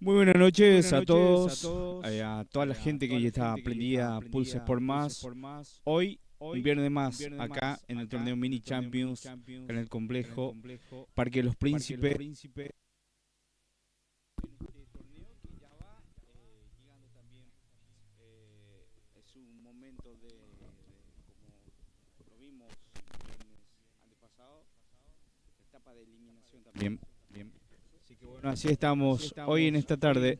Muy buenas noches a todos, a toda la gente que ya está prendida a Pulses por Más. Hoy, un viernes más, acá en el torneo Mini Champions, en el complejo Parque de los Príncipes. Es un momento como lo vimos el antepasado, etapa de eliminación también. Bien. Así que bueno, así estamos hoy en esta tarde.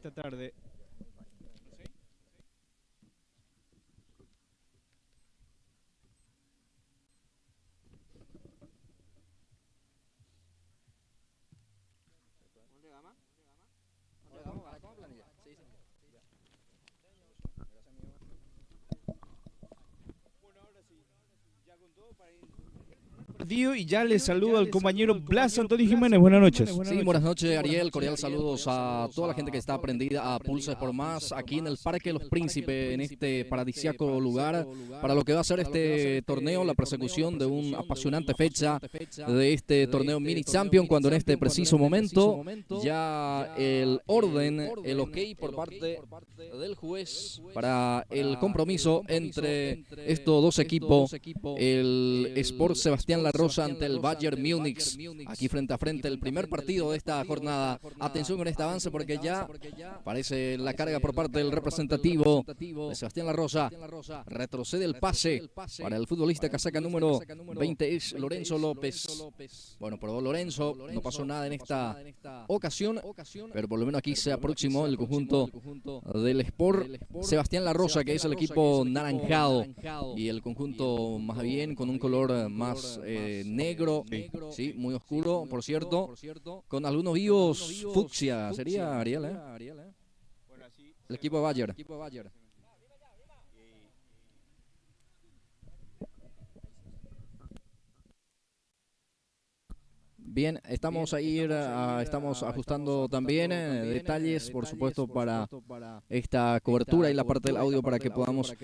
Y ya les saludo al compañero Blas Antonio Jiménez. Buenas noches. Sí, buenas noches, Ariel. Cordial saludos a toda la gente que está prendida a Pulses por Más aquí en el Parque de los Príncipes, en este paradisíaco lugar, para lo que va a ser este torneo, la persecución de una apasionante fecha de este torneo Mini Champion, cuando en este preciso momento ya el orden, el ok por parte del juez para el compromiso entre estos dos equipos, el Sport Sebastián La Rosa ante el Bayern Múnich, aquí frente a frente el primer partido de esta jornada. Atención con este avance porque ya parece la carga por parte del representativo de Sebastián La Rosa. Retrocede el pase para el futbolista casaca número 20, es Lorenzo López. Bueno, probó Lorenzo, no pasó nada en esta ocasión, pero por lo menos aquí se aproximó el conjunto del Sport Sebastián La Rosa, que es el equipo naranjado, y el conjunto más bien con un color más negro, sí, muy oscuro, por cierto, con algunos vivos fucsia, sería Ariel, el equipo de Bayern. Bien, estamos estamos ajustando también detalles, por supuesto, para esta cobertura y la parte del audio para que podamos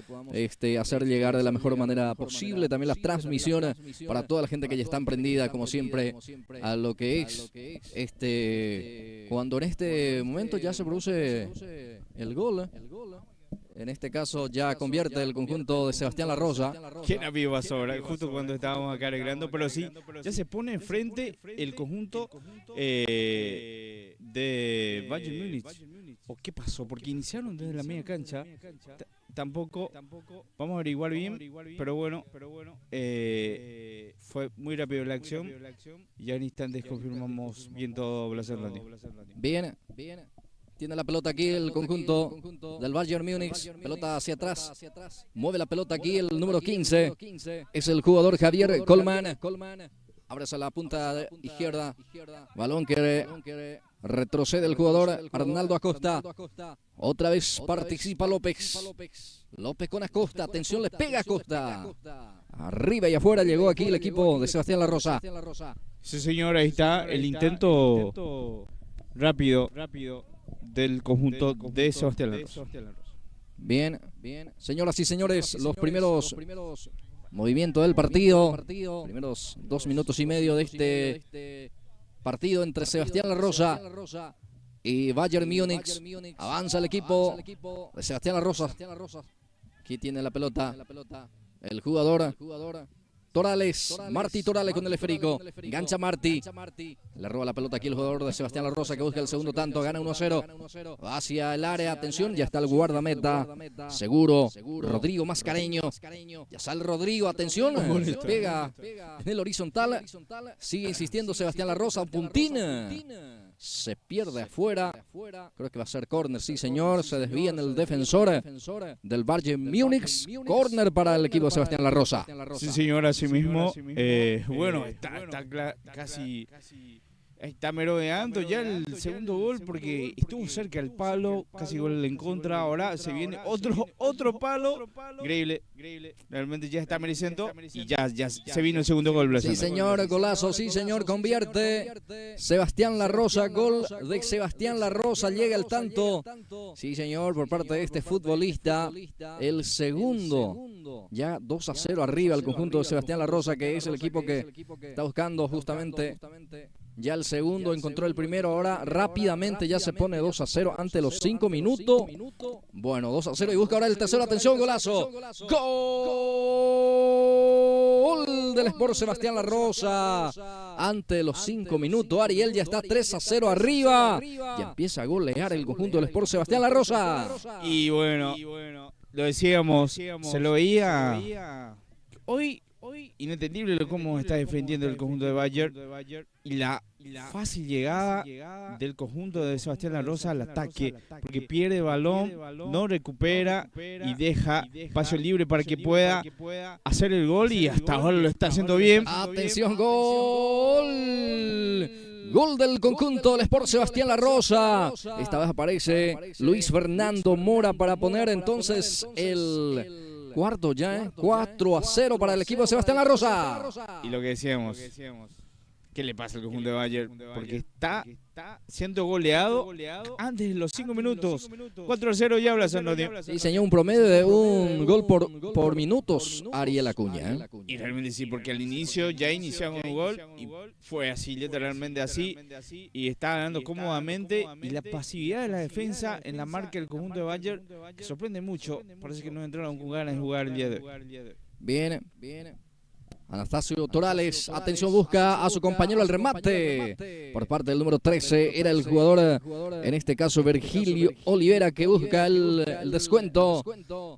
hacer llegar de la mejor manera posible también las transmisiones para toda la gente que ya está emprendida, como siempre, a lo que es cuando en este momento ya se produce el gol. En este caso ya convierte el conjunto de Sebastián La Rosa. ¿Quién había sobra? Justo cuando estábamos acá arreglando, pero sí, ya se pone enfrente el conjunto de Bayern Múnich. ¿O qué pasó? Porque iniciaron desde la media cancha. Tampoco, vamos a averiguar bien, pero bueno, fue muy rápido la acción. Ya en instantes confirmamos bien todo, Blas Hernández. Bien. Tiene la pelota aquí el conjunto del Bayern Múnich. Pelota hacia atrás. Mueve la pelota aquí el número 15. Es el jugador Javier Colman. Abre a la punta izquierda. Balón que retrocede el jugador Arnaldo Acosta. Otra vez participa López. López con Acosta. Atención, le pega Acosta. Arriba y afuera llegó aquí el equipo de Sebastián La Rosa. Sí, señor, ahí está el intento rápido del conjunto de Sebastián La Rosa. Bien, señoras y señores, los primeros movimientos del partido, primeros 2 minutos y medio de este partido entre Sebastián La Rosa y Bayern Múnich. Avanza el equipo de Sebastián La Rosa. Aquí tiene la pelota el jugador Torales, Martí Torales con el esférico, engancha Martí, le roba la pelota aquí el jugador de Sebastián La Rosa que busca el segundo tanto, gana 1-0, hacia el área, atención, ya está el guardameta, seguro, Rodrigo Mascareño, ya sale Rodrigo, atención, pega en el horizontal, sigue insistiendo Sebastián La Rosa, puntín, se pierde afuera, creo que va a ser córner, sí señor, se desvía en el defensor del Bayern Múnich, córner para el equipo de Sebastián La Rosa. Sí señor, así mismo, bueno, está casi... Está merodeando ya el segundo gol porque estuvo cerca del palo, casi gol en contra. Ahora se viene otro palo. Increíble. Realmente ya está mereciendo y ya se vino el segundo gol. Sí, señor, golazo, sí, señor, convierte Sebastián La Rosa, gol de Sebastián La Rosa, llega el tanto. Sí, señor, por parte de este futbolista, el segundo. Ya 2-0 arriba el conjunto de Sebastián La Rosa, que es el equipo que está buscando justamente Ya el segundo encontró el primero. Ahora rápidamente ya se pone 2-0 ante los 5 minutos. Bueno, 2-0 y busca ahora el tercero. Atención, golazo. Gol del Sport Sebastián La Rosa. Ante los 5 minutos. Ariel ya está 3-0 arriba. Ya empieza a golear el conjunto del Sport Sebastián La Rosa. Y bueno, lo decíamos, se lo veía hoy inentendible cómo está defendiendo el conjunto de Bayern y la fácil llegada del conjunto de Sebastián La Rosa al ataque, porque pierde balón, no recupera y deja espacio libre para que pueda hacer el gol y hasta ahora lo está haciendo bien. Atención, gol. Gol del conjunto del Sport Sebastián La Rosa. Esta vez aparece Luis Fernando Mora para poner entonces el cuarto ya, 4-0 para el equipo de Sebastián La Rosa. Y lo que decíamos, ¿qué le pasa al conjunto de Bayern? Porque está siendo goleado antes de los 5 minutos. 4-0 ya habla San Antonio. Sí, señor, un promedio de un gol por minutos, Ariel Acuña. Y realmente sí, porque al inicio ya iniciaron un gol y fue así, literalmente así. Y está ganando cómodamente. Y la pasividad de la defensa en la marca del conjunto de Bayern, que sorprende mucho. Parece que no entraron con ganas de jugar el día de hoy. Viene. Anastasio Torales, atención, busca a su compañero al remate por parte del número 13, era el jugador, en este caso Virgilio Olivera, que busca el descuento.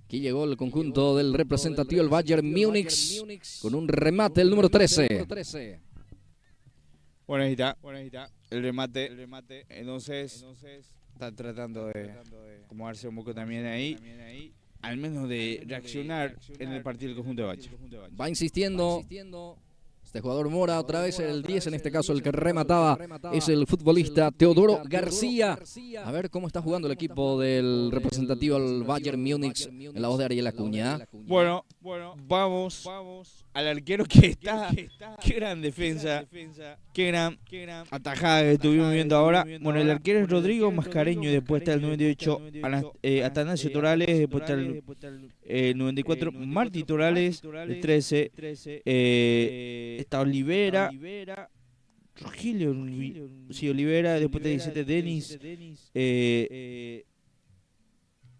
Aquí llegó el conjunto del representativo, el Bayern Múnich, con un remate el número 13. Bueno, ahí está, el remate, entonces está tratando de acomodarse un poco también ahí. Al menos de reaccionar en el partido del conjunto de Bayern. Va insistiendo este jugador Mora, otra vez el 10, en este caso el que remataba es el futbolista Teodoro García. A ver cómo está jugando el equipo del representativo al Bayern Múnich en la voz de Ariel Acuña. Bueno, vamos al arquero que está. Qué gran defensa, qué gran atajada que estuvimos viendo ahora. Bueno, el arquero es Rodrigo Mascareño, después está el 98 Atanasio Torales, después está el 94 Martí Torales, el 13 está Olivera, Rogelio Olivera, después está el 17 Denis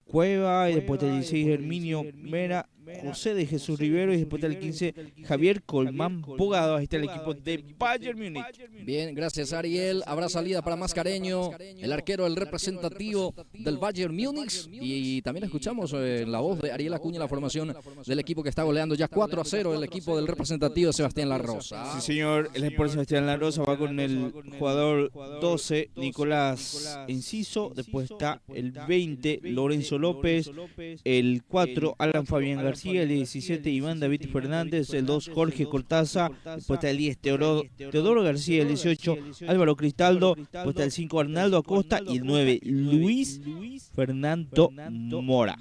Cueva, y después está el 16 Herminio Mera, José de Jesús Rivero, y después está el 15 Javier Colmán Pogado. Ahí está el equipo de Bayern Múnich. Bien, gracias Ariel. Habrá salida para Mascareño, el arquero, el representativo del Bayern Múnich. Y también escuchamos la voz de Ariel Acuña, la formación del equipo que está goleando ya 4-0 el equipo del representativo de Sebastián La Rosa. Sí, señor, el Sport Sebastián La Rosa va con el jugador 12 Nicolás Enciso, después está el 20 Lorenzo López, el 4 Alan Fabián García, el 17 Iván David Fernández, el 2 Jorge Cortaza, después está el 10 Teodoro García, el 18 Álvaro Cristaldo, después está el 5 Arnaldo Acosta y el 9 Luis Fernando Mora.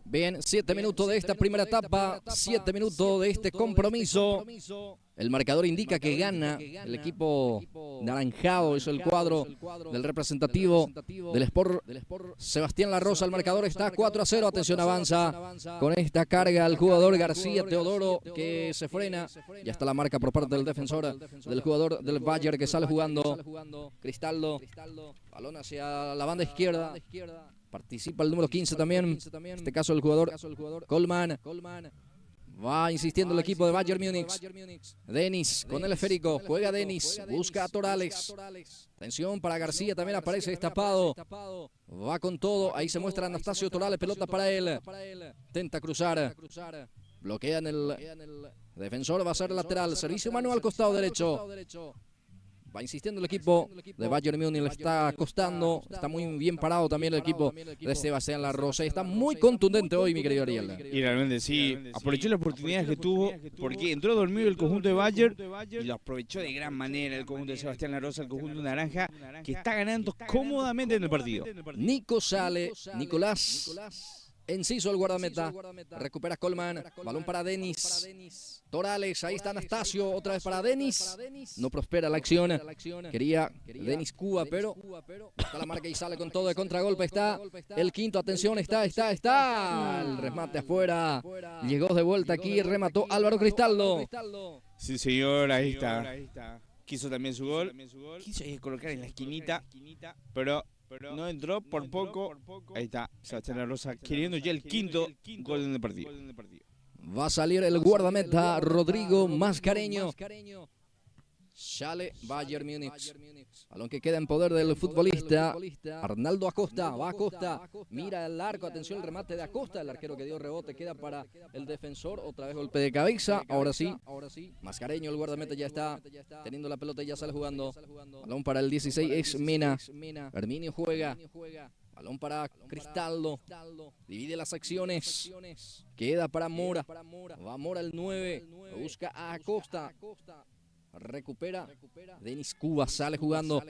Bien, 7 minutos de esta primera etapa, 7 minutos de este compromiso. El marcador indica que gana el equipo naranjado, es el cuadro del representativo del Sport Sebastián La Rosa. El marcador está 4-0, atención, avanza con esta carga el jugador García Teodoro, que se frena. Ya está la marca por parte del defensor del jugador del Bayern, que sale jugando. Cristaldo, balón hacia la banda izquierda. Participa el número 15 también, en este caso el jugador Colman. Va insistiendo el equipo de Bayern Múnich. Denis con el esférico, juega Denis, busca a Torales. Atención para García, también aparece destapado. Va con todo, ahí se muestra Anastasio Torales, pelota para él. Intenta cruzar, bloquea en el defensor, va a ser lateral. Servicio mano al costado derecho. Va insistiendo el equipo de Bayern Múnich, le está costando, está muy bien parado también el equipo de Sebastián La Rosa. Está muy contundente hoy, mi querido Ariel. Y realmente sí, aprovechó la oportunidad que tuvo, porque entró dormido el conjunto de Bayern y lo aprovechó de gran manera el conjunto de Sebastián La Rosa, el conjunto naranja, que está ganando cómodamente en el partido. Nico sale, Nicolás Enciso, el guardameta, recupera Colman, balón para Denis. Torales, ahí está Anastasio, otra vez para Denis. No prospera la acción. Quería Denis Cuba, pero está la marca y sale con todo de contragolpe. Está el quinto, atención, está. El remate afuera. Llegó de vuelta aquí, remató Álvaro Cristaldo. Sí, señor, ahí está. quiso también su gol. Quiso colocar en la esquinita, pero no entró por poco. Ahí está, Sebastián La Rosa queriendo ya el quinto gol en el partido. Va a salir el guardameta Rodrigo Mascareño. Sale Bayern Múnich. Balón que queda en poder del futbolista Arnaldo Acosta. Va Acosta. Mira el arco. Atención el remate de Acosta. El arquero que dio rebote queda para el defensor. Otra vez golpe de cabeza. Ahora sí. Mascareño, el guardameta ya está teniendo la pelota y ya sale jugando. Balón para el 16 es Mena. Herminio juega. Balón para Cristaldo. Divide las acciones. Queda para Mora. Va Mora el 9. Busca a Acosta. Recupera Denis Cuba, sale jugando.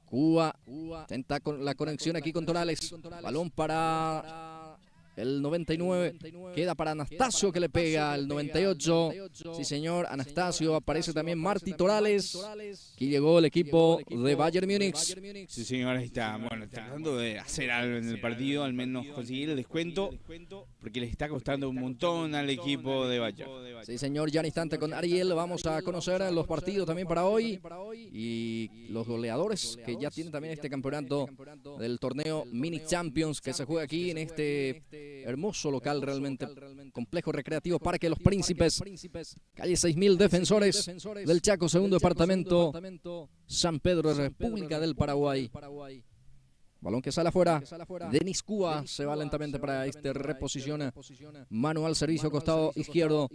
Cuba intenta con la conexión aquí con Torales. Balón para el 99. Queda para Anastasio que le pega el 98. Sí, señor, Anastasio. Aparece también Martí Torales. Aquí llegó el equipo de Bayern Múnich. Sí, señor, ahí está. Bueno, tratando de hacer algo en el partido, al menos conseguir el descuento, porque les está costando un montón al equipo de Bayern. Sí, señor, ya en instante con Ariel vamos a conocer los partidos también para hoy y los goleadores que ya tienen también este campeonato del torneo Mini Champions que se juega aquí en este hermoso local, realmente complejo recreativo Parque Los Príncipes, calle 6000, Defensores del Chaco, segundo departamento, San Pedro, República del Paraguay. Balón que sale afuera. Denis Cuba se va lentamente para este reposiciona. Mano al servicio, costado izquierdo.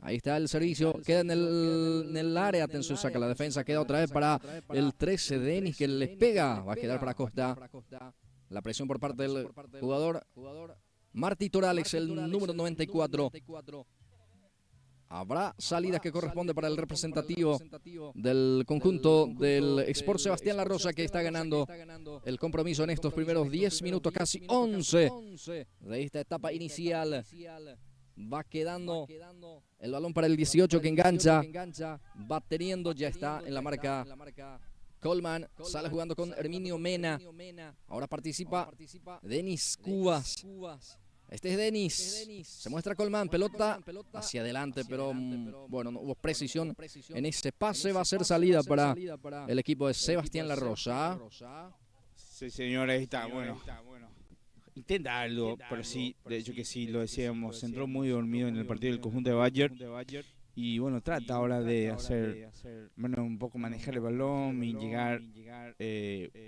Ahí está el servicio. Queda en el área. Atención, saca la defensa. Queda otra vez para el 13. Denis que les pega. Va a quedar para Costa. La presión por parte del jugador Martí Torales, el número 94. Habrá salidas que corresponde para el representativo del conjunto del Sport Sebastián La Rosa, que está ganando el compromiso en estos primeros 10 minutos, casi 11 de esta etapa inicial. Va quedando el balón para el 18 que engancha. Va teniendo, ya está en la marca Coleman. Sale jugando con Herminio Mena. Ahora participa Denis Cubas. Este es Denis. Se muestra Coleman. Pelota hacia adelante, pero bueno, no hubo precisión en ese pase. Va a ser salida para el equipo de Sebastián La Rosa. Sí, señor, ahí está. Bueno, intenta algo, pero sí, de hecho que sí, lo decíamos. Entró muy dormido en el partido del conjunto de Bayern. Y bueno, trata ahora de hacer, bueno, un poco manejar el balón y llegar,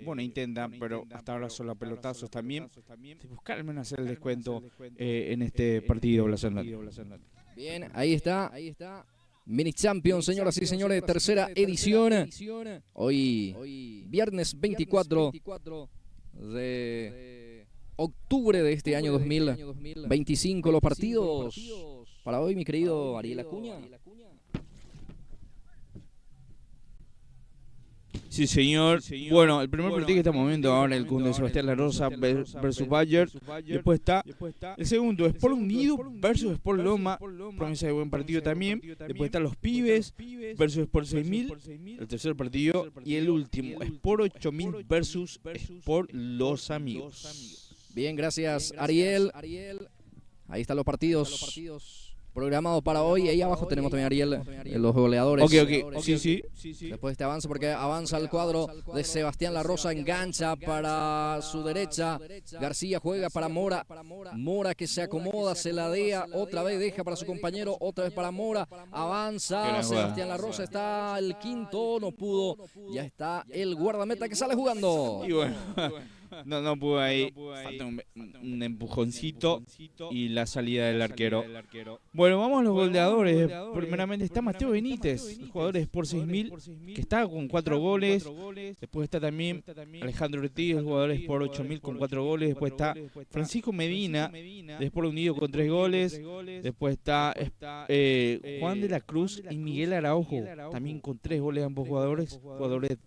bueno, intenta, pero hasta ahora solo pelotazos también, de buscar al menos hacer el descuento en este partido, Blasonal. Bien, ahí está. Mini Champions, señoras y señores, tercera edición. Hoy, viernes 24 de octubre de este año 2025, los partidos para hoy, mi querido Ariel Acuña. Sí, señor. Bueno, el primer partido que estamos viendo ahora, el conjunto de Sebastián La Rosa versus Bayern. Después está el segundo, Sport Unido versus Sport Loma. Promesa de buen partido también. Después están los Pibes versus Sport 6000. El tercer partido. Y el último, Sport 8000 versus Sport Los Amigos. Bien, gracias, Ariel. Ahí están los partidos programados para hoy. Ahí abajo tenemos también a Ariel, los goleadores. Ok. Sí. Después de este avance, porque avanza el cuadro de Sebastián La Rosa, engancha para su derecha. García juega para Mora. Mora que se acomoda, se la dea, otra vez deja para su compañero, otra vez para Mora. Avanza Sebastián La Rosa, está el quinto, no pudo. Ya está el guardameta que sale jugando. Y bueno. No pudo ahí, falta un empujoncito y la salida del arquero. Bueno, vamos a los goleadores. Primeramente está Mateo Benítez, el jugador de Sport 6000, que está con 4 goles. Después está también Alejandro Ortiz, el jugador de Sport 8000 con 4 goles. Después está Francisco Medina, de Sport Unido con 3 goles. Después está Juan de la Cruz y Miguel Araujo, también con 3 goles ambos jugadores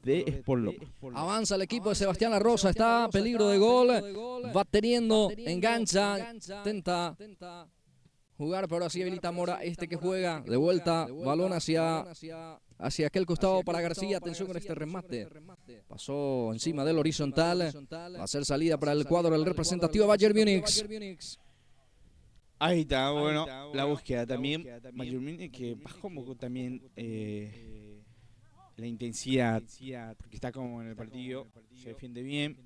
de Sport Loma. Avanza el equipo de Sebastián La Rosa, está peligro de gol, va teniendo, engancha, intenta jugar, pero así habilita Mora, este que juega, de vuelta, balón hacia aquel costado para García. Atención con este remate, pasó encima del horizontal, va a ser salida para el cuadro del representativo Bayern Múnich. Ahí está, bueno, la búsqueda también, Bayern Múnich que bajó un poco también la intensidad, porque está como en el partido, se defiende bien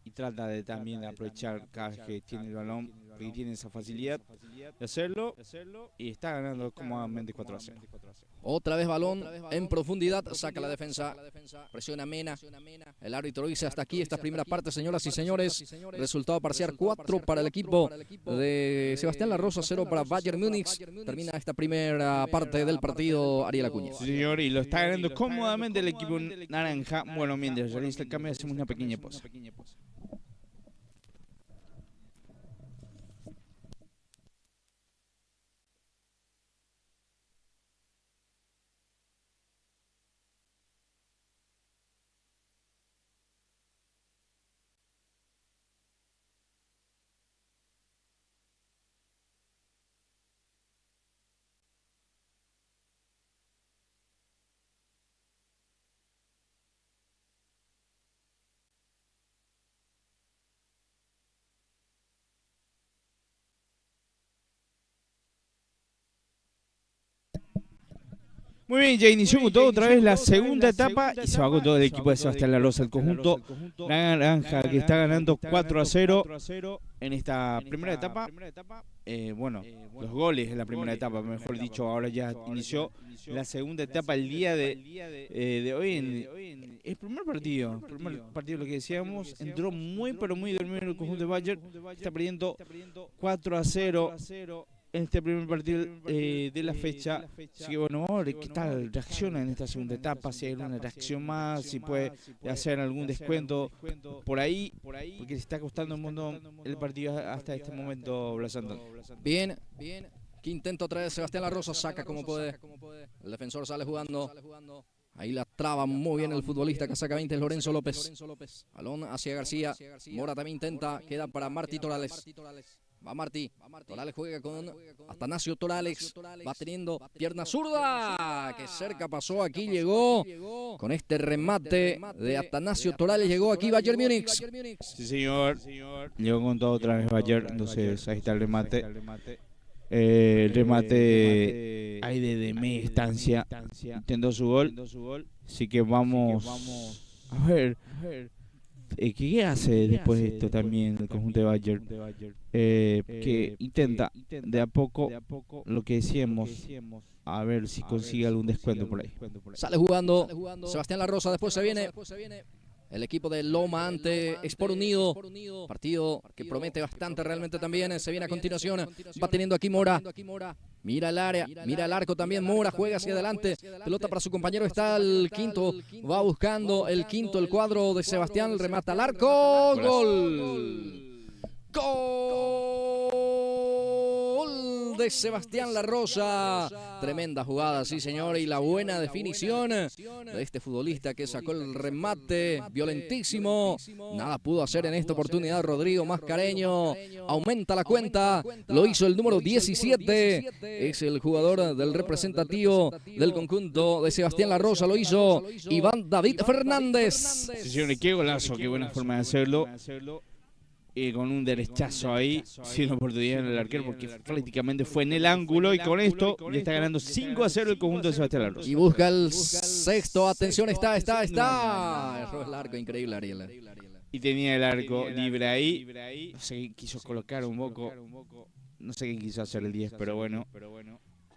y trata de también de aprovechar cada vez que tiene el balón, porque tiene esa facilidad de hacerlo y está ganando cómodamente 4-0. Otra vez balón en profundidad, saca la defensa, presiona Mena. El árbitro dice hasta aquí esta primera parte, señoras y señores. Resultado parcial 4 para el equipo de Sebastián La Rosa, 0 para Bayern Múnich. Termina esta primera parte del partido Ariel Acuña. Sí, señor, y lo está ganando cómodamente el equipo naranja. Bueno, mientras realiza el cambio, hacemos una pequeña pausa. Muy bien, ya inició con todo otra vez la segunda etapa y se va con todo el equipo de Sebastián La Rosa, el conjunto naranja que está ganando 4-0 en esta primera etapa. Bueno, los goles en la primera etapa, mejor dicho, ahora ya inició la segunda etapa el día de hoy. En el primer partido lo que decíamos, entró muy pero muy dormido el conjunto de Bayern, está perdiendo 4-0. En este primer partido de la fecha. Así que bueno, vamos a ver qué tal reacciona en esta segunda etapa, si hay alguna reacción más, si puede hacer algún descuento por ahí, porque le está costando un montón el partido hasta este momento, Blas Antón. Bien, que intento otra vez Sebastián La Rosa, saca como puede. El defensor sale jugando. Ahí la traba muy bien el futbolista que saca 20, Lorenzo López. Balón hacia García. Mora también intenta, queda para Martí Torales. Va Martí, Torales juega con Atanasio Torales, va teniendo pierna zurda, que cerca pasó, aquí llegó, con este remate de Atanasio Torales, llegó aquí Bayern Múnich. Sí señor, llegó con todo otra vez Bayern, entonces ahí está el remate. El remate ahí de media distancia, intentó su gol, así que vamos a ver. ¿Qué hace después de esto también el conjunto de Bayern? Que intenta de a poco lo que decíamos, a ver si consigue algún descuento por ahí. Sale jugando Sebastián La Rosa, después se viene el equipo de Loma ante Sport Unido, partido que promete bastante realmente también. Se viene a continuación, va teniendo aquí Mora. Mira el área, mira el arco también, Mora juega hacia adelante, pelota para su compañero, está el quinto, va buscando el quinto, el cuadro de Sebastián, remata al arco, gol. Gol de Sebastián La Rosa. Tremenda jugada, sí señor, y la buena definición de este futbolista que sacó el remate violentísimo. Nada pudo hacer en esta oportunidad Rodrigo Mascareño. Aumenta la cuenta, lo hizo el número 17. Es el jugador del representativo del conjunto de Sebastián La Rosa, lo hizo Iván David Fernández. Sí señor, qué golazo, qué buena forma de hacerlo. Con un derechazo ahí, sin oportunidad en el arquero, porque prácticamente fue en el ángulo, y con esto le está ganando 5-0 el conjunto de Sebastián La Rosa. Y busca el sexto, atención, está. Erró el arco, increíble Ariel. Y tenía el arco libre ahí, no sé, quiso colocar un poco, no sé qué quiso hacer el 10, pero bueno.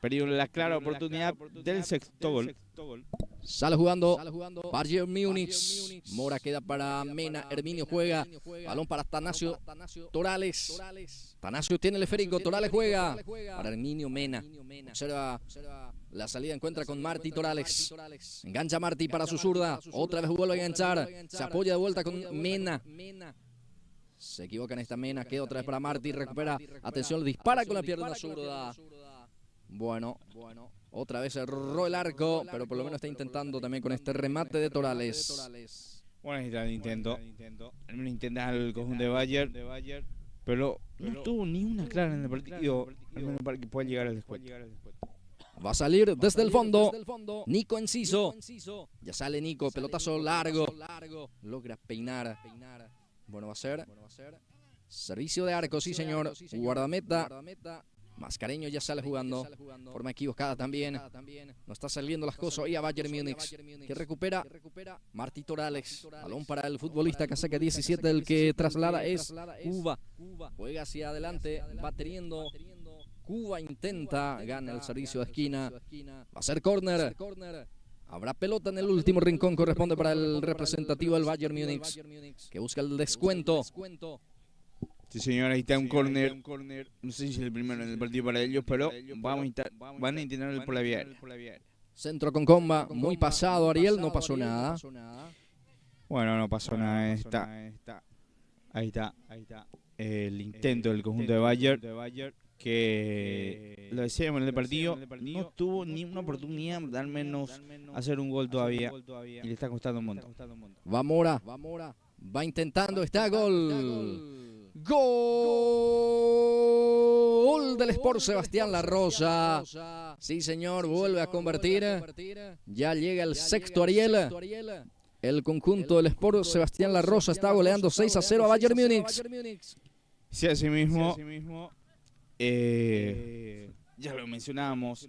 Perdió la clara oportunidad del sexto gol. Sale jugando Bayern Múnich. Mora queda para Mena. Herminio juega. Balón para Atanasio Torales. Atanasio tiene el esférico. Torales juega para Herminio Mena. Observa la salida, encuentra con Martí Torales. Engancha Martí para su zurda. Otra vez vuelve a enganchar. Se apoya de vuelta con Mena. Se equivoca en esta Mena. Queda otra vez para Martí. Recupera. Atención, dispara con la pierna zurda. Bueno, otra vez cerró el arco, pero por lo menos está intentando también con este remate de Torales. Bueno, está el intento. Al menos intenta el conjunto de Bayern, pero no tuvo ni una clara en el partido, al menos para que pueda llegar al descuento. Va a salir desde el fondo Nico Enciso. Ya sale Nico, pelotazo largo. Logra peinar. Bueno, va a ser servicio de arco, sí señor. Guardameta Mascareño ya sale jugando, forma equivocada también, no está saliendo las cosas hoy a Bayern Múnich, que recupera Martí Torales, balón para el futbolista que saca 17, el que traslada es Cuba, juega hacia adelante, va teniendo, Cuba intenta, gana el servicio de esquina, va a ser córner, habrá pelota en el último rincón, corresponde para el representativo del Bayern Múnich, que busca el descuento. Sí, señor, ahí está un córner. No sé si es el primero en el partido para ellos, pero van a intentar por la vía aérea. Centro con comba, muy pasado Ariel, no pasó nada. Bueno, no pasó nada. Ahí está. El intento del conjunto de Bayern, que lo decíamos en el partido, no tuvo ni una oportunidad de al menos hacer un gol todavía. Y le está costando un montón. Va Mora, va intentando, está gol. Gol del Sport Sebastián La Rosa. Sí, señor, vuelve a convertir. Ya llega el sexto Ariel. El conjunto del Sport Sebastián La Rosa está goleando 6-0 a Bayern Múnich. Sí, así mismo. Ya lo mencionábamos.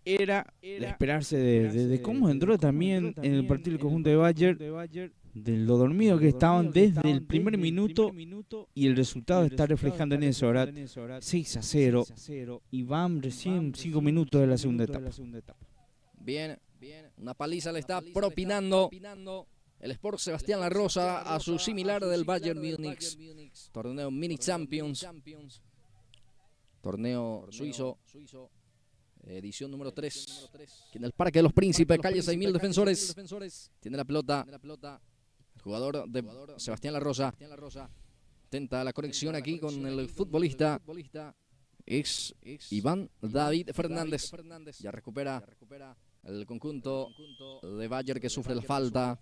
Era de esperarse de cómo entró también en el partido del conjunto de Bayern, de lo dormido que estaban desde el primer minuto, y el resultado está reflejando en eso, ¿verdad? 6-0 y van recién 5 minutos de la segunda etapa. Bien, una paliza le está propinando el Sport Sebastián La Rosa a su similar del Bayern Múnich. Torneo Mini Champions, torneo suizo, edición número 3. Aquí en el Parque de los Príncipes, calle 6000 Defensores. Tiene la pelota el jugador de Sebastián La Rosa. Intenta la conexión aquí con el futbolista. Es Iván David Fernández. Ya recupera el conjunto de Bayern, que sufre la falta.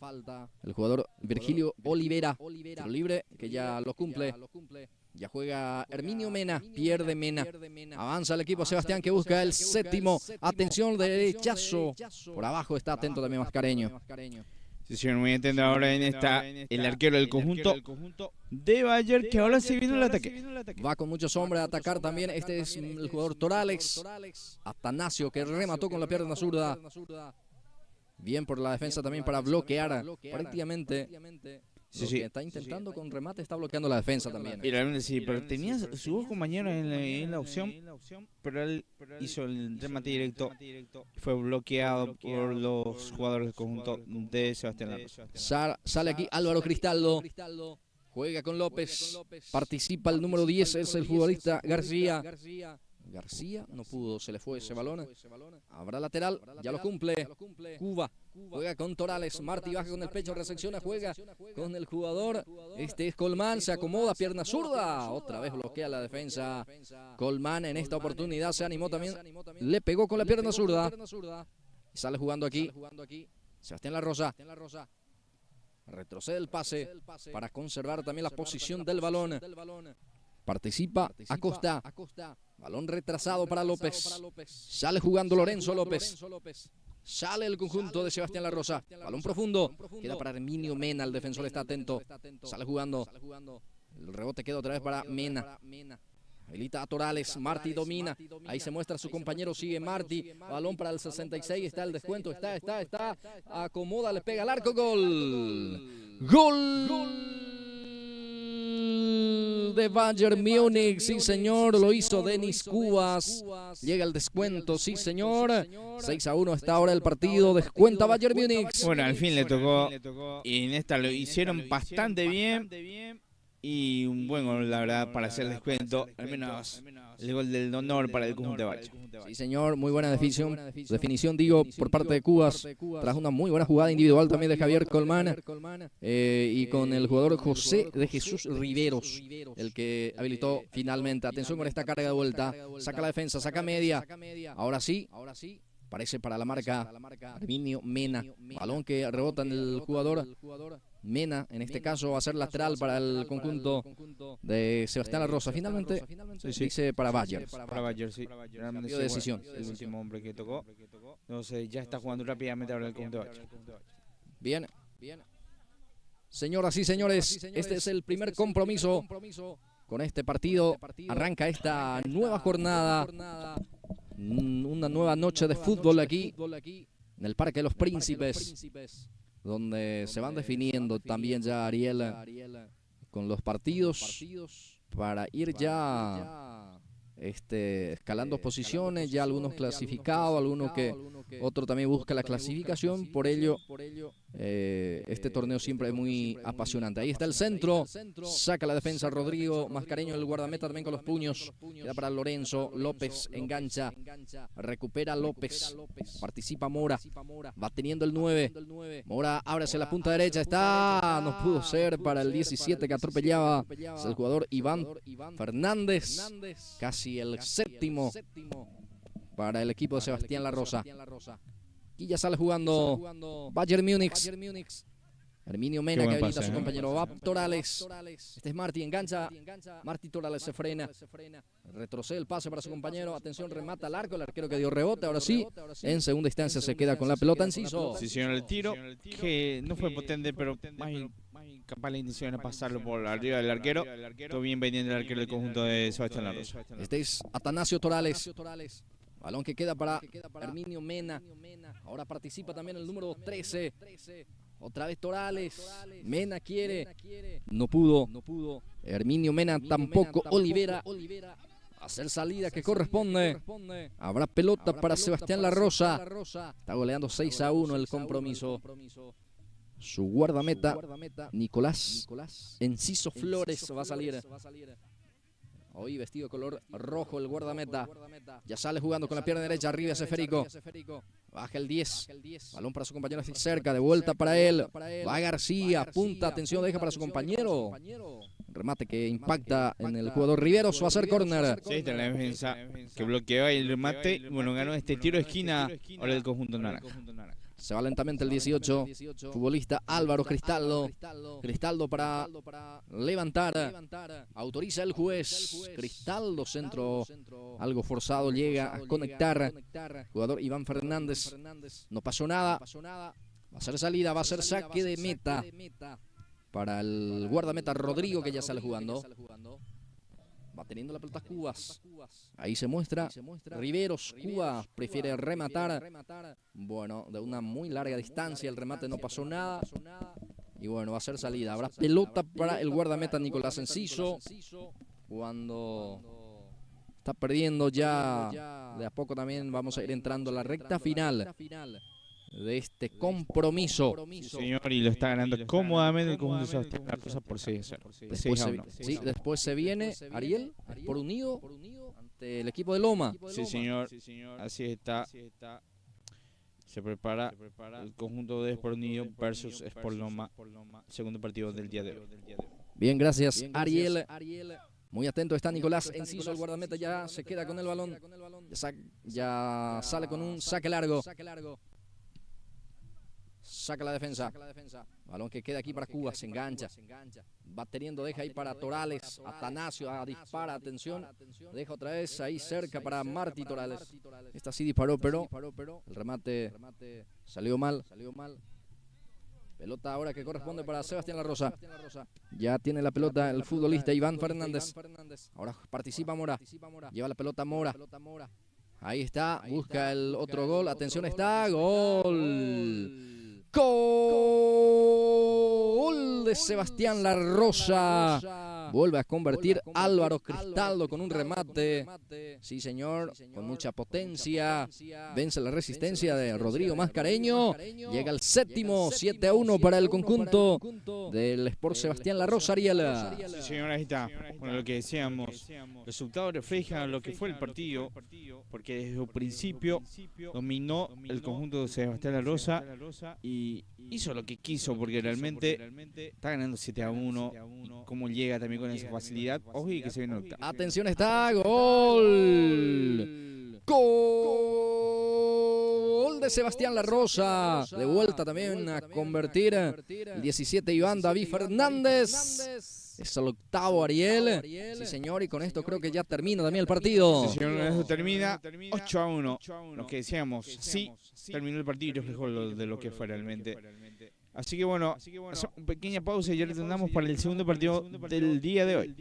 El jugador Virgilio Olivera. Tiro libre que ya lo cumple. Ya juega Herminio Mena, pierde Mena. Avanza el equipo Sebastián, que busca el séptimo. Atención, derechazo. Por abajo está atento también Mascareño. Sí, señor, muy atento ahora en esta el arquero del conjunto de Bayern, que ahora sí vino el ataque. Va con mucho sombra a atacar también. Este es el jugador Torales. Atanasio, que remató con la pierna zurda. Bien por la defensa también para bloquear. Prácticamente Sí. está intentando con remate, está bloqueando la defensa también. Y realmente sí, pero tenía sus dos compañeros en la opción, pero él hizo el remate directo. Fue bloqueado por los jugadores del conjunto de Sebastián La Rosa. Sale aquí Álvaro Cristaldo. Juega con López. Participa el número 10, es el futbolista García. García no pudo, se le fue ese balón. Habrá lateral, ya lo cumple. Cuba juega con Torales. Martí baja con el pecho, resecciona, juega con el jugador. Este es Colmán, se acomoda, pierna zurda. Otra vez bloquea la defensa. Colmán en esta oportunidad se animó también. Le pegó con la pierna zurda. Sale jugando aquí Sebastián La Rosa. Retrocede el pase para conservar también la posición del balón. Participa Acosta. Balón retrasado para López. Sale jugando Lorenzo López. Sale el conjunto de Sebastián La Rosa. Balón profundo. Queda para Herminio Mena. El defensor está atento. Sale jugando. El rebote queda otra vez para Mena. Habilita a Torales. Martí domina. Ahí se muestra su compañero. Sigue Martí. Balón para el 66. Está el descuento. Está. Acomoda. Le pega al arco. Gol de Bayern Múnich, sí señor, lo hizo Denis Cubas. Llega el descuento, sí señor. 6-1 está ahora el partido, descuenta Bayern Múnich. Bueno, al fin le tocó, y en esta lo hicieron bastante bien. Y un buen gol, la verdad, para hacer descuento. Al menos el gol del honor para el conjunto de Bayern. Sí, señor, muy buena definición, digo, por parte de Cubas. Tras una muy buena jugada individual también de Javier Colmán. Y con el jugador José de Jesús Riveros, el que habilitó finalmente. Atención con esta carga de vuelta. Saca la defensa, saca media. Ahora sí. Parece para la marca Herminio Mena. Balón que rebota en el jugador Mena. En este caso va a ser lateral para el conjunto de Sebastián La Rosa. Finalmente dice para Bayern. Para Bayern, sí. Realmente decisión. El último hombre que tocó. Entonces ya está jugando rápidamente ahora el conjunto de Bayern. Bien. Señoras y señores, este es el primer compromiso con este partido. Arranca esta nueva jornada, una nueva noche de fútbol aquí en el Parque de los Príncipes, donde se van definiendo también ya, Ariel, con los partidos para ir ya escalando posiciones, ya algunos clasificados, algunos que otro también busca la clasificación. Por ello, este torneo siempre es muy apasionante. Ahí está el centro, saca la defensa Rodrigo Mascareño, el guardameta también con los puños, queda para Lorenzo. López engancha, recupera López, participa Mora, va teniendo el 9, Mora abre hacia la punta derecha, está, no pudo ser para el 17 que atropellaba, es el jugador Iván Fernández, casi el séptimo para el equipo de Sebastián La Rosa. Y ya sale jugando Bayern Múnich. Herminio Mena que habilita a su compañero. Va Torales. Este es Martí, engancha. Martí Torales se frena. Retrocede el pase para su compañero. Atención, remata al arco. El arquero que dio rebote. Ahora sí, en segunda instancia se queda con la pelota. Enciso. Sí, señor, el tiro que no fue potente, pero más capaz la intención es pasarlo por arriba del arquero. Todo bien vendiendo el arquero del conjunto de Sebastián La Rosa. Este es Atanasio Torales. Balón que queda para Herminio Mena. Ahora participa también el número 13. Otra vez Torales. Mena quiere. No pudo. Herminio Mena tampoco. Olivera. Hacer salida que corresponde. Habrá pelota para Sebastián La Rosa. Está goleando 6-1 el compromiso. Su guardameta, Nicolás Enciso Flores, va a salir. Hoy vestido de color rojo el guardameta. Ya sale jugando con la pierna derecha. Arriba ese Férico. Baja el 10. Balón para su compañero cerca. De vuelta para él. Va García. Punta. Atención. Deja para su compañero. Remate que impacta en el jugador Riveros. Va a ser córner. Sí, está la defensa que bloqueó el remate. Bueno, ganó este tiro de esquina. Ahora el conjunto naranja. Se va lentamente el 18, futbolista Álvaro Cristaldo. Cristaldo para levantar. Autoriza el juez. Cristaldo, centro algo forzado, llega a conectar. Jugador Iván Fernández. No pasó nada. Va a ser salida, va a ser saque de meta para el guardameta Rodrigo, que ya sale jugando. Va teniendo la pelota Cubas. Ahí se muestra Riveros. Cubas prefiere rematar. Bueno, de una muy larga distancia. El remate no pasó nada. Y bueno, va a ser salida. Habrá pelota para el guardameta Nicolás Enciso. Cuando está perdiendo ya. De a poco también vamos a ir entrando a la recta final de este compromiso. Sí, señor, y lo está ganando cómodamente el conjunto de Sebastián La Rosa por 6-0. Después se viene Ariel por Unido ante el equipo de Loma. Sí, señor, así está. Se prepara el conjunto de Sport Unido versus Sport Loma, segundo partido del día de hoy. Bien, gracias Ariel. Muy atento está Nicolás Enciso, el guardameta ya se queda con el balón. Ya sale con un saque largo. Saca la defensa. Balón que queda aquí para Cuba. Se engancha. Va teniendo, deja ahí para Torales. Atanasio dispara. Atención. Deja otra vez ahí cerca para Martí Torales. Esta sí disparó, pero el remate salió mal. Pelota ahora que corresponde para Sebastián La Rosa. Ya tiene la pelota el futbolista Iván Fernández. Ahora participa Mora. Lleva la pelota Mora. Ahí está. Busca el otro gol. Atención, está. Gol. Gol de Sebastián La Rosa. Vuelve a convertir Álvaro Cristaldo con un remate. Sí, señor, con mucha potencia. Vence la resistencia de Rodrigo Mascareño. Llega el séptimo, 7-1 para el conjunto del Sport Sebastián La Rosa, Ariel. Sí, señor, ahí está. Bueno, lo que decíamos, el resultado refleja lo que fue el partido, porque desde el principio dominó el conjunto de Sebastián La Rosa y hizo lo que quiso, porque realmente está ganando 7-1. Y cómo llega también con esa facilidad. Ojo, y que se viene el octavo. Atención, está. Gol. Gol de Sebastián La Rosa. De vuelta también a convertir el 17 Iván David Fernández. Es el octavo Ariel. Sí, señor, y con esto creo que ya termina también el partido. Sí, señor, eso termina 8-1. Lo que decíamos, sí, terminó el partido y reflejó lo que fue realmente. Así que bueno, una pequeña pausa y ya retornamos para el segundo partido del día de hoy.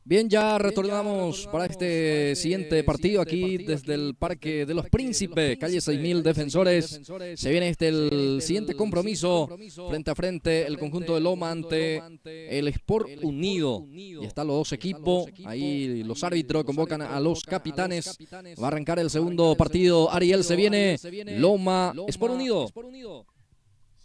Bien, ya retornamos para este siguiente partido aquí desde el Parque de los Príncipes, calle 6000 Defensores. Se viene el siguiente compromiso, frente a frente el conjunto de Loma ante el Sport Unido. Y están los dos equipos, ahí los árbitros convocan a los capitanes. Va a arrancar el segundo partido. Ariel, se viene Loma, Sport Unido.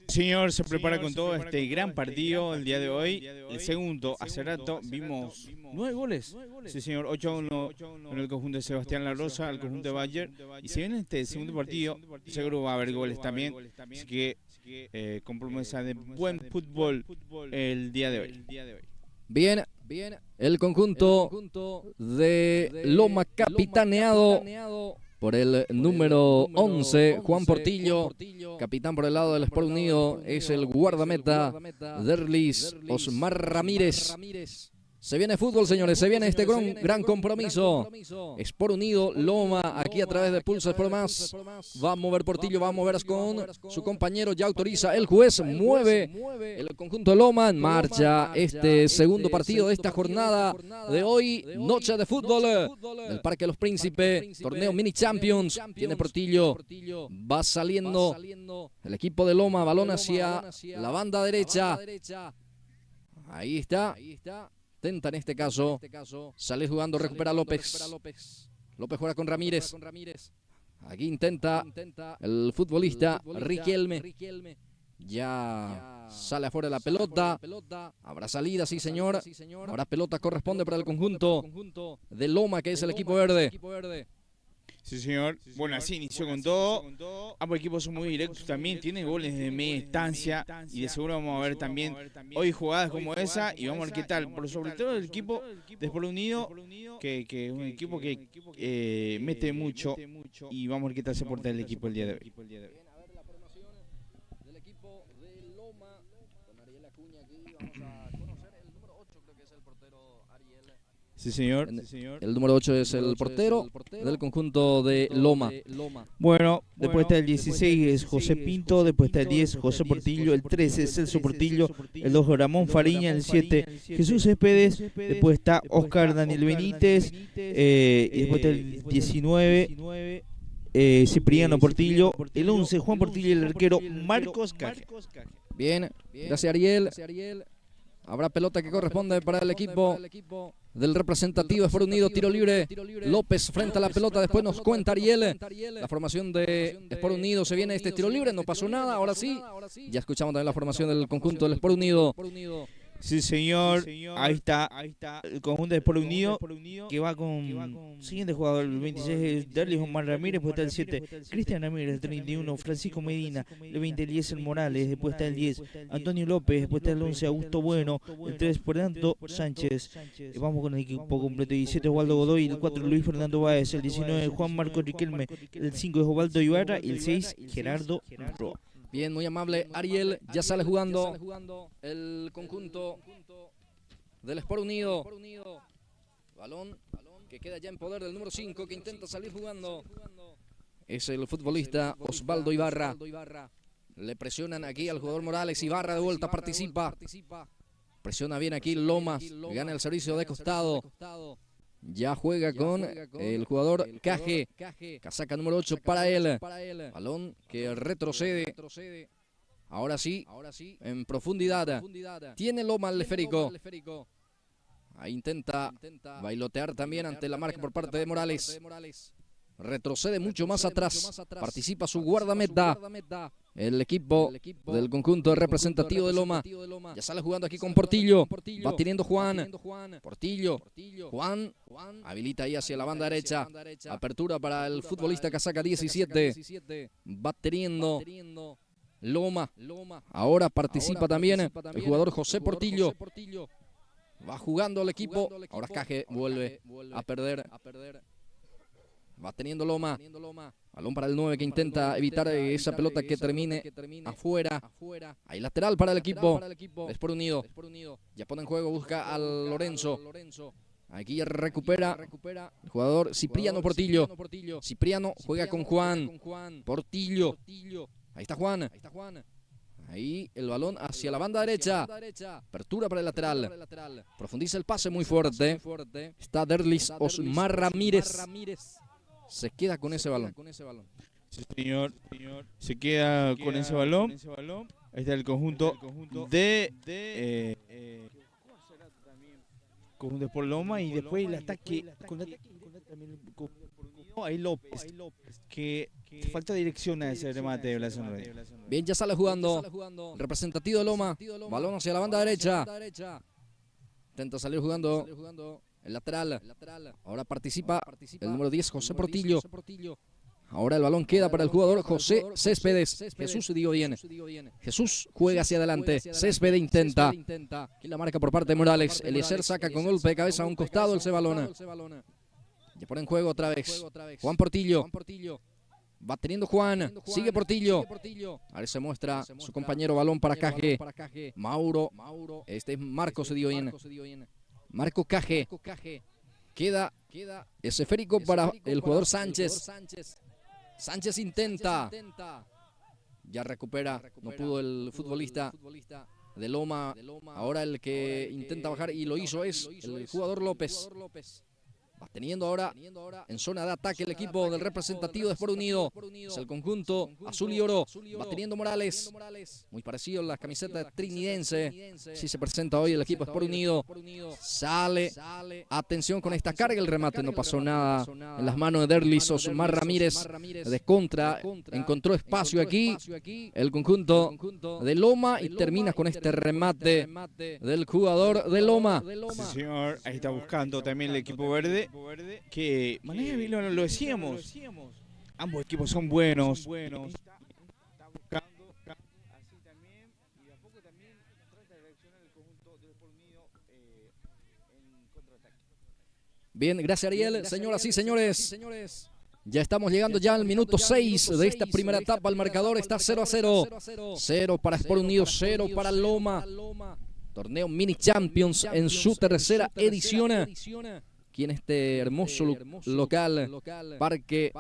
Señor, se prepara con todo este gran partido el día de hoy. El segundo, hace rato vimos 9 goles. Sí, señor, 8-1 en el conjunto de Sebastián La Rosa, el conjunto de Bayern. Y si viene este segundo partido, seguro va a haber goles también. Así que con promesa de buen fútbol el día de hoy. Bien, el conjunto de Loma capitaneado por el número 11, Juan Portillo. Capitán por el lado del Sport Unido es el guardameta Derlis Osmar Ramírez. Se viene fútbol, señores, se viene este gran compromiso. Sport Unido, Loma, aquí a través de Pulso Sport Más. Va a mover Portillo, va a mover con su compañero, ya autoriza el juez, mueve el conjunto de Loma. En marcha este segundo partido de esta jornada de hoy, noche de fútbol del Parque de los Príncipes, torneo Mini Champions. Tiene Portillo, va saliendo el equipo de Loma, balón hacia la banda derecha. Ahí está. Tenta en este caso, sale jugando, recupera López. López juega con Ramírez. Aquí intenta el futbolista Riquelme. Ya sale afuera la pelota. Habrá salida, sí señor. Ahora pelota corresponde para el conjunto de Loma, que es el equipo verde. Sí, señor. Bueno, así inició con todo. Ambos equipos son muy directos también. Tienen goles de media distancia. Y de seguro vamos a ver también hoy jugadas como esa. Y vamos a ver qué tal. Pero sobre todo el equipo de Sport Unido, que es un equipo que mete mucho. Y vamos a ver qué tal se porta el equipo el día de hoy. Sí, señor. El número 8 es el portero del conjunto de Loma. Bueno, después está el 16, es José Pinto. Después está el 10, José Portillo. El 13, Celso Portillo. El 2, Ramón Fariña. El 7, Jesús Céspedes. Después está Oscar Daniel Benítez. Y después está el 19, Cipriano Portillo. El 11, Juan Portillo. Y el arquero Marcos Caje. Bien, gracias Ariel. Habrá pelota que corresponde para el equipo del representativo Sport Unido. Tiro libre. López frente a la pelota. Después nos cuenta Ariel. La formación de Sport Unido. Se viene este tiro libre. No pasó nada. Ahora sí. Ya escuchamos también la formación del conjunto del Sport Unido. Sí, señor. Ahí está el conjunto de Sport Unido, que va con siguiente jugador. El 26 es Derlis Omar Ramírez. Después está el 7, Cristian Ramírez. El 31, Francisco Medina. El 20, Eliezer Morales. Después está el 10, Antonio López. Después está el 11, Augusto Bueno. El 3, Fernando Sánchez. Vamos con el equipo completo. El 17, Osvaldo Godoy. El 4, Luis Fernando Báez. El 19, Juan Marcos Riquelme. El 5 es Osvaldo Ibarra. Y el 6, Gerardo Roa. Bien, muy amable Ariel, ya sale jugando el conjunto del Sport Unido. Balón que queda ya en poder del número 5, que intenta salir jugando. Es el futbolista Osvaldo Ibarra. Le presionan aquí al jugador Morales. Ibarra de vuelta participa. Presiona bien aquí Lomas, gana el servicio de costado. Ya juega con el jugador Caje. Casaca número 8 para él. Balón que retrocede. Ahora sí, en profundidad. Tiene Loma el esférico. Ahí intenta bailotear también ante la marca por parte de Morales. Retrocede mucho más atrás. Participa su guardameta. El equipo del conjunto representativo de Loma. Ya sale jugando aquí con Portillo. Va teniendo Juan. Portillo. Juan habilita ahí hacia la banda derecha. Apertura para el futbolista casaca 17. Va teniendo Loma. Ahora participa también el jugador José Portillo. Va jugando el equipo. Ahora Caje vuelve a perder. Va teniendo Loma. Balón para el 9 que intenta evitar esa pelota que termine afuera. Hay lateral para el equipo Sport Unido. Ya pone en juego, busca al Lorenzo. Aquí ya recupera el jugador Cipriano Portillo. Cipriano juega con Juan. Portillo. Ahí está Juan. Ahí el balón hacia la banda derecha. Apertura para el lateral. Profundiza el pase muy fuerte. Está Derlis Osmar Ramírez. Se queda con ese balón. Sí, señor. Se queda con ese balón. Ahí está el conjunto de conjunto por Loma, y después el ataque ahí López, que falta dirección a ese remate de Blasón Rey. Bien, ya sale jugando. Representativo de Loma. Balón hacia la banda derecha. Intenta salir jugando el lateral. Ahora participa el número 10, José Portillo. Ahora el balón queda para el jugador José Céspedes. Jesús dio bien. Jesús juega hacia adelante. Céspedes intenta. Aquí la marca por parte de Morales. Eliezer saca con golpe de cabeza a un costado el balón. Ya pone en juego otra vez. Juan Portillo. Va teniendo Juan. Sigue Portillo. Ahora se muestra su compañero, balón para Caje. Mauro. Este es Marco, se dio bien. Marco Caje. Queda esférico para el jugador Sánchez. Sánchez intenta. Ya recupera. No pudo el futbolista de Loma. Ahora el que intenta bajar y lo hizo es el jugador López. Va teniendo ahora en zona de ataque el equipo del representativo de Sport Unido. Es el conjunto azul y oro. Va teniendo Morales. Muy parecido a la camiseta trinidense. Sí se presenta hoy el equipo de Sport Unido. Sale. Atención con esta carga. El remate no pasó nada en las manos de Derlis Osmar Ramírez. Descontra. Encontró espacio aquí el conjunto de Loma y termina con este remate del jugador de Loma. Sí, señor. Ahí está buscando también el equipo verde, que maneja bien, lo decíamos. Ambos equipos son buenos. Está buscando así también, y de a poco también trata de reaccionar el conjunto del Sport Unido en contraataque. Bien, gracias Ariel. Señoras y señores, ya estamos llegando ya al minuto 6 de esta primera etapa. El marcador está 0-0. 0 para Sport Unido, 0 para Loma. Torneo Mini Champions en su tercera edición. Aquí en este hermoso local, Parque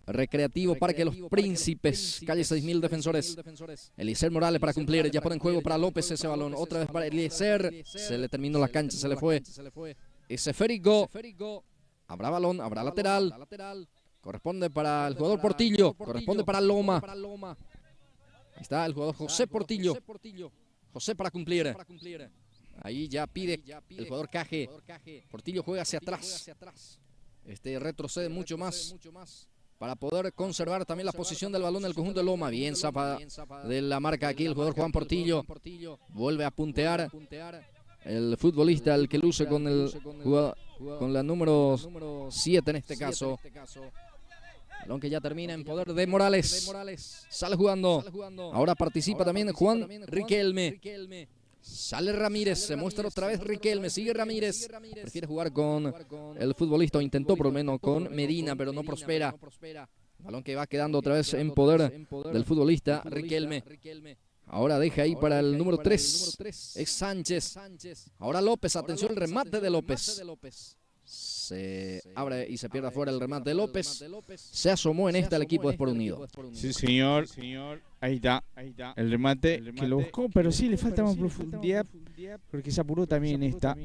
Recreativo, Parque Los Príncipes, calle 6000 Defensores. Eliezer Morales para cumplir, ya pone en juego para López ese balón. Otra vez para Eliezer, se le terminó la cancha, se le fue. Es esférico, habrá balón, habrá lateral. Corresponde para el jugador Portillo, corresponde para Loma. Ahí está el jugador José Portillo. José para cumplir. Ahí ya pide el jugador Caje. Portillo juega hacia atrás. Retrocede mucho más para poder conservar también la posición del balón del conjunto de Loma. Bien zapa de la marca aquí el jugador Juan Portillo. Vuelve a puntear el futbolista, el que luce con con la número 7 en este caso. Balón que ya termina en poder de Morales. Sale jugando. Ahora participa también Juan Riquelme. Sale Ramírez, se muestra otra vez Riquelme, sigue Ramírez. Prefiere jugar con el futbolista, o intentó por lo menos con Medina, pero no prospera. Balón que va quedando otra vez en poder del futbolista Riquelme. Ahora deja ahí para el número 3, es Sánchez. Ahora López, atención el remate de López. Se abre y se pierde afuera el remate de López. Se asomó en esta el equipo de Sport Unido. Sí, señor. Ahí está. El remate que lo buscó, pero sí le falta más profundidad, porque se apuró también esta.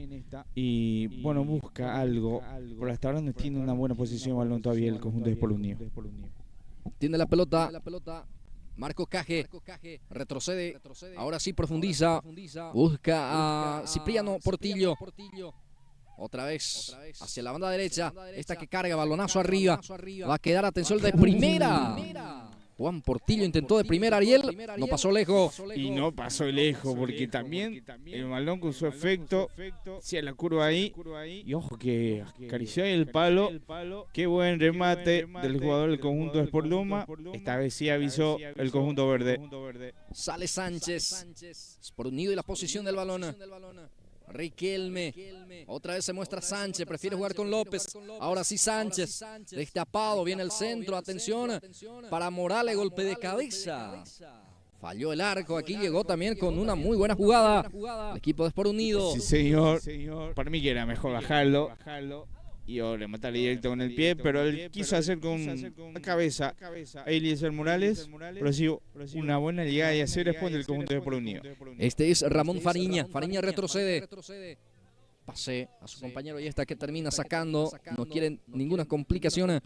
Y bueno, busca algo. Por hasta ahora no tiene una buena posición de balón todavía el conjunto de Sport Unido. Tiene la pelota. Marco Caje retrocede. Ahora sí profundiza. Busca a Cipriano Portillo. Otra vez hacia la banda derecha. Esta que carga, balonazo arriba. Va a quedar, atención, de primera. Juan Portillo intentó de primera, Ariel. No pasó lejos. Y no pasó lejos, porque también el balón con su efecto hacia la curva ahí. Y ojo que acarició el palo. Qué buen remate del jugador del conjunto de Sport Loma. Esta vez sí avisó el conjunto verde. Sale Sánchez. Sport Unido y la posición del balón. Riquelme, otra vez se muestra Sánchez, prefiere jugar con López. Ahora sí Sánchez, destapado, viene el centro, atención para Morales, golpe de cabeza. Falló el arco, aquí llegó también con una muy buena jugada el equipo de Sport Unido. Sí, señor. Para mí que era mejor bajarlo. y le mata directo con el pie, pero él quiso hacer con la cabeza a Eliezer Morales, pero sí una buena llegada y hacer después del conjunto de Sport Unido. Este es Ramón Fariña. Fariña retrocede. Pase a su compañero y esta que termina sacando. No quieren ninguna complicación.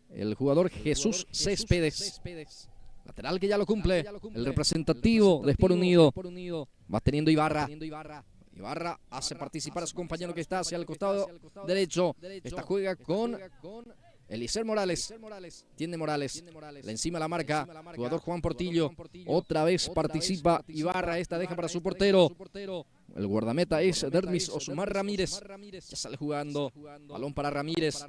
El jugador Jesús Céspedes. Lateral que ya lo cumple. El representativo de Sport Unido. Va teniendo Ibarra. Ibarra hace participar a su compañero que está hacia el costado derecho. Esta juega con Eliezer Morales. Tiene Morales. Le encima la marca. Jugador Juan Portillo. Otra vez participa Ibarra. Esta deja para su portero. El guardameta es Derlis Osmar Ramírez. Ya sale jugando. Balón para Ramírez.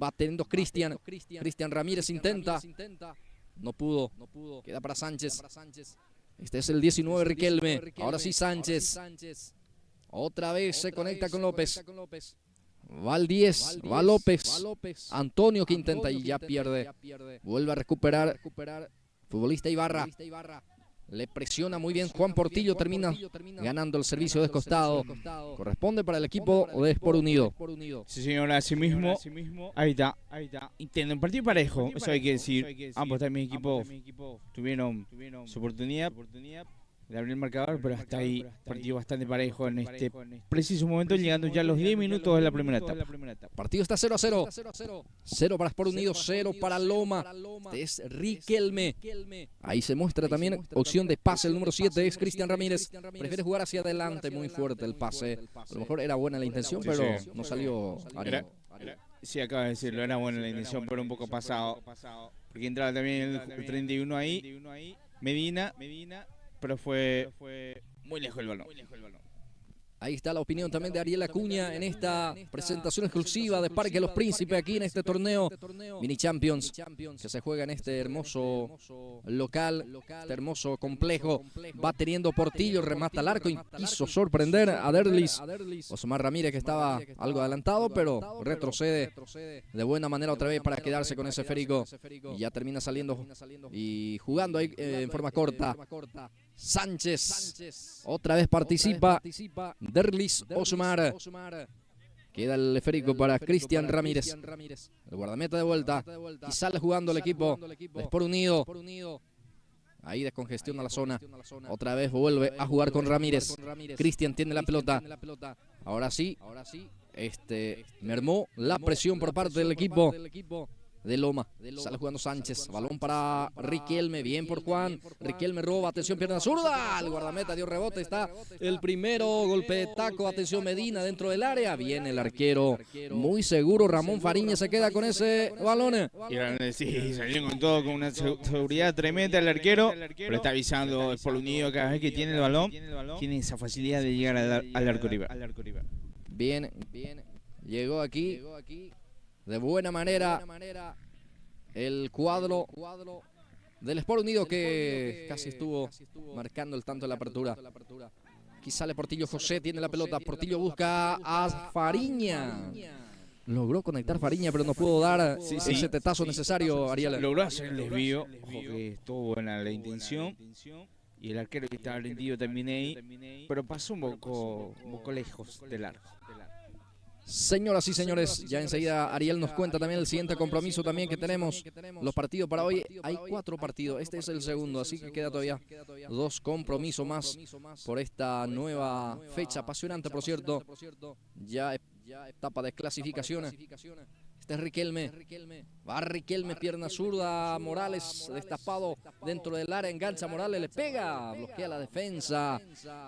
Va teniendo Cristian. Cristian Ramírez intenta. No pudo. Queda para Sánchez. Este es el 19 Riquelme. Ahora sí Sánchez. Otra vez se conecta con López. Va el 10. Va López. Antonio que intenta y ya pierde. Vuelve a recuperar. Futbolista Ibarra. Le presiona muy bien Juan Portillo. Termina ganando el servicio de costado. Corresponde para el equipo de Sport Unido. Sí, señor, así mismo. Ahí está. Entiendo, un partido parejo, eso hay que decir. Ambos también equipos tuvieron su oportunidad de abrir el marcador, pero hasta ahí partido bastante parejo en este preciso momento, llegando ya a los 10 minutos de la primera etapa. Partido está 0-0. 0 para Sport Unido, 0 para Loma. Este es Riquelme. Ahí se muestra también opción de pase. El número 7 es Cristian Ramírez. Prefiere jugar hacia adelante, muy fuerte el pase. A lo mejor era buena la intención, pero no salió. Sí, acaba de decirlo, era buena la intención, pero un poco pasado. Porque entraba también el 31 ahí, Medina, pero fue muy lejos el balón. Ahí está la opinión también de Ariel Acuña en esta presentación exclusiva de Parque Los Príncipes aquí en este torneo Mini Champions que se juega en este hermoso local, este hermoso complejo. Va teniendo Portillo, remata al arco y quiso sorprender a Derlis Osmar Ramírez, que estaba algo adelantado, pero retrocede de buena manera otra vez para quedarse con ese esférico y ya termina saliendo y jugando ahí en forma corta. Sánchez otra vez participa. Derlis Osmar. Queda el esférico para Cristian Ramírez. El guardameta de vuelta. Y sale jugando el equipo de Sport Unido. Ahí descongestiona la zona. Otra vez vuelve a jugar con Ramírez. Cristian tiene la pelota. Ahora sí. Mermó la presión por parte del equipo de Loma. Sale jugando Sánchez. Balón para Riquelme. Bien por Juan. Riquelme roba. Atención, pierna zurda. El guardameta dio rebote. Está el primero. Golpe de taco. Atención, Medina dentro del área. Viene el arquero. Muy seguro. Ramón Fariña se queda con ese balón. Sí, salió con todo, con una seguridad tremenda el arquero. Pero está avisando Sport Unido cada vez que tiene el balón. Tiene esa facilidad de llegar al arco rival. Bien. Llegó aquí. De buena manera el cuadro del Sport Unido, que casi estuvo marcando el tanto de la apertura. Aquí sale Portillo. José tiene la pelota. Portillo busca a Fariña. Logró conectar Fariña, pero no pudo dar ese tetazo necesario, Ariel. Logró hacer el desvío. Ojo que estuvo buena la intención. Y el arquero que estaba rendido también ahí. Pero pasó un poco lejos del arco. Señoras y señores, ya enseguida Ariel nos cuenta también el siguiente compromiso también que tenemos. Los partidos para hoy, hay 4 partidos, este es el segundo, así que queda todavía 2 compromisos más por esta nueva fecha apasionante, por cierto. Ya etapa de clasificación. Este es Riquelme. Va Riquelme, pierna zurda. Morales destapado dentro del área. Engancha Morales, le pega. Bloquea la defensa.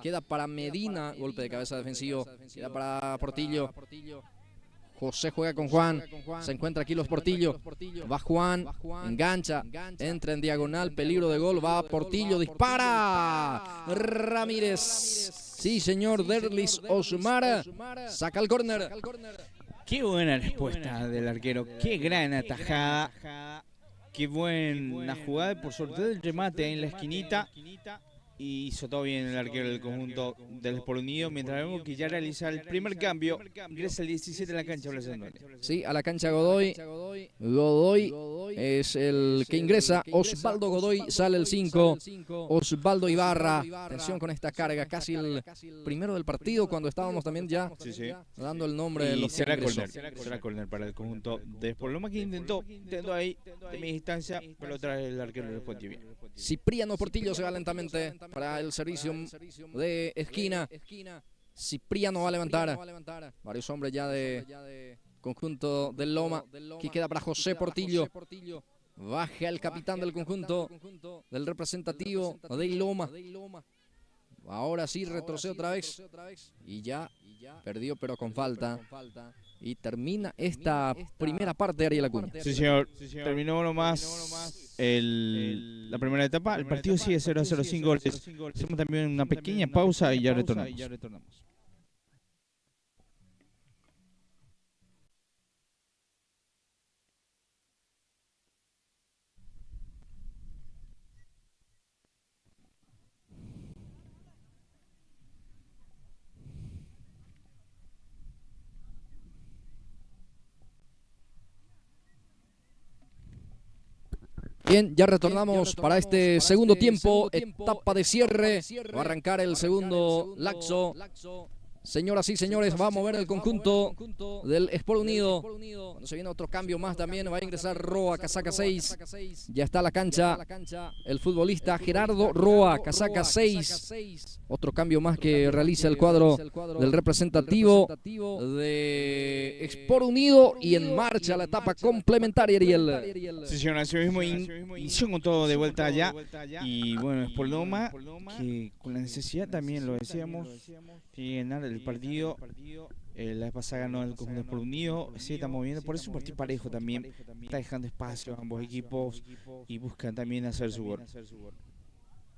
Queda para Medina. Golpe de cabeza defensivo. Queda para Portillo. José juega con Juan. Se encuentra aquí los Portillo. Va Juan. Engancha. Entra en diagonal. Peligro de gol. Va Portillo. Dispara. Ramírez. Sí, señor. Derlis Osmar. Saca el córner. Qué buena respuesta del arquero, qué gran atajada, qué buena jugada, por suerte el remate en la esquinita y hizo todo bien el arquero del conjunto del Sport Unido, mientras vemos que ya realiza el primer cambio, ingresa el 17 a la cancha. Sí, a la cancha Godoy es el que ingresa. Osvaldo Godoy sale el 5. Osvaldo Ibarra. Atención con esta carga. Casi el primero del partido cuando estábamos también ya dando el nombre de los será córner para el conjunto de Sport Lomas, que intentó ahí de mi distancia, pero otra vez el arquero respondió bien. Cipriano Portillo se va lentamente para el servicio de esquina. Cipriano va a levantar. Varios hombres ya de conjunto del Loma. Aquí queda para José Portillo. Baja el capitán del conjunto del representativo de Loma. Ahora sí retrocede otra vez. Y ya perdió, pero con falta. Y termina esta primera parte de Ariel Acuña. Sí, señor. Terminó nomás la primera etapa. El partido sigue 0-0, sin goles. Hacemos también una pequeña pausa y ya retornamos. Bien, ya retornamos para este segundo tiempo, etapa de cierre. Va a arrancar el segundo laxo. Señoras y señores, va a mover el conjunto del Sport Unido. Cuando se viene otro cambio más también, va a ingresar Roa, casaca 6. Ya está la cancha el futbolista Gerardo Roa, casaca 6. Otro cambio más que realiza el cuadro del representativo de Sport Unido. Y en marcha la etapa complementaria, Ariel. Sí, señor, así mismo inició con todo de vuelta allá. Y bueno, Sport Loma, que con la necesidad también, lo decíamos, de ganar el partido. La vez pasada ganó el conjunto Sport Unido. Se está moviendo, por eso es un partido parejo también. Está dejando espacio a ambos equipos y buscan también hacer su gol.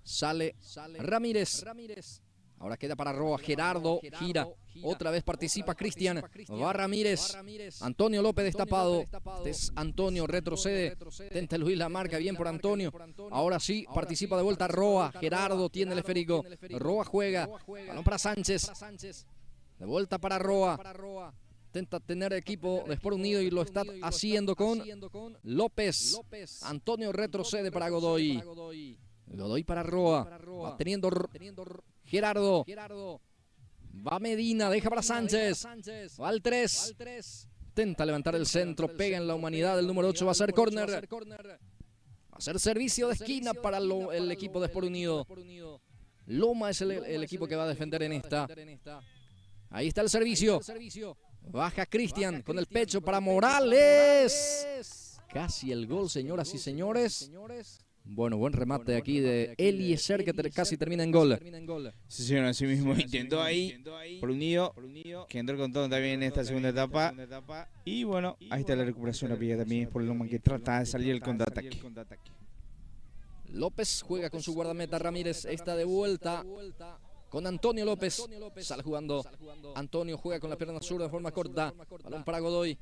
Sale Ramírez. Ahora queda para Roa. Gerardo gira. Otra vez participa Cristian. Va Ramírez. Antonio López destapado. Este es Antonio. Retrocede. Tenta Luis la marca. Bien por Antonio. Ahora sí participa de vuelta Roa. Gerardo tiene el esférico. Roa juega. Balón para Sánchez. De vuelta para Roa. Intenta tener equipo de Sport Unido y lo está haciendo con López. Antonio retrocede para Godoy. Godoy para Roa. Va teniendo Gerardo. Va Medina, deja para Sánchez. Va al 3. Intenta levantar el centro, pega en la humanidad. El número 8 va a ser córner. Va a ser servicio de esquina para el equipo de Sport Unido. Loma es el equipo que va a defender en esta. Ahí está el servicio. Baja Cristian con el pecho para Morales. Casi el gol, señoras y señores. Bueno, buen remate aquí de Eliezer, que casi termina en gol. Sí, señor, así mismo intentó ahí por Unido, que entró con todo también en esta segunda etapa. Y bueno, ahí está la recuperación rápida también por Loma, que trata de salir el contraataque. López juega con su guardameta Ramírez, está de vuelta con Antonio López. Sale jugando. Antonio juega con la pierna zurda de forma corta. Balón para Godoy.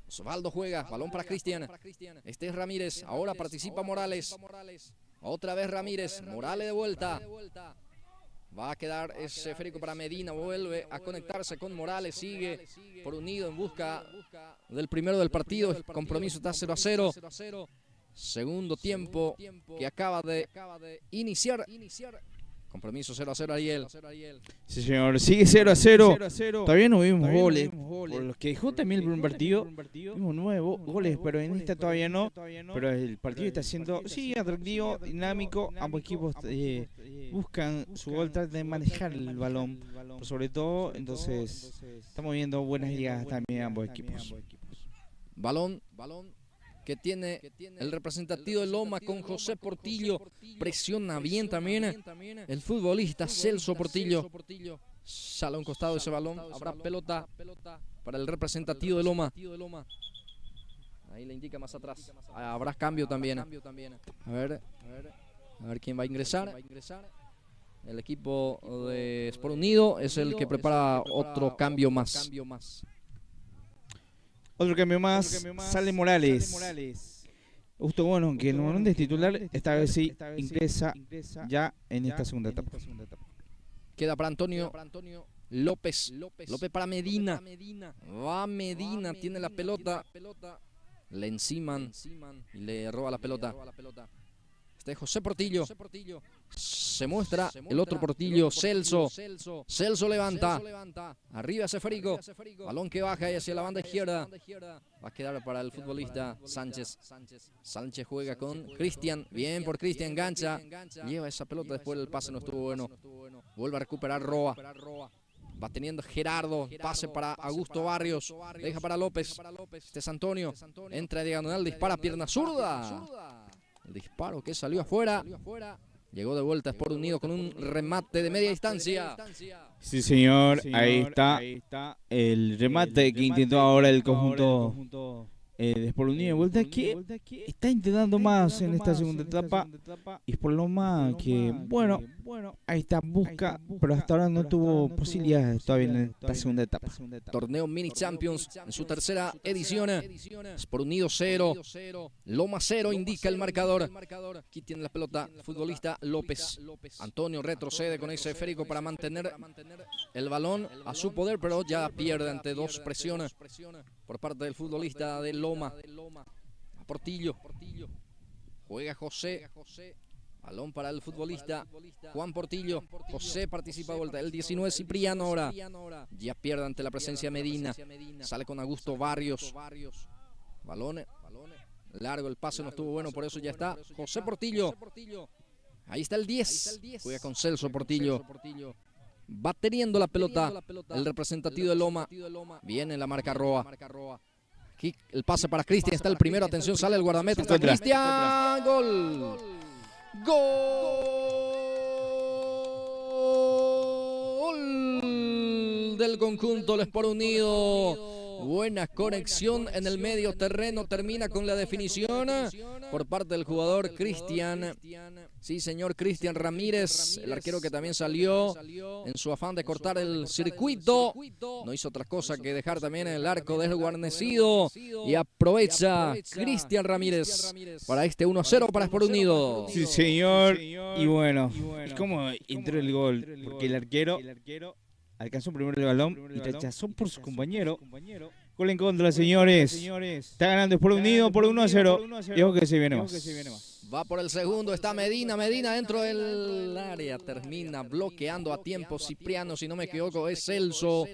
Osvaldo juega. Balón para Cristian. Este es Ramírez. Ahora participa Morales. Otra vez Ramírez. Morales de vuelta. Va a quedar ese esférico para Medina. Vuelve a conectarse con Morales. Sigue por Unido en busca del primero del partido. El compromiso está 0-0. Segundo tiempo que acaba de iniciar. Compromiso 0-0, Ariel. Sí, señor. Sigue 0-0. Todavía no vimos goles. Por los que dejó también el primer partido. Vimos 9 goles, pero en esta todavía no. Pero el partido está siendo, sí, atractivo, dinámico. Ambos equipos buscan su gol, tratan de manejar el balón. Sobre todo, entonces, estamos viendo buenas llegadas también ambos equipos. Balón que tiene el representativo de Loma con José Portillo. Presiona bien también el futbolista Celso Portillo. Sale a un costado ese balón. Habrá pelota para el representativo de Loma. Ahí le indica más atrás. Habrá cambio también. A ver quién va a ingresar. El equipo de Sport Unido es el que prepara otro cambio más. Otro cambio más, sale Morales. Justo bueno, que normalmente es titular, esta vez sí ingresa ya en esta segunda etapa. Queda para Antonio López. López para Medina. Va Medina, tiene la pelota. Le enciman y le roba la pelota. Este es José Portillo. Se muestra el otro Portillo, Celso. Celso levanta. Arriba ese Férico. Balón que baja y hacia la banda izquierda. Va a quedar para el futbolista Sánchez. Sánchez juega con Cristian. Bien por Cristian, gancha. Lleva esa pelota, después el pase no estuvo bueno. Vuelve a recuperar Roa. Va teniendo Gerardo, pase para Augusto Barrios, deja para López. Este es Antonio, entra diagonal, dispara pierna zurda. El disparo que salió afuera. Llegó de vuelta Sport Unido con un remate de media distancia. Sí, señor, ahí está el remate que intentó ahora el conjunto de Sport Unido de vuelta, que está intentando más en esta segunda etapa. Y es por lo más que, bueno, ahí está, busca, pero hasta ahora no tuvo posibilidades todavía en esta segunda etapa. Torneo Mini Champions en su tercera edición. Sport Unido 0, Loma 0 indica el marcador. Aquí tiene la pelota el futbolista López. Antonio retrocede con ese esférico para mantener el balón a su poder, pero ya pierde ante dos presiones por parte del futbolista de Loma. Portillo. Juega José. Balón para el futbolista Juan Portillo. José participa de vuelta. El 19 Cipriano ahora. Ya pierde ante la presencia de Medina. Sale con Augusto Barrios. Balón largo, el pase no estuvo bueno, por eso ya está José Portillo. Ahí está el 10. Juega con Celso Portillo. Va teniendo la pelota el representativo de Loma. Viene la marca Roa. Aquí el pase para Cristian. Está el primero. Atención, sale el guardameta. Está Cristian. Gol. Gol del conjunto del Sport Unido. Buena conexión en el medio terreno. Termina con la definición por parte del jugador Cristian. Sí, señor, Cristian Ramírez, el arquero que también salió en su afán de cortar el circuito. No hizo otra cosa que dejar también el arco desguarnecido. Y aprovecha Cristian Ramírez para este 1-0 para Sport Unido. Sí, señor. Y bueno, es como entró el gol, porque el arquero alcanzó primero el balón y rechazó por su compañero. Gol en contra, señores. Está ganando Sport Unido por 1-0. Y ojo que se viene más. Va por el segundo, está Medina dentro del área, termina bloqueando a tiempo Cipriano, si no me equivoco es Celso.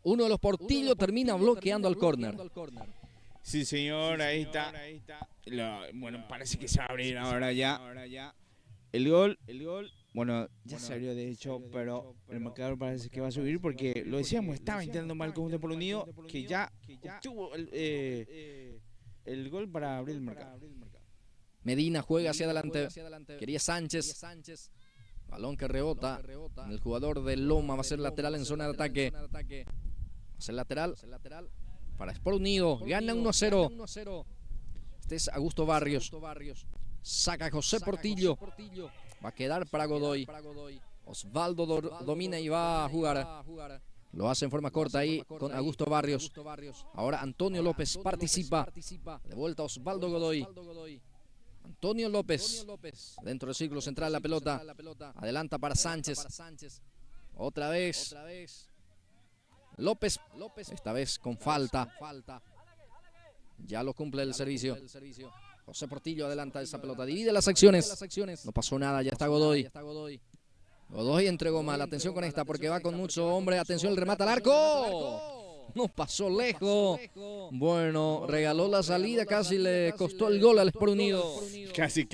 Uno de los Portillos termina bloqueando al córner. Sí, señor, ahí está. Bueno, parece que se va a abrir ahora ya. El gol, bueno, ya se abrió de hecho, pero el marcador parece que va a subir porque, lo decíamos, estaba intentando mal con Sport Unido, que ya obtuvo el gol para abrir el marcador. Hacia juega hacia adelante, quería Sánchez. Balón que rebota, el jugador de Loma va a ser lateral en zona de ataque. Va a ser lateral para Sport Unido, gana 1-0. Este es Augusto Barrios. Saca José Portillo. Va a quedar para Godoy. Osvaldo domina y va a jugar. Lo hace en forma corta ahí con Augusto Barrios. Ahora Antonio López participa. De vuelta Osvaldo Godoy. Antonio López. Dentro del círculo central la pelota. Adelanta para Sánchez. Otra vez. López. Esta vez con falta. Ya lo cumple el servicio. José Portillo adelanta esa pelota, divide las acciones. No pasó nada, ya está Godoy. Godoy entregó mal, atención con esta porque va con mucho hombre. Atención, el remate al arco. No pasó lejos. Bueno, regaló la salida, casi le costó el gol al Sport Unido. Casi,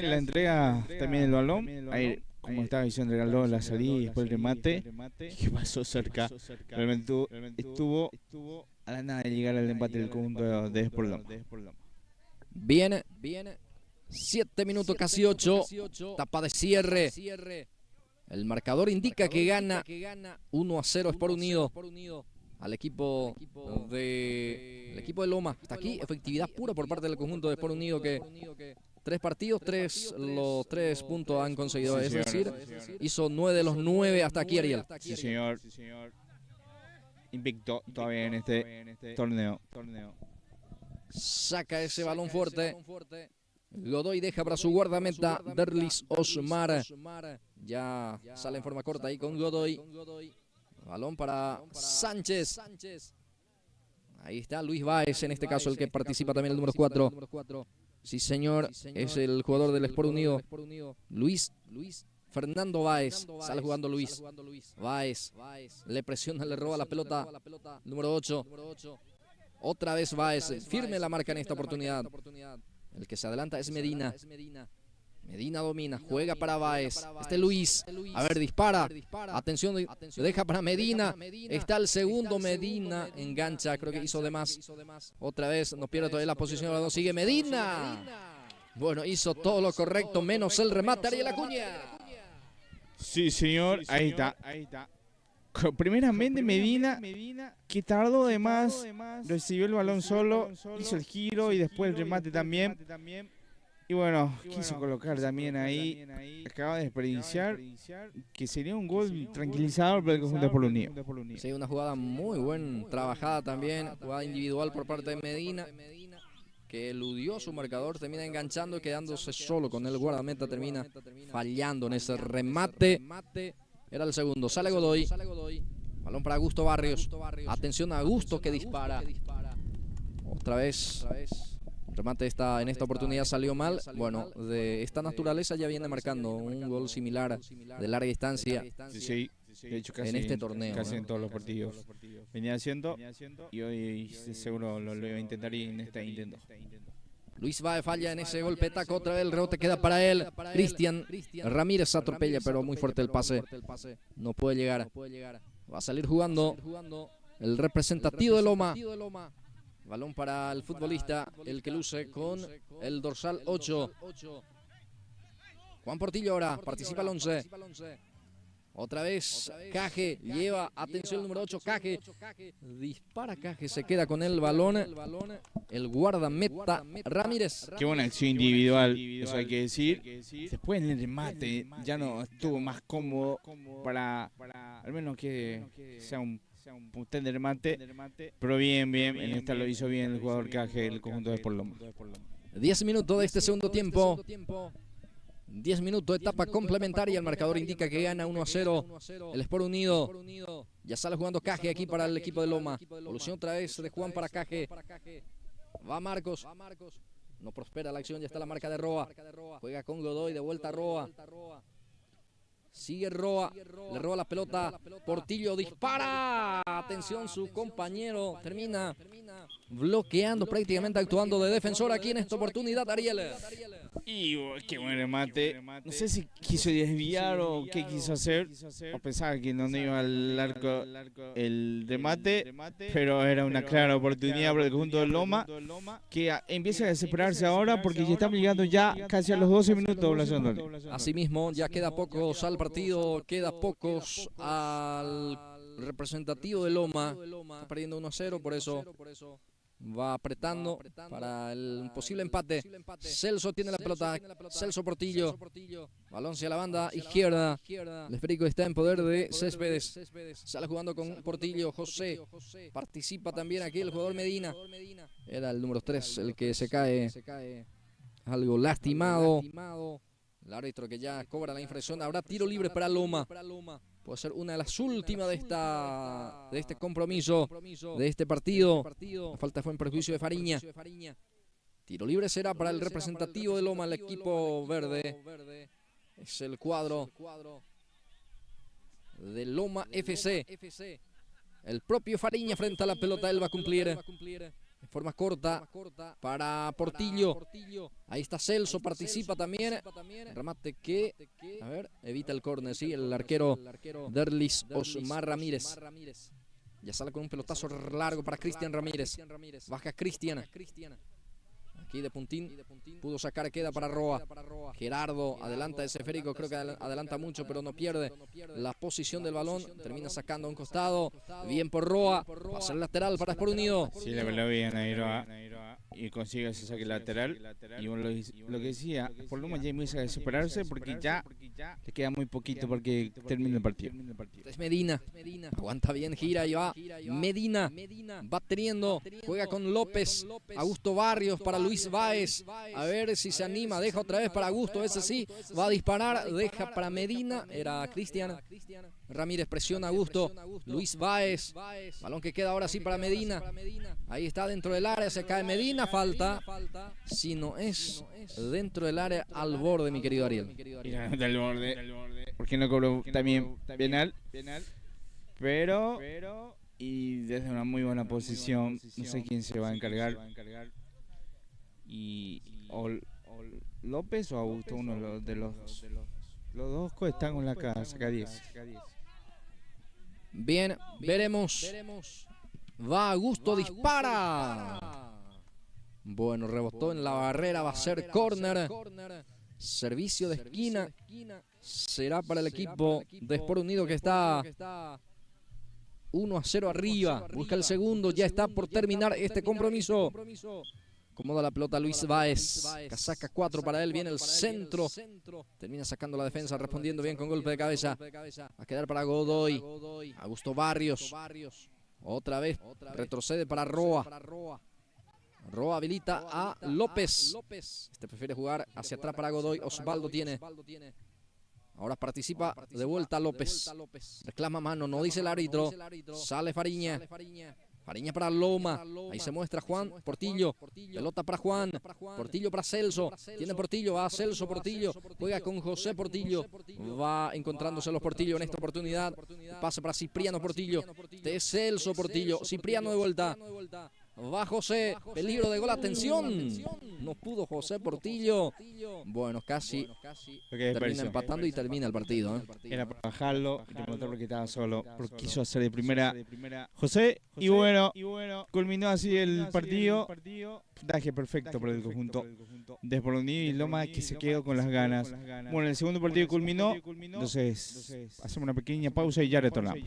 la entrega también el balón. Ahí, como estaba diciendo, regaló la salida y después el remate. ¿Qué pasó cerca? Realmente estuvo a la nada de llegar al empate del conjunto de Sport Loma. Viene 7 minutos, casi 8. Tapa de cierre. El marcador indica que gana 1-0 Sport Unido al equipo de Loma. Hasta aquí efectividad pura por parte del conjunto de Sport Unido, que 3 partidos, los 3 puntos han conseguido. Es decir, hizo 9 de los 9 hasta aquí, Ariel. Sí, señor. Invicto todavía en este torneo. Saca ese balón fuerte. Godoy deja para su guardameta Derlis Osmar. Ya sale en forma corta ahí con Godoy. Balón para Sánchez. Ahí está Luis Báez, en este caso el que participa también el número 4. Sí, señor, es el jugador del Sport Unido. Luis Fernando Báez, sale jugando Luis. Báez, le presiona, le roba la pelota. Número 8. Otra vez Báez, firme la marca en esta oportunidad. El que se adelanta es Medina. Medina domina, juega para Báez. Luis, a ver, dispara. Atención, deja para Medina. Está el segundo, Medina engancha, creo que hizo de más. Otra vez, no pierde todavía la posición, ahora no sigue Medina. Bueno, hizo todo lo correcto, menos el remate, Ariel Acuña. Sí, señor, ahí está. Primeramente Medina, que tardó de más, recibió el balón solo, hizo el giro y después el remate también. Y bueno, quiso colocar también ahí, acaba de desperdiciar, que sería un gol tranquilizador para el conjunto de Sport Unido. Sí, una jugada muy buena trabajada también, jugada individual por parte de Medina, que eludió a su marcador, termina enganchando y quedándose solo con el guardameta, termina fallando en ese remate. Era el segundo, sale Godoy, balón para Augusto Barrios, atención a Augusto que dispara. Otra vez. El remate en esta oportunidad salió mal. Bueno, de esta naturaleza ya viene marcando un gol similar de larga distancia. Sí, de hecho casi en este torneo. Casi en todos los partidos venía haciendo y hoy seguro lo iba a intentar y en este intento. Luis Baez falla en ese golpe, taco, otra vez el rebote queda para él. Cristian Ramírez atropella, pero muy fuerte el pase. No puede llegar. Va a salir jugando el representativo de Loma. Balón para el futbolista, el que luce con el dorsal 8. Juan Portillo ahora, participa el 11. Otra vez, Caje lleva, atención el número 8, Caje. Dispara Caje, se queda con el balón. El guardameta Ramírez. Qué buena acción individual, eso hay que decir. Después en el remate ya no estuvo más cómodo para al menos que sea un puntel de remate, pero bien, en esta lo hizo bien el jugador Caje del conjunto de Sport Loma. 10 minutos de este segundo tiempo. 10 minutos, etapa complementaria. El marcador indica que gana 1-0 el Sport Unido. Ya sale jugando Caje aquí para el equipo de Loma. Evolución otra vez de Juan para Caje. Va Marcos. No prospera la acción, ya está la marca de Roa. Juega con Godoy, de vuelta a Roa. Sigue Roa, le roba la pelota, Portillo dispara, atención, su compañero termina bloqueando, prácticamente actuando de defensor aquí en esta oportunidad, Ariel. Y qué buen remate, no sé si quiso desviar o qué quiso hacer, o pensaba que no iba al arco el remate, pero era una clara oportunidad para el conjunto de Loma, que empieza a desesperarse ahora porque ya están llegando ya casi a los 12 minutos. Asimismo, ya queda pocos al partido, queda pocos al representativo de Loma, está perdiendo 1-0, por eso va apretando para el posible empate. Celso tiene la pelota, Celso Portillo, balón hacia la banda izquierda, el esférico está en poder de Céspedes, sale jugando con Portillo, José, participa también aquí el jugador Medina, era el número 3 el que se cae algo lastimado. El árbitro que ya cobra la infracción. Habrá tiro libre para Loma. Puede ser una de las últimas de este compromiso, de este partido. La falta fue en perjuicio de Fariña. Tiro libre será para el representativo de Loma, el equipo verde. Es el cuadro de Loma FC. El propio Fariña frente a la pelota, él va a cumplir. De forma corta para Portillo. Ahí está Celso, participa también. Remate que, a ver, evita el córner, sí, el arquero Derlis Osmar Ramírez. Ya sale con un pelotazo largo para Cristian Ramírez. Baja Cristian. Aquí de puntín, pudo sacar, queda para Roa. Gerardo adelanta ese esférico, creo que adelanta mucho, pero no pierde la posición del balón. Termina sacando a un costado. Bien por Roa. Va a ser lateral para Sport Unido. Sí, le peleó bien ahí Roa. y consigue ese saque lateral. Y bueno, lo que decía, por lo menos ya empieza a desesperarse porque ya le queda muy poquito porque termine el partido. Es Medina. Aguanta bien, gira y va. Medina va teniendo. Juega con López. Augusto Barrios para Luis Báez. A ver si se anima. Deja otra vez para Augusto. Ese sí. Va a disparar. Deja para Medina. Era Cristian Ramírez. Presiona a Augusto. Luis Báez. Balón que queda ahora sí para Medina. Ahí está dentro del área. Se cae Medina. Falta. Si no es dentro del área, al borde, mi querido Ariel. Del borde. Porque no cobró también penal. Pero. Y desde una muy buena posición. No sé quién se va a encargar. Y. López o Augusto, uno de los. Los dos están con la saca 10. Bien, veremos. Va Augusto, dispara. Bueno, rebotó en la barrera, va a ser córner. Servicio de esquina. Será para el equipo de Sport Unido que está 1-0 arriba. Busca el segundo, ya está por terminar este compromiso. Acomoda la pelota Luis Báez. Casaca 4 para él, viene el centro. Termina sacando la defensa, respondiendo bien con golpe de cabeza. Va a quedar para Godoy. Augusto Barrios. Otra vez retrocede para Roa. Roa habilita a López. Este prefiere jugar hacia atrás para Godoy. Osvaldo tiene. Ahora participa de vuelta López. Reclama mano, no dice el árbitro. Sale Fariña. Fariña para Loma. Ahí se muestra Juan Portillo. Pelota para Juan. Portillo para Celso. Tiene Portillo. Va a Celso Portillo. Juega con José Portillo. Va encontrándose los Portillo en esta oportunidad. Pasa para Cipriano Portillo. De Celso Portillo. Cipriano de vuelta. Va José, peligro de gol, atención. No pudo José Portillo. Bueno, casi termina empatando y termina el partido. Era para bajarlo, remontar porque estaba solo, porque quiso hacer de primera José. Y bueno, culminó así el partido. Puntaje perfecto para el conjunto de Sport Unido y Loma, que se quedó con las ganas. Bueno, el segundo partido culminó. Entonces, hacemos una pequeña pausa y ya retornamos.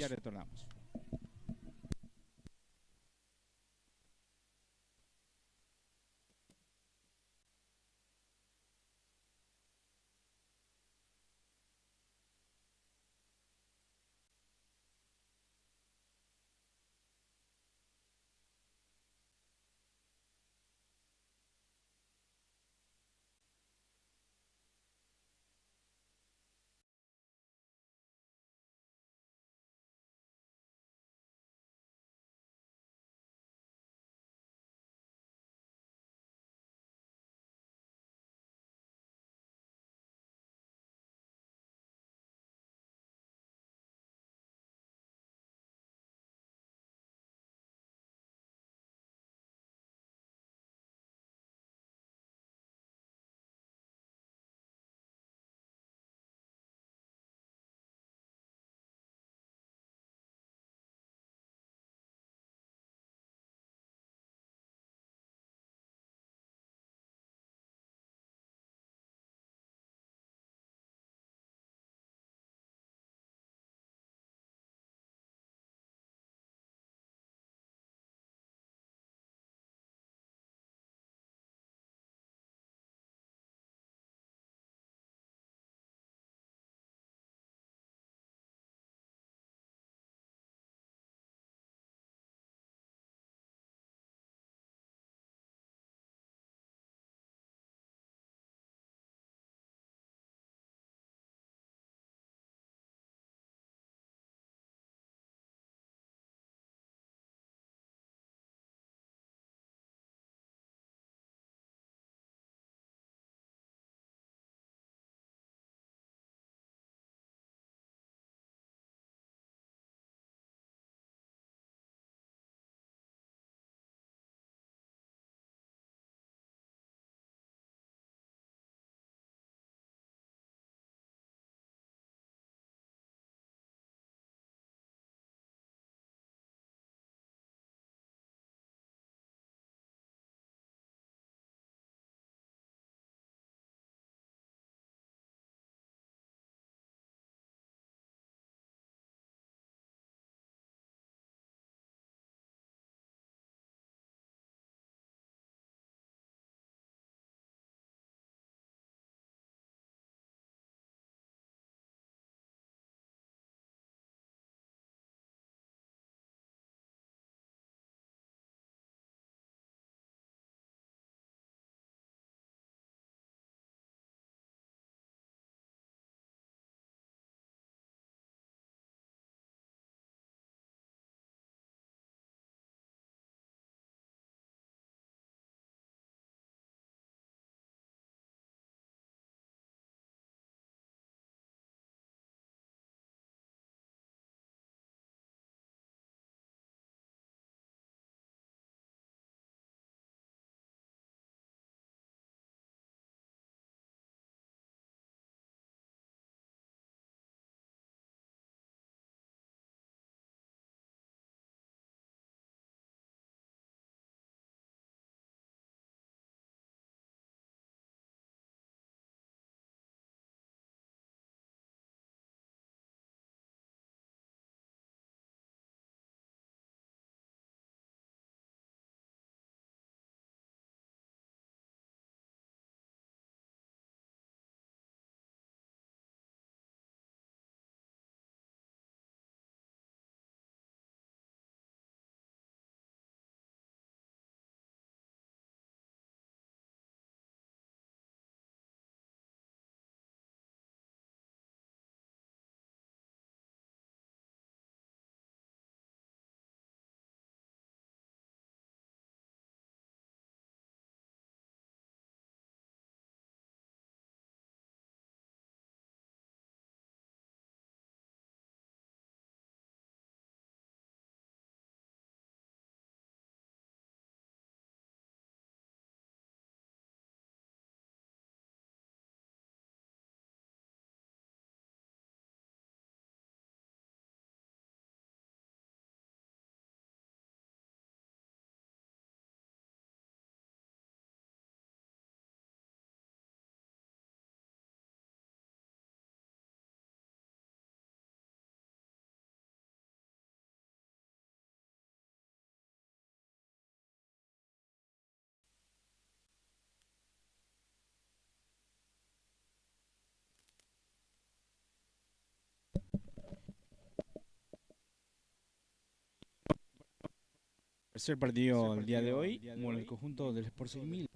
Tercer partido el día de hoy, bueno, el conjunto del Sport 6000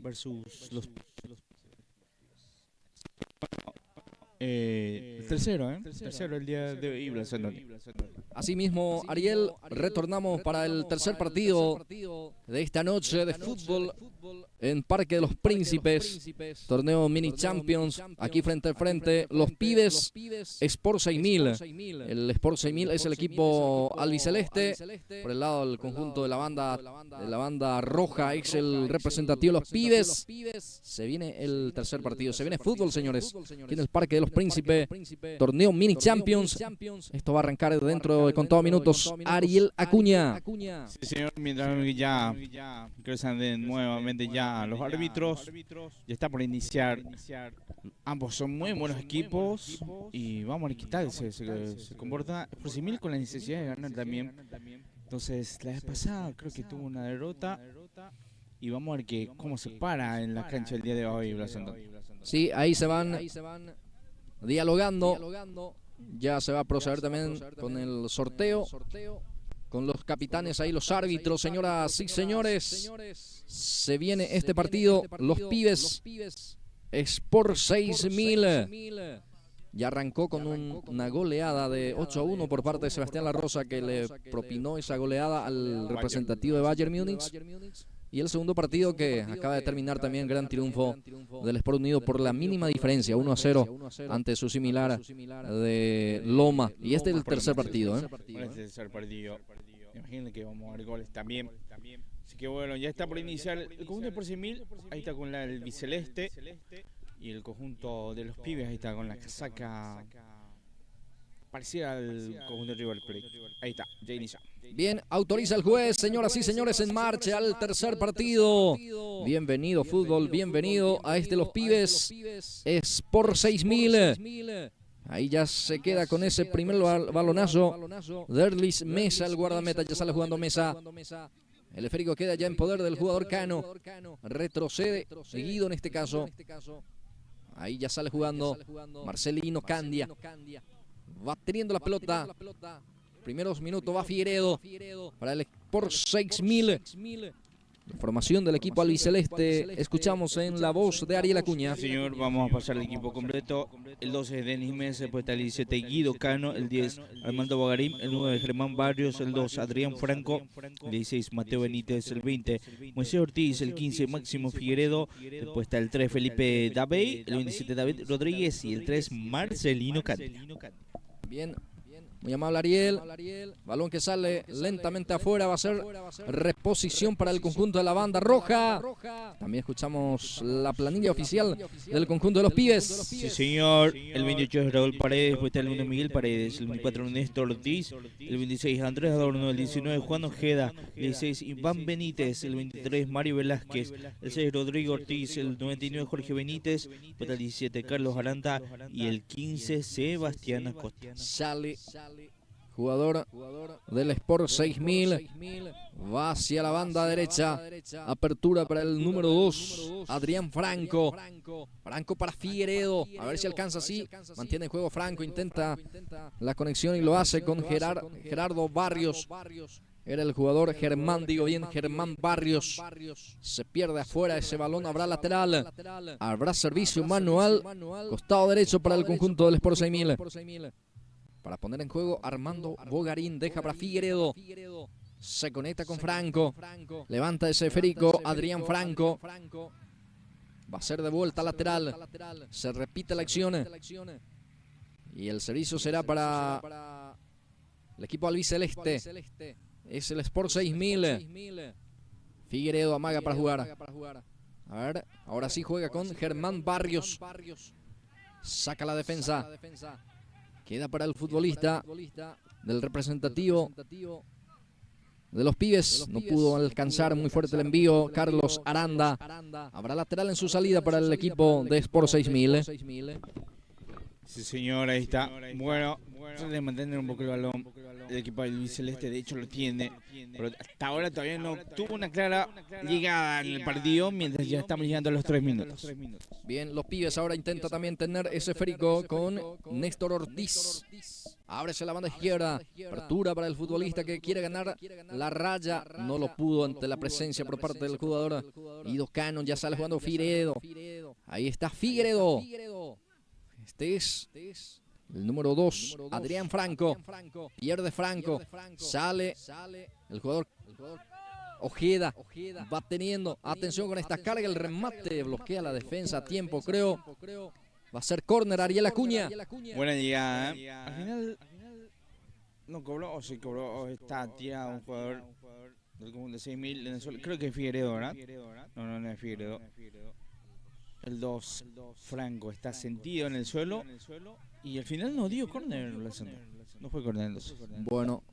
versus los... el tercero, tercero el día de hoy, Blas Andoni. Asimismo, Ariel, retornamos para el tercer partido de esta noche de fútbol en Parque de los Príncipes, torneo Mini Champions, aquí frente a frente, los Pibes, Sport 6000. El Sport 6000 es el equipo albiceleste, por el lado del conjunto de la banda roja es el representativo de los Pibes. Se viene el tercer partido, se viene fútbol, señores, aquí en el Parque de los Príncipes, torneo Mini Champions. Esto va a arrancar dentro de contados minutos. Ariel Acuña. Sí, señor, mientras ya ingresan nuevamente ya los árbitros, ya está por iniciar. Ambos son muy buenos equipos y vamos a ver qué tal se comporta Sport 6000 con la necesidad de ganar también. Entonces, la vez pasada creo que tuvo una derrota y vamos a ver cómo se para en la cancha el día de hoy, Blas Andoni. Sí, ahí se van dialogando. Ya se va a proceder también con el sorteo, con los capitanes ahí, los árbitros, señoras y señores. Se viene este partido, los Pibes, Sport 6000. Ya arrancó con una goleada de 8-1 por parte de Sebastián La Rosa, que le propinó esa goleada al representativo de Bayern Múnich. Y el segundo partido que acaba de terminar también gran triunfo del Sport Unido por la mínima diferencia, 1-0 ante su similar de Loma. Y este es el tercer partido. Este es el tercer partido. Imagínense que vamos a ver goles también. Así que bueno, ya está por iniciar el conjunto de Sport 6000. Ahí está con el biceleste. Y el conjunto de los Pibes, ahí está con la casaca parecida al conjunto de River Plate. Ahí está, ya inicia. Bien, autoriza el juez, señoras y señores, en marcha al tercer partido. Bienvenido fútbol, bienvenido a los Pibes, Sport 6000. Ahí ya se queda con ese primer balonazo. Derlis Mesa, el guardameta, ya sale jugando Mesa. El esférico queda ya en poder del jugador Cano. Retrocede, seguido en este caso. Ahí ya sale jugando Marcelino Candia. Va teniendo la pelota. Primeros minutos va Figueiredo para el Sport 6000. La formación del equipo albiceleste escuchamos en la voz de Ariel Acuña. Señor, vamos a pasar el equipo completo. El 12 es Denis Mesa, después está el 17 Guido Cano, el 10 Armando Bogarín, el 9 Germán Barrios, el 2 Adrián Franco, el 16 Mateo Benítez, el 20 Moisés Ortiz, el 15 Máximo Figueiredo, después está el 3 Felipe Dabey, el 27 David Rodríguez y el 3 Marcelino Candia. Bien. Muy amable Ariel, balón que sale lentamente afuera, va a ser reposición para el conjunto de la banda roja. También escuchamos la planilla oficial del conjunto de los Pibes. Sí señor, el 28 es Raúl Paredes, después está el 1 Miguel Paredes, el 24 Néstor Ortiz, el 26 Andrés Adorno, el 19 Juan Ojeda, el 16 Iván Benítez, el 23 Mario Velázquez, el 6 Rodrigo Ortiz, el 99 Jorge Benítez, después el 17 Carlos Aranda y el 15 Sebastián Acosta. Sale jugador del Sport 6000, va hacia la banda derecha, apertura para el número 2, Adrián Franco para Figueiredo, a ver si alcanza así, mantiene el juego Franco, intenta la conexión y lo hace con Gerardo Barrios. Era el jugador Germán Barrios. Se pierde afuera ese balón, habrá lateral, habrá servicio manual, costado derecho para el conjunto del Sport 6000. Para poner en juego Armando Bogarín, deja para Figueiredo. Se conecta con Franco. Levanta ese esférico Adrián Franco. Va a ser de vuelta lateral. Se repite la acción. Y el servicio será para el equipo albiceleste. Es el Sport 6000. Figueiredo amaga para jugar. A ver, ahora sí juega con Germán Barrios. Saca la defensa. Queda para el futbolista del representativo de los Pibes. No pudo alcanzar muy fuerte el envío. Carlos Aranda. Habrá lateral en su salida para el equipo de Sport 6000. Sí, señor, ahí está. Bueno, trata de mantener un poco el balón. El equipo del Celeste, de hecho, lo tiene. Pero hasta ahora todavía no tuvo una clara llegada en el partido, mientras ya estamos llegando a los 3 minutos. Bien, los pibes ahora intenta también tener ese esférico con Néstor Ortiz. Ábrese la banda izquierda. Apertura para el futbolista que quiere ganar la raya. No lo pudo ante la presencia por parte del jugador Guido Cano. Ya sale jugando Figueiredo. Ahí está Figueiredo. Este es el número 2, Adrián Franco. Pierde Franco. Sale el jugador Ojeda. Va teniendo. Atención con esta carga. El remate bloquea la defensa a tiempo, creo. Va a ser córner Ariel Acuña. Buena llegada, ¿eh? Al final no cobró, o sí cobró, o está tirado un jugador del conjunto de 6.000 en el suelo. Creo que es Figueiredo, ¿verdad? No es Figueiredo. El 2, Franco, está sentido en el suelo. Y al final no dio córner. No fue córner. Bueno.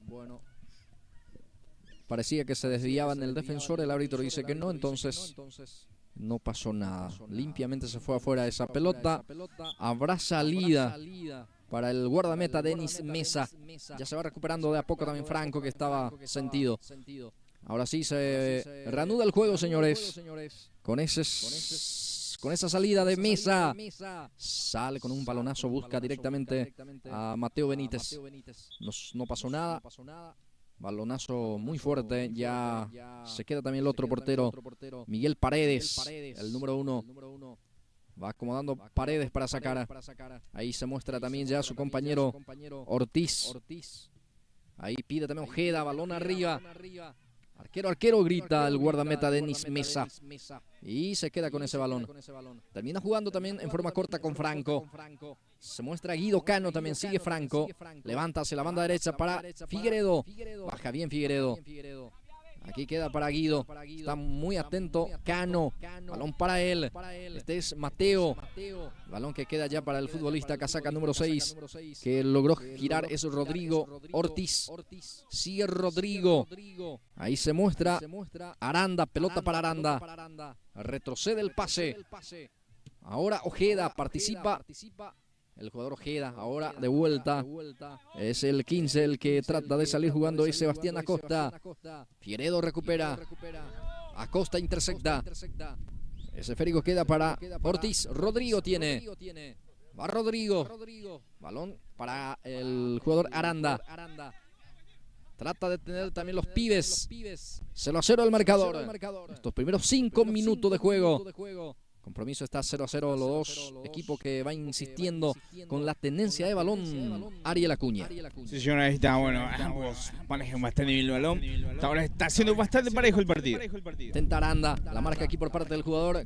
Parecía que se desviaban el defensor. El árbitro dice que no, entonces no pasó nada. Limpiamente se fue afuera esa pelota. Habrá salida para el guardameta Denis Mesa. Ya se va recuperando de a poco también Franco, que estaba sentido. Ahora sí se reanuda el juego, señores. Con esa salida de Mesa. Sale con un balonazo, busca directamente a Mateo Benítez. No pasó nada. Balonazo muy fuerte. Ya se queda también el otro portero, Miguel Paredes, el número 1. Va acomodando Paredes para sacar. Ahí se muestra también ya su compañero Ortiz. Ahí pide también Ojeda, balón arriba. Arquero, grita el guardameta Denis Mesa. Y se queda con ese balón. Termina jugando también en forma corta con Franco. Se muestra Guido Cano, también sigue Franco. Levanta hacia la banda derecha para Figueiredo. Baja bien Figueiredo. Aquí queda para Guido. Está muy atento Cano. Balón para él. Este es Mateo. Balón que queda ya para el futbolista casaca número 6. Que logró girar es Rodrigo Ortiz. Sigue Rodrigo. Ahí se muestra Aranda. Pelota para Aranda. Retrocede el pase. Ahora Ojeda participa. El jugador Ojeda, ahora de vuelta. Es el 15 el que trata de salir jugando, es Sebastián Acosta. Figueiredo recupera. Acosta intercepta. Ese esférico queda para Ortiz. Rodrigo tiene. Va Rodrigo. Balón para el jugador Aranda. Trata de tener también los pibes. 0-0 el marcador. Estos primeros 5 minutos de juego. Compromiso está 0-0 los dos equipos que va insistiendo con la tenencia de balón Ariel Acuña. Sí, señor, ahí está, bueno, ambos manejan bastante bien el balón. Hasta ahora está siendo bastante parejo el partido. Tenta Aranda, la marca aquí por parte del jugador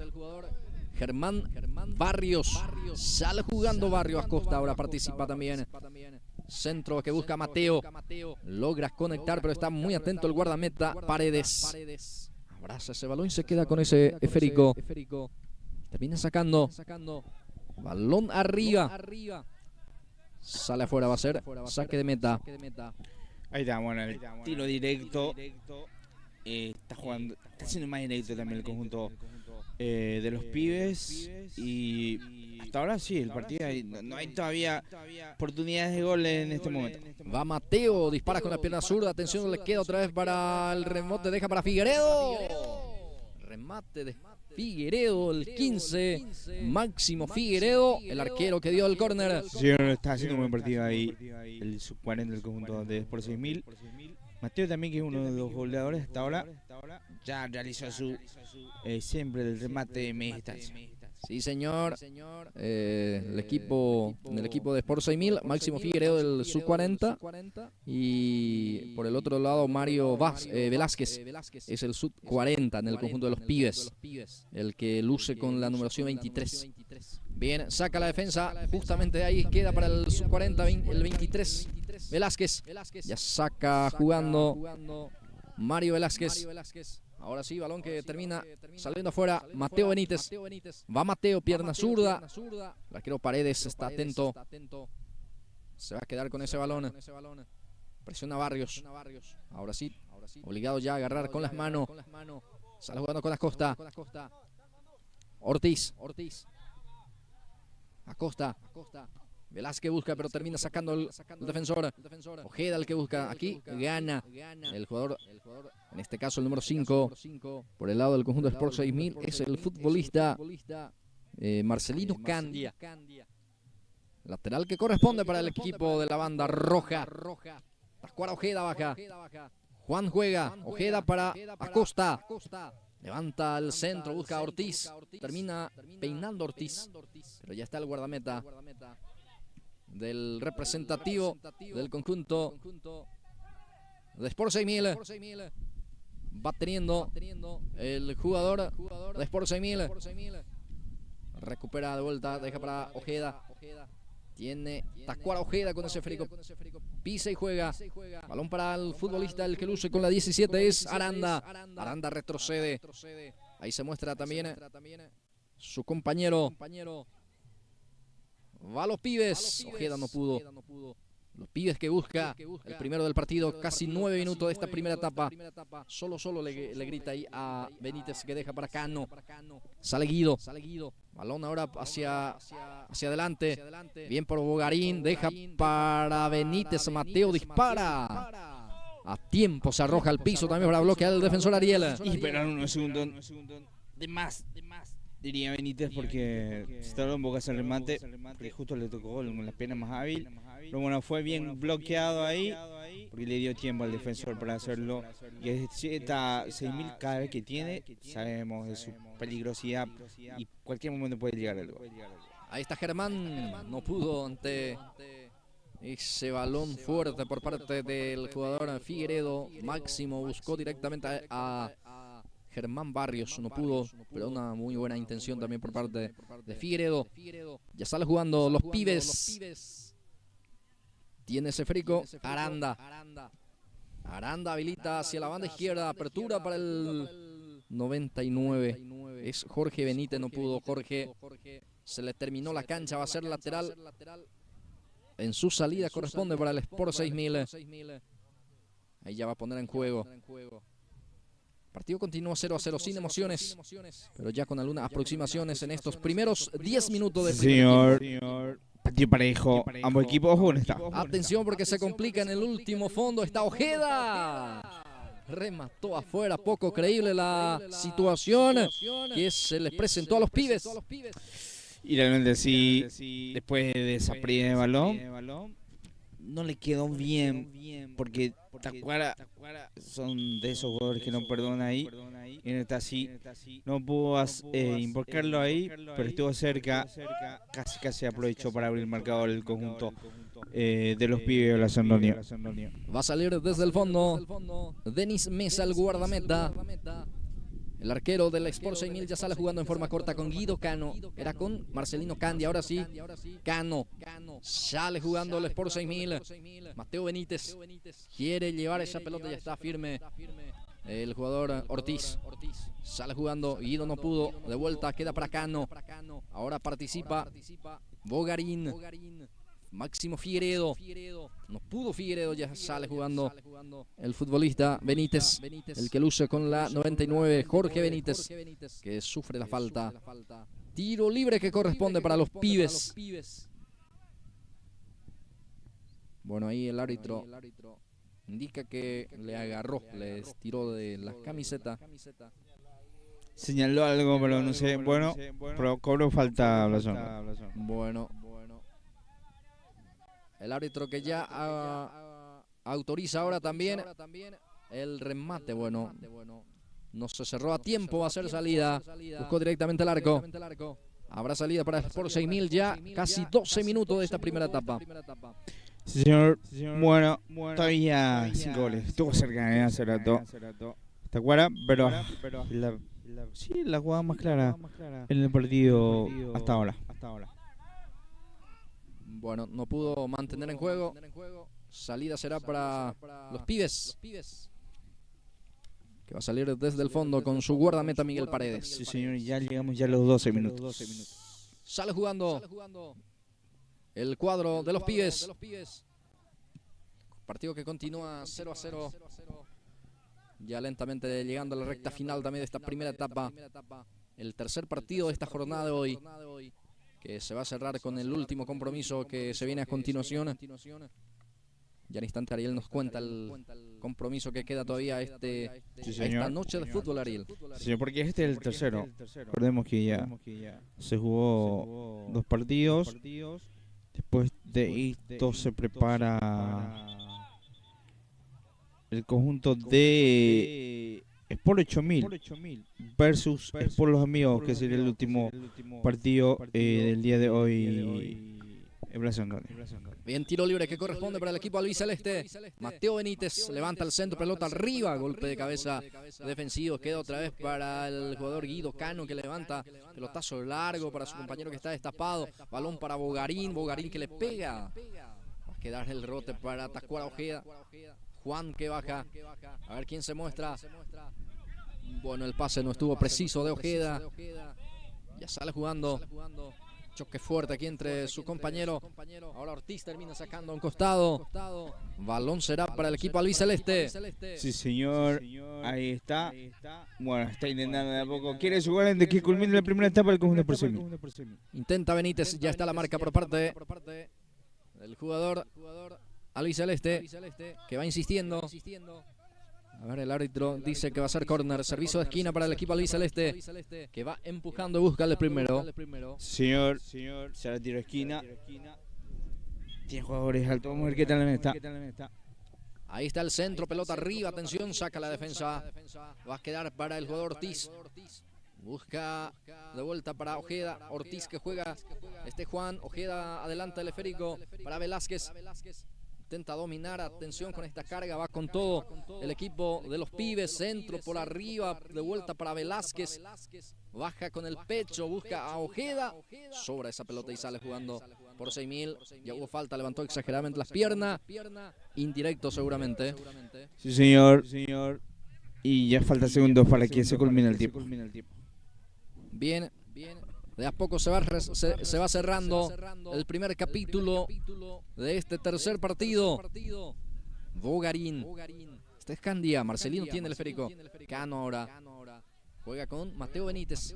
Germán Barrios. Sale jugando Barrios. Acosta ahora participa también. Centro que busca Mateo. Logra conectar, pero está muy atento el guardameta Paredes. Abraza ese balón y se queda con ese esférico. Termina sacando. Balón arriba. Sale afuera, va a ser saque de meta. Ahí está, bueno, el tiro directo. Está jugando, está siendo más directo también el conjunto de los pibes. Y hasta ahora sí, el partido no hay todavía oportunidades de gol en este momento. Va Mateo, dispara con la pierna zurda. Atención, le queda otra vez para el remote. Deja para Figueiredo. Remate de Figueiredo, el 15, Máximo Figueiredo, el arquero que dio el córner. Sí, está haciendo un buen partido ahí, el sub-40 del conjunto de por 6.000. Mateo también, que es uno de los goleadores hasta ahora, ya realizó su siempre el remate de media distancia. Sí, señor. El equipo de Sport 6000, Máximo Figueiredo del sub-40. Y por el otro lado, Mario Velázquez es el sub-40 en el conjunto de los pibes. El que luce con la numeración 23. Bien, saca la defensa. Justamente ahí queda para el sub-40, el 23. Velázquez. Ya saca jugando Mario Velázquez. Ahora sí, balón que termina saliendo afuera. Mateo Benítez. Va Mateo, pierna zurda. El arquero Paredes está atento. Se va a quedar con ese balón. Presiona Barrios. Ahora sí, obligado ya a agarrar con las manos. Sale jugando con Acosta. Ortiz. Acosta. Velázquez busca, pero termina sacando el defensor. Ojeda el que busca. Aquí gana el jugador, en este caso el número 5, por el lado del conjunto de Sport 6000, es el futbolista Marcelino Candia. Lateral que corresponde para el equipo de la banda roja. Pascual Ojeda baja. Juan juega. Ojeda para Acosta. Levanta el centro, busca a Ortiz. Termina peinando Ortiz. Pero ya está el guardameta del representativo del conjunto de Sport 6000. Va teniendo el jugador de Sport 6000. Recupera de vuelta, deja para Ojeda. Tiene Pascual Ojeda con ese esférico. Pisa y juega. Balón para el futbolista, el que luce con la 17 es Aranda. Aranda retrocede. Ahí se muestra también su compañero. Va a los pibes. Ojeda no pudo. Los pibes que busca el primero del partido. Casi 9 minutos de esta primera etapa. Solo le grita ahí a Benítez, que deja para Cano. Sale Guido. Balón ahora hacia adelante. Bien por Bogarín. Deja para Benítez. Mateo dispara. A tiempo se arroja al piso también para bloquear el defensor Ariel. Y esperar unos segundos de más, diría Benítez, porque se tardó un poco ese remate, porque justo le tocó con la pierna más hábil. Pero bueno, fue bien bloqueado ahí, porque le dio tiempo al defensor para hacerlo. Y esta 6000 cada vez que tiene, sabemos de su peligrosidad y cualquier momento puede llegar al gol. Ahí está Germán, no pudo ante ese balón fuerte por parte del jugador Figueiredo. Máximo buscó directamente a Germán Barrios, no pudo, pero una muy buena intención también por parte de Figueiredo. Ya sale jugando los pibes. Tiene ese frico, Aranda. Aranda habilita hacia la banda izquierda, apertura para el 99. Es Jorge Benítez, no pudo. Jorge, se le terminó la cancha, va a ser lateral. En su salida corresponde para el Sport 6000. Ahí ya va a poner en juego. El partido continúa 0-0 sin emociones, pero ya con algunas aproximaciones en estos primeros 10 minutos de señor. Partido parejo, ambos equipos, ojo con esta. Atención porque se complica en el último fondo. Está Ojeda. Remató afuera, poco creíble la situación que se les presentó a los pibes. Y realmente sí, después de esa pérdida de balón, no le quedó bien, porque Tacuara son de esos jugadores que no perdonan ahí. Y en esta sí, no pudo invocarlo ahí, pero estuvo cerca, casi aprovechó para abrir el marcador el conjunto de los pibes de la San Antonio. Va a salir desde el fondo Denis Mesa, el guardameta. El arquero del Sport 6000 ya sale jugando en forma corta con Guido Cano. Era con Marcelino Candia, ahora sí. Cano sale jugando el Sport 6000. Mateo Benítez quiere llevar esa pelota, ya está firme el jugador Ortiz. Sale jugando, Guido no pudo. De vuelta queda para Cano. Ahora participa Bogarín. Máximo Figueiredo. No pudo Figueiredo, ya sale jugando el futbolista Benítez, el que luce con la 99, Jorge Benítez, que sufre la falta. Tiro libre que corresponde para los pibes. Bueno, ahí el árbitro indica que le agarró, le tiró de la camiseta. Señaló algo, pero no sé. Bueno, pero cobró falta Blasón. Bueno. El árbitro que ya autoriza ahora también el remate. Bueno, no se cerró a tiempo, va a ser salida. Buscó directamente el arco. Habrá salida para Sport 6000 ya casi 12 minutos de esta primera etapa. Sí, señor. Bueno, todavía 5 goles. Estuvo cerca de hace rato. Tacuara, pero la jugada más clara en el partido hasta ahora. Bueno, no pudo mantener en juego. Salida será para los pibes, que va a salir desde el fondo con su guardameta Miguel Paredes. Sí, señor, ya llegamos ya a los 12 minutos. Sale jugando el cuadro de los pibes. Partido que continúa 0-0. Ya lentamente llegando a la recta final también de esta primera etapa. El tercer partido de esta jornada de hoy. que se va a cerrar con el último compromiso que se viene a continuación. Ya en instante Ariel nos cuenta el compromiso que queda todavía esta noche de fútbol, Ariel. Sí, porque este es el tercero. Recordemos que ya se jugó 2 partidos. Después de esto se prepara el conjunto de Sport 8000 versus Sport Los Amigos, que sería el último partido del día de hoy en Blas Andrade. Bien, tiro libre que corresponde para el equipo albiceleste. Mateo Benítez levanta el centro, pelota arriba, golpe de cabeza defensivo. Queda otra vez para el jugador Guido Cano, que levanta pelotazo largo para su compañero que está destapado. Balón para Bogarín, Bogarín que le pega. Va a quedar el rote para Tacuara Ojeda. Juan que baja, a ver quién se muestra. Bueno, el pase no estuvo preciso de Ojeda. Ya sale jugando. Choque fuerte aquí entre su compañero. Ahora Ortiz termina sacando a un costado. Balón será para el equipo albiceleste. Sí, señor. Ahí está. Bueno, está intentando de a poco. Quiere jugar antes que culmine la primera etapa del conjunto por semi. Intenta Benítez. Ya está la marca por parte del jugador albiceleste, que va insistiendo. A ver, el árbitro dice que va a ser córner. Servicio de esquina para el equipo albiceleste, que va empujando, busca el primero. Señor, se la tiro de esquina. Tiene jugadores altos. Vamos a ver qué tal en esta. Ahí está el centro, pelota arriba, atención, saca la defensa. Va a quedar para el jugador Ortiz. Busca de vuelta para Ojeda. Ortiz que juega. Juan. Ojeda adelanta el esférico para Velázquez. Intenta dominar, atención con esta carga, va con todo el equipo de los pibes, centro por arriba, de vuelta para Velázquez, baja con el pecho, busca a Ojeda, sobra esa pelota y sale jugando por 6000, ya hubo falta, levantó exageradamente las piernas, indirecto seguramente. Sí, señor, y ya falta segundos para que se culmine el tiempo. Bien. De a poco se va cerrando el primer capítulo de este tercer partido. Bogarín. Este es Candía. Marcelino tiene el esférico. Cano ahora. Juega con Mateo Benítez.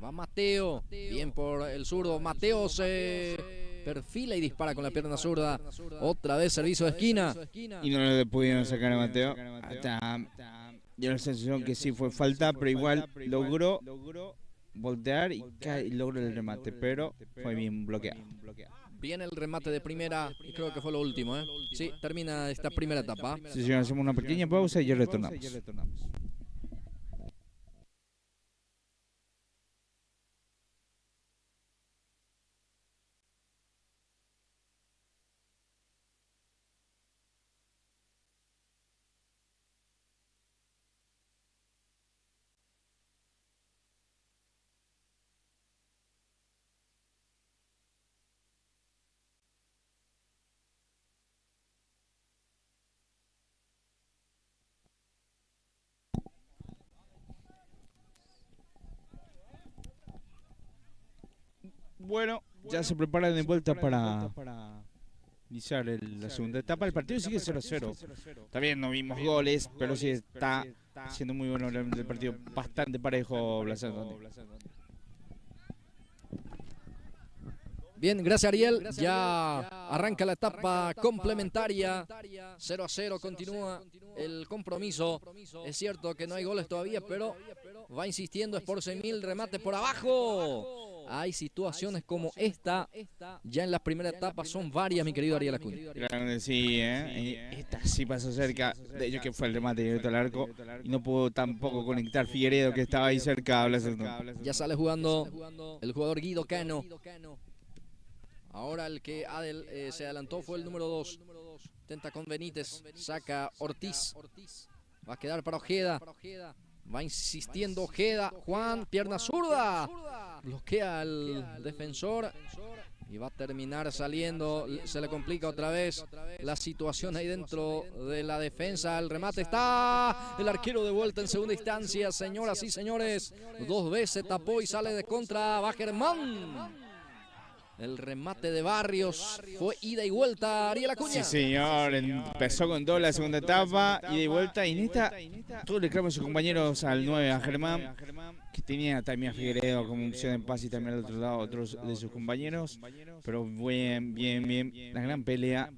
Va Mateo. Bien por el zurdo. Mateo se perfila y dispara con la pierna zurda. Otra vez servicio de esquina. Y no le pudieron sacar a Mateo. Dio la sensación que sí fue falta, pero igual logró voltear y logró el remate, pero fue bien bloqueado. Viene el remate de primera y creo que fue lo último, ¿eh? Sí, termina esta primera etapa. Sí, señor, hacemos una pequeña pausa y ya retornamos. Bueno, ya se preparan de vuelta para iniciar la segunda etapa. El partido sigue 0-0. Está bien, no vimos goles, pero sí está siendo muy bueno el partido. Bastante parejo, Blas Andrade. Bien, gracias Ariel. Ya arranca la etapa complementaria. 0-0 continúa el compromiso. Es cierto que no hay goles todavía, pero va insistiendo Sport 6000, remate por abajo. Hay situaciones como esta, ya en la primera etapa son varias, mi querido Ariel Acuña. Claro, sí, esta sí pasó cerca, de hecho que fue el remate directo al arco, y no pudo tampoco conectar Figueredo, que estaba ahí cerca. Ya sale jugando el jugador Guido Cano. Ahora el que se adelantó fue el número 2. Intenta con Benítez, saca Ortiz. Va a quedar para Ojeda. Va insistiendo Ojeda. Juan, pierna zurda. Bloquea al defensor. Y va a terminar saliendo. Se le complica otra vez la situación ahí dentro de la defensa. El remate está. El arquero de vuelta en segunda instancia. Señoras y señores. 2 veces tapó y sale de contra. Va Germán. El remate de Barrios fue ida y vuelta, Ariel Acuña. Sí, señor. Empezó con todo la segunda etapa, ida y vuelta. Y en esta, todo le clama a sus compañeros al 9, a Germán, que tenía también a Figueiredo como opción en paz y también al otro lado otros de sus compañeros. Pero bien. La gran pelea.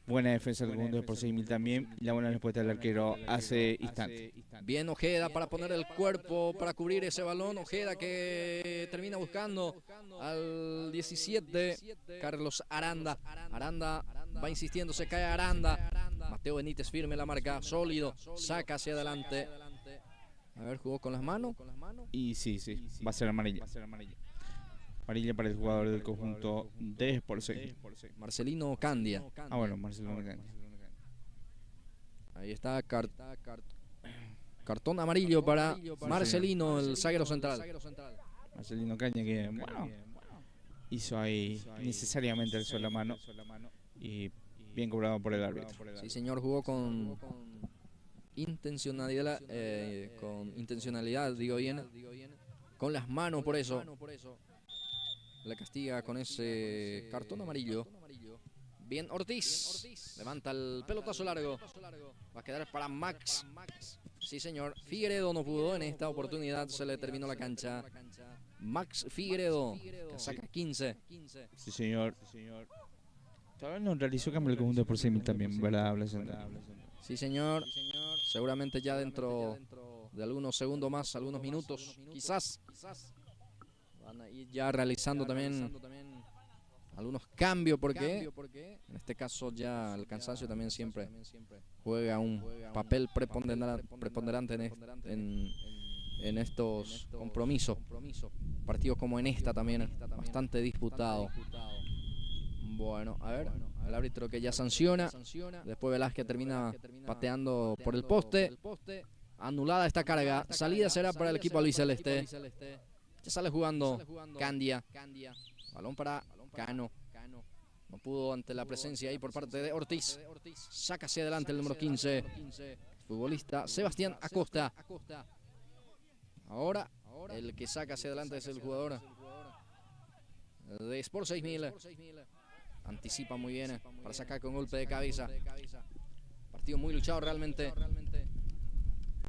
Buena defensa del conjunto de por 6.000 también. Y la buena respuesta del arquero hace instante. Bien Ojeda para poner el cuerpo, para cubrir ese balón. Ojeda que termina buscando al 17, Carlos Aranda. Aranda va insistiendo, se cae Aranda. Mateo Benítez firme la marca, sólido, saca hacia adelante. A ver, jugó con las manos. Y sí, va a ser amarilla. Amarilla para el jugador del conjunto de Sport 6. Marcelino Candia. Bueno, Marcelino Candia. Ahí está cartón amarillo para Marcelino, el zaguero central. Marcelino Caña que, bueno, hizo ahí necesariamente alzó la mano y bien cobrado por el árbitro. Sí, señor, jugó con intencionalidad, digo bien, con las manos, por eso. Le castiga con ese cartón amarillo. Bien Ortiz. Levanta el pelotazo largo. Va a quedar para Max. Sí, señor. Figueiredo no pudo en esta oportunidad. Se le terminó la cancha. Max Figueiredo, que saca 15. Sí, señor. Todavía no realizó cambio el conjunto por 6.000 también, ¿verdad? Sí, señor. Seguramente ya dentro de algunos segundos más, algunos minutos, quizás. Van a ir ya realizando también algunos cambios porque en este caso ya el cansancio también siempre juega un papel preponderante en estos compromisos. Partidos como en esta también bastante disputado. Bueno, a ver, el árbitro que ya sanciona. Después Velázquez termina pateando por el poste. Anulada esta carga. Salida será para el equipo albiceleste. Ya sale jugando Candia. Balón para Cano. No pudo ante la presencia ahí por parte de Ortiz. Saca hacia adelante el número 15. Futbolista Sebastián Acosta. Ahora el que saca hacia adelante es el jugador de Sport 6.000. Anticipa muy bien para sacar con golpe de cabeza. Partido muy luchado realmente.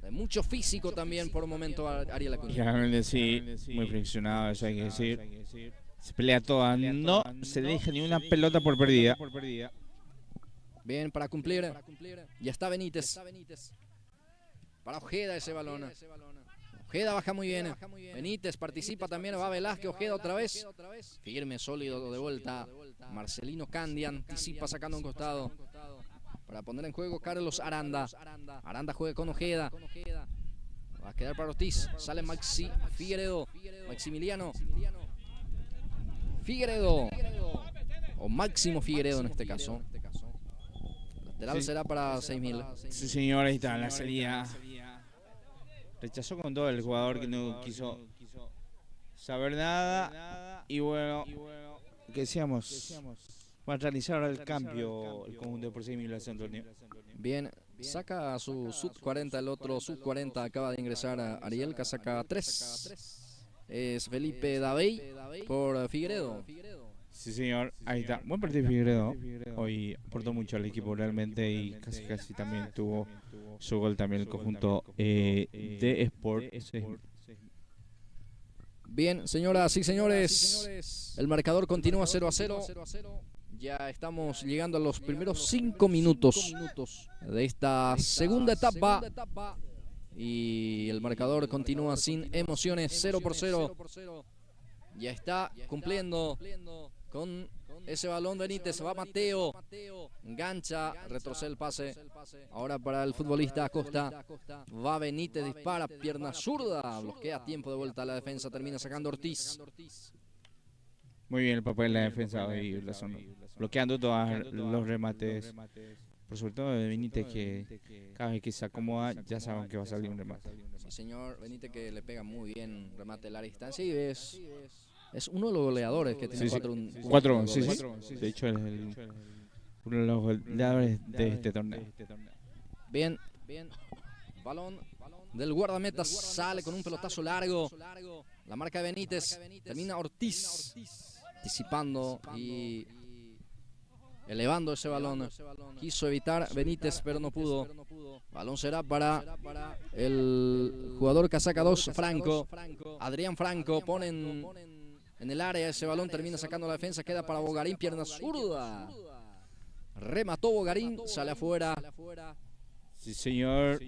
De mucho físico también por un momento Ariel Acuña. Realmente sí, muy friccionado, eso hay que decir. Se pelea toda, no se deja ni una pelota por perdida. Bien, para cumplir. Ya está Benítez. Para Ojeda ese balón. Ojeda baja muy bien. Benítez participa también, va Velázquez, Ojeda otra vez. Firme, sólido de vuelta. Marcelino Candia anticipa sacando un costado. Para poner en juego Carlos Aranda. Aranda juega con Ojeda. Va a quedar para Ortiz. Sale Figueiredo. Maximiliano. Figueiredo. O Máximo Figueiredo en este caso. Lateral será para 6.000. Sí, señor, ahí está la salida. Rechazó con todo el jugador que no quiso saber nada. Y bueno, que decíamos, va a realizar el cambio el conjunto de por 6.000 al Antonio. Bien, saca a su sub-40, el otro sub-40 acaba de ingresar a Ariel, que saca 3. Es Felipe Davey por Figueiredo. Sí, señor, ahí está. Buen partido Figueiredo. Hoy aportó mucho al equipo realmente y casi también tuvo su gol también el conjunto de Sport. Bien, señoras y señores, el marcador continúa 0-0. Ya estamos llegando a los primeros 5 minutos de esta segunda etapa. Y el marcador continúa sin emociones, 0-0. Ya está cumpliendo con ese balón Benítez. Va Mateo. Engancha, retrocede el pase. Ahora para el futbolista Acosta. Va Benítez, dispara, pierna zurda. Bloquea a tiempo de vuelta a la defensa. Termina sacando Ortiz. Muy bien el papel de la defensa hoy, bloqueando todos los remates. Por sobre todo de Benítez, que cada vez que se acomoda ya saben que va a salir un remate. Sí, señor, Benítez que le pega muy bien remate de larga distancia y es uno de los goleadores que tiene 4. Sí. De hecho, es uno de los goleadores de este torneo. Bien. Balón del guardameta sale con un pelotazo largo. La marca de Benítez. Termina Ortiz. anticipando y elevando ese balón. Quiso evitar Benítez, pero no pudo. Balón será para el jugador casaca 2, Franco. Adrián Franco pone en el área ese balón, termina sacando la defensa, queda para Bogarín, pierna zurda. Remató Bogarín, sale afuera. Sí, señor.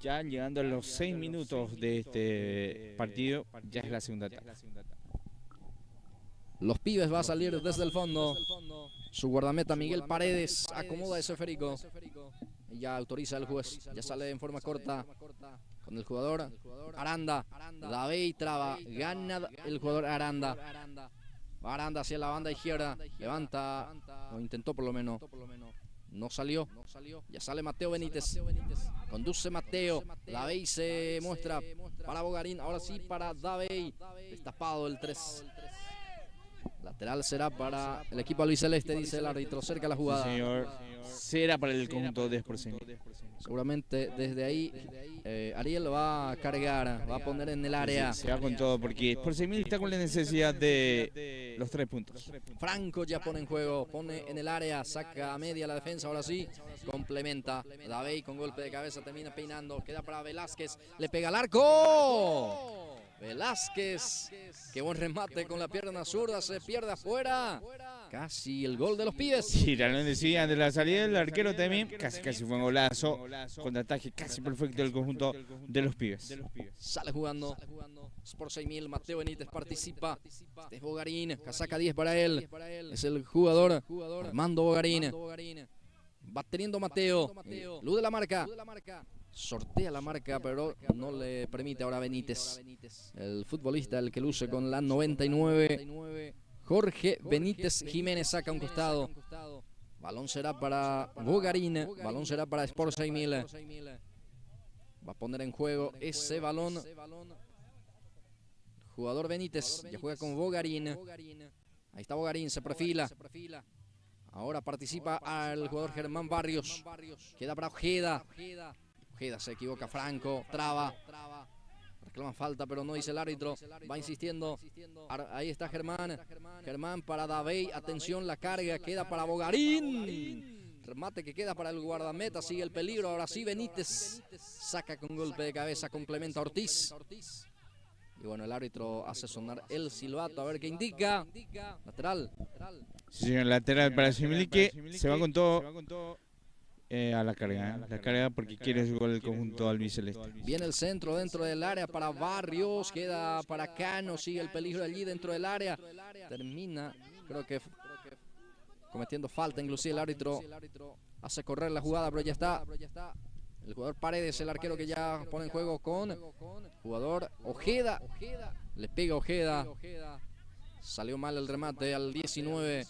Ya llegando a los 6 minutos de este partido, ya es la segunda etapa. Los Pibes va a salir desde el fondo. Su guardameta Miguel Paredes acomoda ese esférico. Y ya autoriza el juez. Ya sale en forma corta con el jugador Aranda. David traba. Gana el jugador Aranda. Aranda hacia la banda izquierda. Levanta. Lo intentó por lo menos. No salió. Ya sale Mateo Benítez. Conduce Mateo. David se muestra para Bogarín. Ahora sí para David. Destapado el 3. Lateral será para el equipo albiceleste, dice el árbitro, cerca de la jugada. Sí, señor. Será para el conjunto de Sport 6000. Seguramente desde ahí Ariel lo va a cargar, va a poner en el área. Sí, se va con todo porque Sport 6000 está con la necesidad de los 3 puntos. Franco ya pone en juego, pone en el área, saca a media la defensa, ahora sí, complementa. David con golpe de cabeza termina peinando, queda para Velázquez, le pega al arco. Velázquez, qué buen remate con la pierna zurda, se pierde afuera. Casi el gol de los Pibes. Sí, realmente sí, ante la salida del arquero también, casi fue un golazo, contraataque casi perfecto del conjunto de los Pibes. Sale jugando Sport 6000, Mateo Benítez participa. Este es Bogarín, casaca 10 para él. Es el jugador Armando Bogarín. Va teniendo Mateo, luz de la marca. Sortea la marca, pero no le permite ahora Benítez. El futbolista, el que luce con la 99, Jorge Benítez Jiménez, saca un costado. Balón será para Bogarín, balón será para Sport 6000. Va a poner en juego ese balón. Jugador Benítez, ya juega con Bogarín. Ahí está Bogarín, se perfila. Ahora participa el jugador Germán Barrios. Queda para Ojeda. Ojeda se equivoca, Franco, traba. Reclama falta, pero no dice el árbitro. Va insistiendo. Ahí está Germán. Germán para David. Atención, la carga queda para Bogarín. Remate que queda para el guardameta. Sigue el peligro. Ahora sí, Benítez saca con golpe de cabeza. Complementa Ortiz. Y bueno, el árbitro hace sonar el silbato. A ver qué indica. Lateral. Sí, señor, lateral para Simili, que se va con todo. A la carga porque quiere su gol el conjunto albiceleste. Viene el centro dentro del área para Barrios, queda para Cano, sigue el peligro allí dentro del área. Termina, creo que cometiendo falta, inclusive el árbitro hace correr la jugada, pero ya está. El jugador Paredes, el arquero que ya pone en juego con jugador Ojeda. Le pega Ojeda. Salió mal el remate al 19.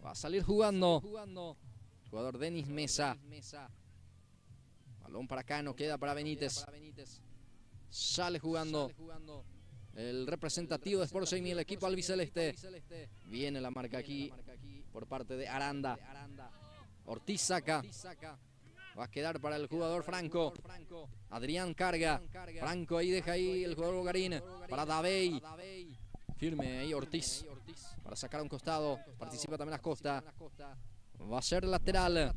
Va a salir jugando. Jugador Denis Mesa. Balón para Cano, queda para Benítez. Sale jugando el representativo de Sport 6000, el equipo albiceleste. Viene la marca aquí por parte de Aranda. Ortiz saca. Va a quedar para el jugador Franco. Adrián carga. Franco ahí deja ahí el jugador Bogarín. Para David. Firme ahí Ortiz. Para sacar a un costado. Participa también Acosta. Va a ser lateral.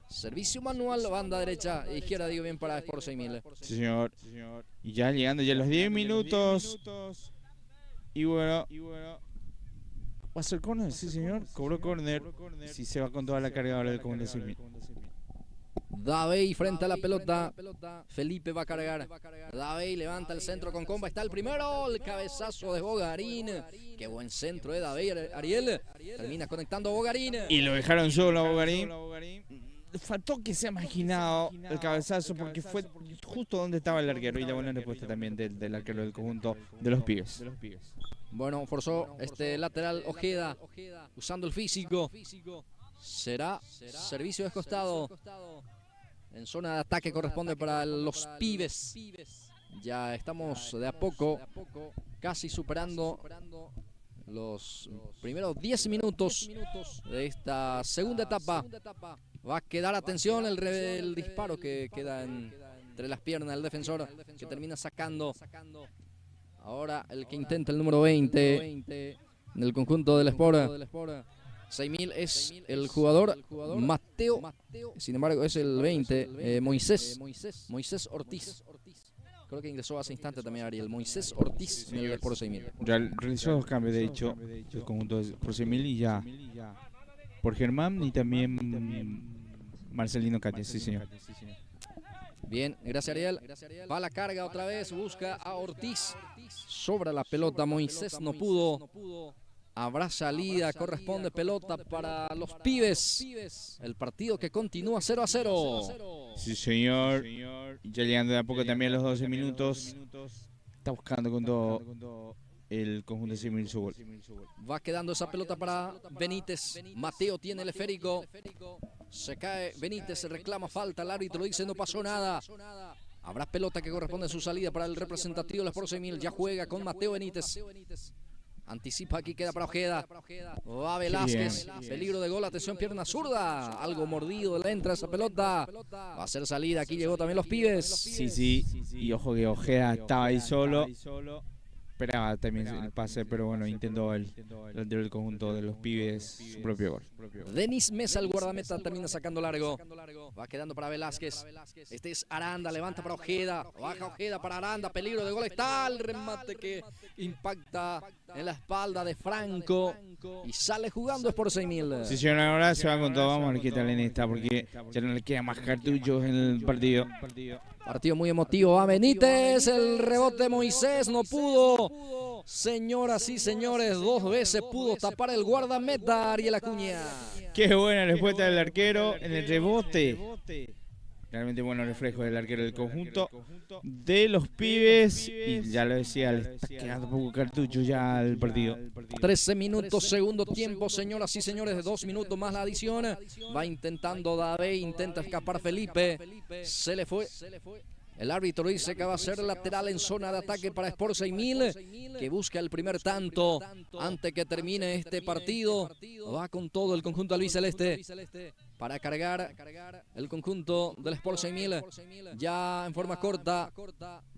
Servicio manual, banda derecha e izquierda, digo bien, para Sport 6000. Sí, señor. Y ya llegando ya a los 10 minutos. Y bueno. ¿Va a ser córner? Sí, señor. Cobró córner. Si se va con toda la carga ahora del conjunto de 6000. David frente a la pelota. Felipe va a cargar. David levanta el centro con comba. Está el primero. El cabezazo de Bogarín. Qué buen centro de David. Ariel termina conectando a Bogarín. Y lo dejaron solo a Bogarín. Faltó que sea imaginado el cabezazo porque fue justo donde estaba el arquero. Y la buena respuesta también del arquero del conjunto de los Pibes. Bueno, forzó este lateral Ojeda usando el físico. Será servicio descostado. En zona de ataque corresponde para los Pibes. Ya estamos de a poco casi superando los primeros 10 minutos de esta segunda etapa. Va a quedar, atención, el disparo que queda entre las piernas del defensor, que termina sacando. Ahora el que intenta el número 20 del conjunto del Sport. 6.000 es el jugador Mateo, sin embargo es el 20, Moisés Ortiz. Creo que ingresó hace instante también Ariel. Moisés Ortiz en el Sport 6.000. Realizó 2 cambios, de hecho, el conjunto por 6.000 y ya. Por Germán y también Marcelino Calle, sí señor. Bien, gracias Ariel. Va a la carga otra vez, busca a Ortiz. Sobra la pelota, Moisés no pudo. Habrá salida, corresponde pelota para los pibes. El partido que continúa 0-0. Sí señor. Ya llegando de a poco también a los 12 minutos. Está buscando con todo el conjunto de 6.000 su gol. Va quedando esa pelota para Benítez. Mateo tiene el esférico. Se cae Benítez, se reclama falta. El árbitro dice no pasó nada. Habrá pelota que corresponde a su salida para el representativo del Sport 6.000. Ya juega con Mateo Benítez. Anticipa, aquí queda para Ojeda. Va Velázquez. Peligro de gol, atención, pierna zurda. Algo mordido, le entra esa pelota. Va a ser salida, aquí llegó también los pibes. Sí. Y ojo que Ojeda estaba ahí solo. Esperaba también el pase, pero bueno, intentó el del conjunto de los pibes su propio gol. Denis Mesa, el guardameta, termina sacando largo. Va quedando para Velázquez. Este es Aranda, levanta para Ojeda. Baja Ojeda para Aranda, peligro de gol. Está el remate que impacta en la espalda de Franco. Y sale jugando Sport 6.000. Sí, señor, ahora se va con todo. Vamos a ver qué tal en esta, porque ya no le queda más cartuchos en el partido. Partido muy emotivo. Va Benítez, el rebote de Moisés, no pudo. Señoras y señores, 2 veces pudo tapar el guardameta Ariel Acuña. Qué buena respuesta del arquero en el rebote. Realmente bueno reflejo del arquero del conjunto de los pibes. Y ya lo decía, le está quedando poco cartucho ya al partido. 13 minutos, segundo tiempo, señoras y señores, 2 minutos más la adición. Va intentando David, intenta escapar Felipe. Se le fue. El árbitro dice que va a ser lateral en zona de ataque para Sport 6.000, que busca el primer tanto antes que termine este partido. Va con todo el conjunto albiceleste para cargar el conjunto del Sport 6.000. Ya en forma corta,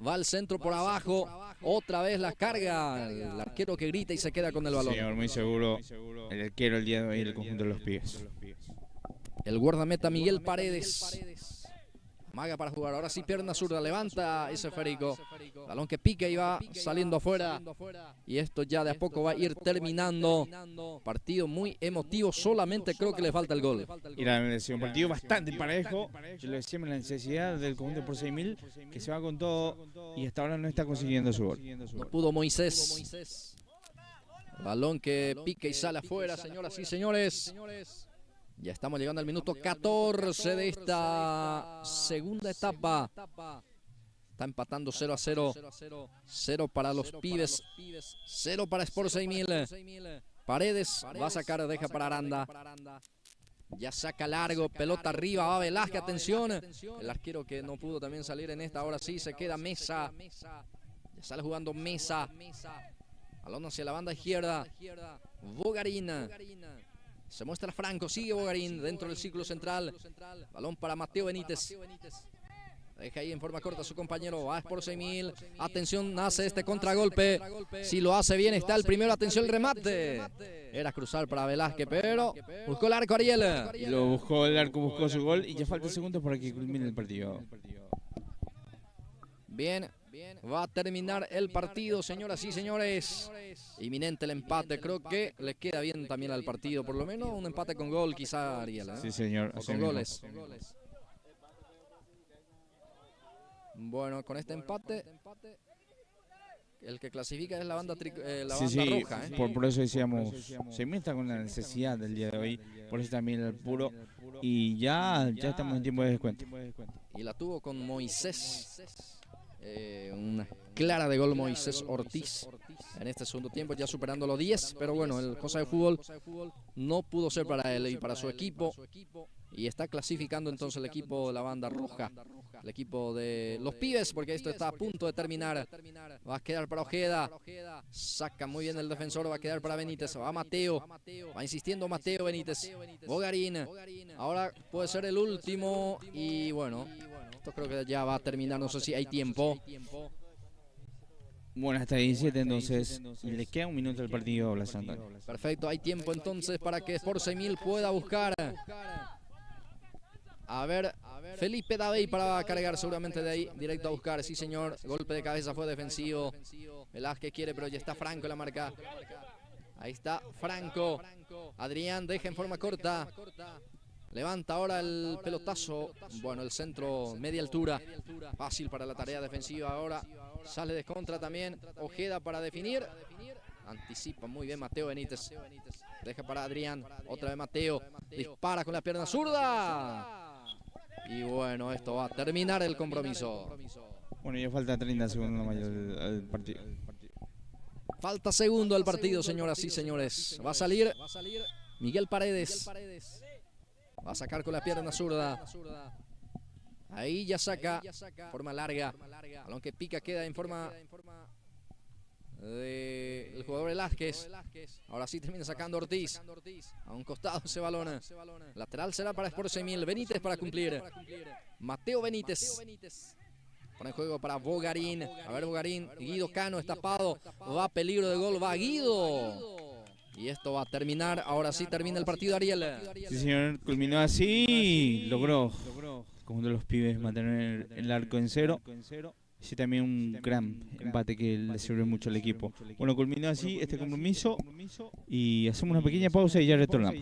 va al centro por abajo. Otra vez la carga. El arquero que grita y se queda con el balón. Señor, muy seguro el arquero el día de hoy, el conjunto de los pibes. El guardameta Miguel Paredes. Maga para jugar, ahora sí pierna zurda, levanta ese esférico. Balón que pica y va saliendo afuera. Y esto ya de a poco va a ir terminando. Partido muy emotivo, solamente creo que le falta el gol. Y un partido bastante parejo. Yo le decía la necesidad del conjunto por 6.000, que se va con todo y hasta ahora no está consiguiendo su gol. No pudo Moisés. Balón que pica y sale afuera, señoras y señores. Ya estamos llegando al minuto 14 de esta segunda etapa. Está empatando 0-0. 0 para los pibes. 0 para Sport 6.000. Paredes va a sacar, deja para Aranda. Ya saca largo, pelota arriba, va Velázquez, atención. El arquero que no pudo también salir en esta, ahora sí se queda Mesa. Ya sale jugando Mesa. Balón hacia la banda izquierda. Bogarín. Se muestra Franco, sigue Bogarín dentro del círculo central. Balón para Mateo Benítez. Deja ahí en forma corta a su compañero. Va Sport 6.000. Atención, hace este contragolpe. Si lo hace bien, está el primero. Atención, el remate. Era cruzar para Velázquez, pero buscó el arco Ariel. Y lo buscó el arco, buscó su gol. Y ya falta segundos para que culmine el partido. Bien. Va a terminar el partido, señoras y señores. Inminente el empate. Creo que le queda bien también al partido. Por lo menos un empate con gol, quizá, Ariel. Sí, señor. O con goles. Bueno, con este empate, el que clasifica es la banda, roja. Por eso decíamos, se está con la necesidad del día de hoy. Por eso también el puro. Y ya estamos en tiempo de descuento. Y la tuvo con Moisés. Una clara de gol Moisés Ortiz en este segundo tiempo, ya superando los 10, pero bueno, el cosa de fútbol no pudo ser para él y para su equipo, y está clasificando entonces el equipo de la banda roja, el equipo de los pibes, porque esto está a punto de terminar. Va a quedar para Ojeda, saca muy bien el defensor, va a quedar para Benítez, va Mateo, va insistiendo Mateo Benítez, Bogarín, ahora puede ser el último, y bueno, esto creo que ya va a terminar, no sé si hay tiempo. Bueno, hasta 17 entonces. Y le queda un minuto al partido a Blas Antonio. Perfecto, hay tiempo entonces para que Sport 6000 pueda buscar. A ver, Felipe Davey para cargar seguramente de ahí, directo a buscar, sí señor, golpe de cabeza fue defensivo. Velázquez quiere, pero ya está Franco en la marca. Ahí está Franco. Adrián deja en forma corta. Levanta ahora el pelotazo. Bueno, el centro media altura. Fácil para la tarea defensiva ahora. Sale de contra también. Ojeda para definir. Anticipa muy bien Mateo Benítez. Deja para Adrián. Otra vez Mateo. Dispara con la pierna zurda. Y bueno, esto va a terminar el compromiso. Bueno, ya falta 30 segundos más al partido. Falta segundo al partido, señoras y señores. Va a salir Miguel Paredes. Va a sacar con la pierna zurda. Ahí ya saca. Forma larga. Balón que pica queda en forma del jugador Velázquez. Ahora sí termina sacando Ortiz. A un costado ese balón. Lateral será para Sport 6000. Benítez para cumplir. Mateo Benítez. Pone en juego para Bogarín. A ver Bogarín. Guido Cano es tapado. Va a peligro de gol. Va Guido. Y esto va a terminar. Ahora sí termina el partido, Ariel. Sí, señor. Culminó así. Logró, como uno de los pibes, mantener el arco en cero. Sí, también un gran empate que le sirve mucho al equipo. Bueno, culminó así este compromiso. Y hacemos una pequeña pausa y ya retornamos.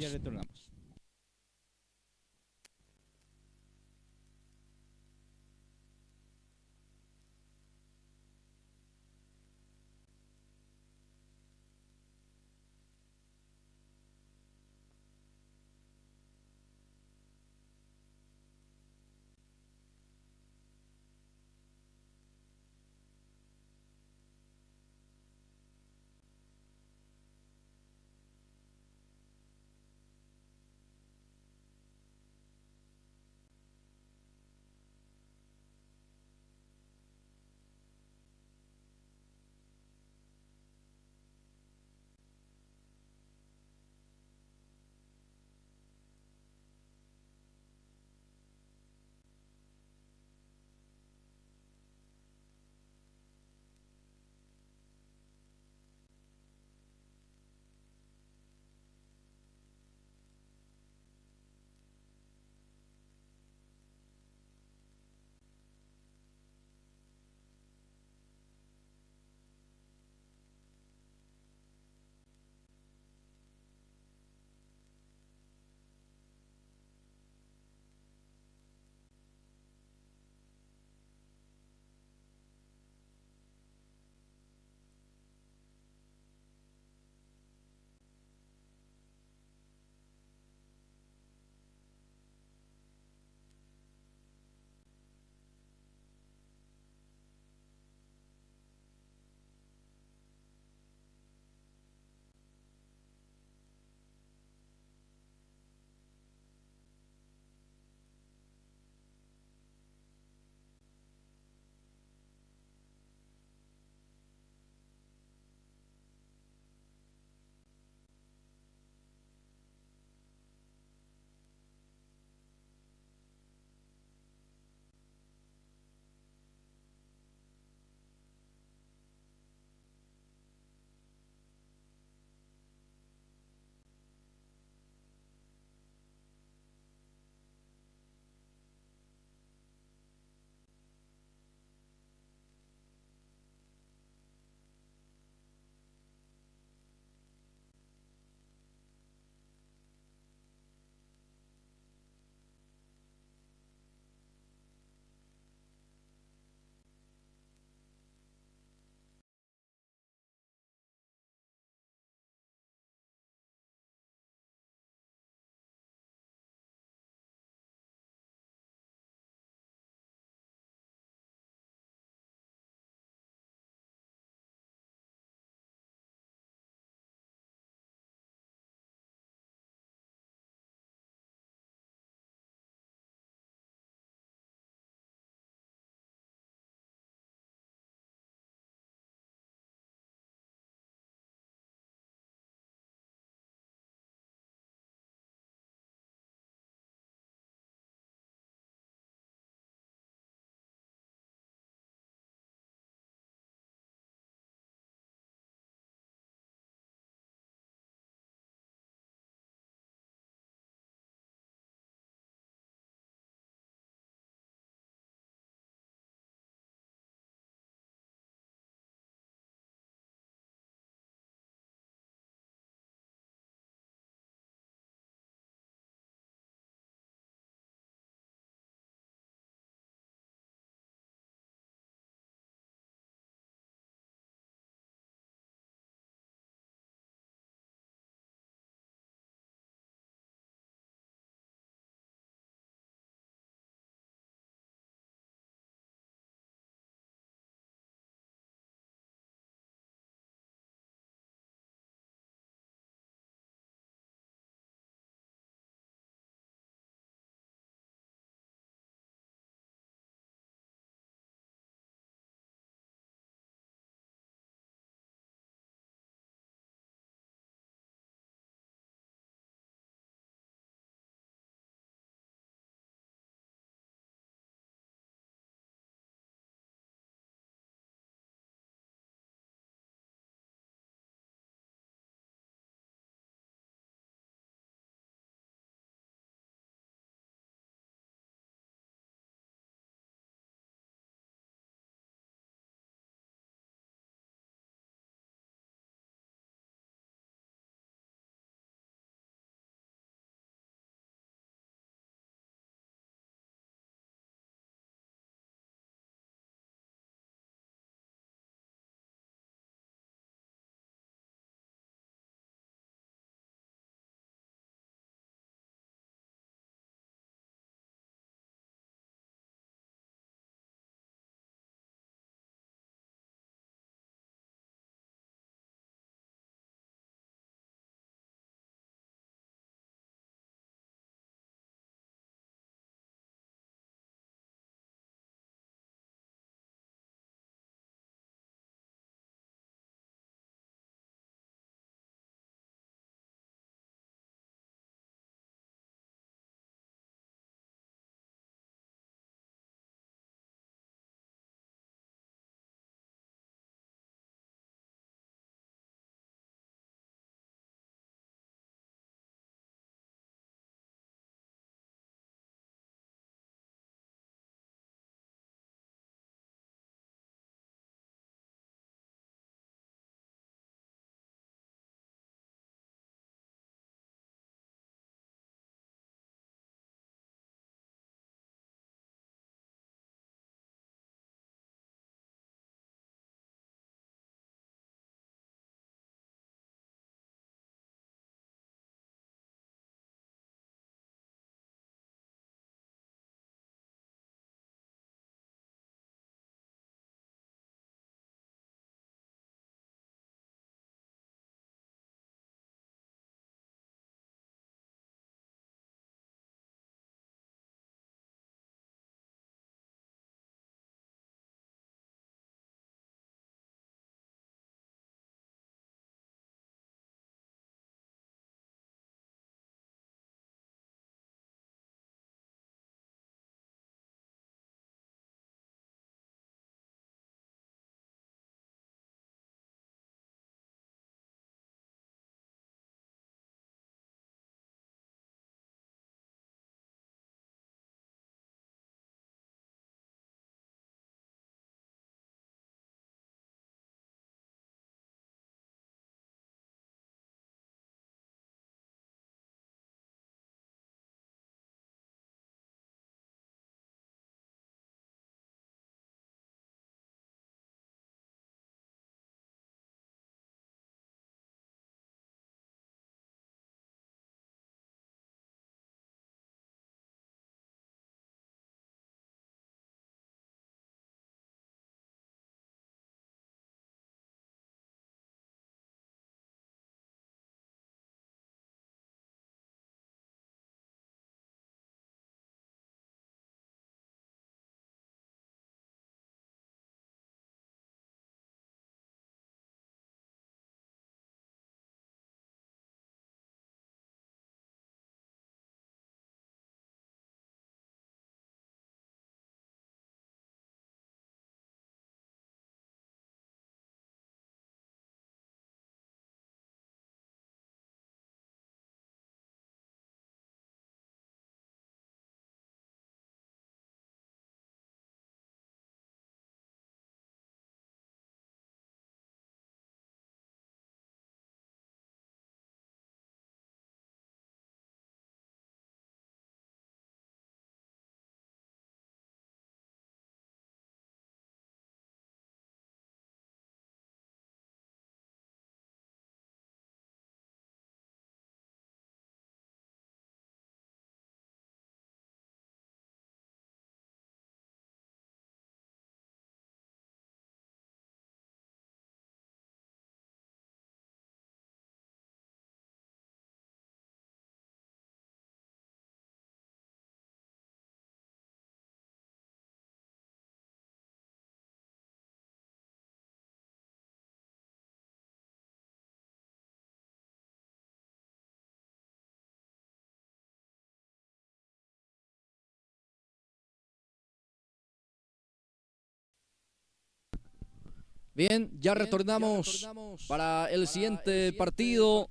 Bien, ya retornamos para el siguiente partido.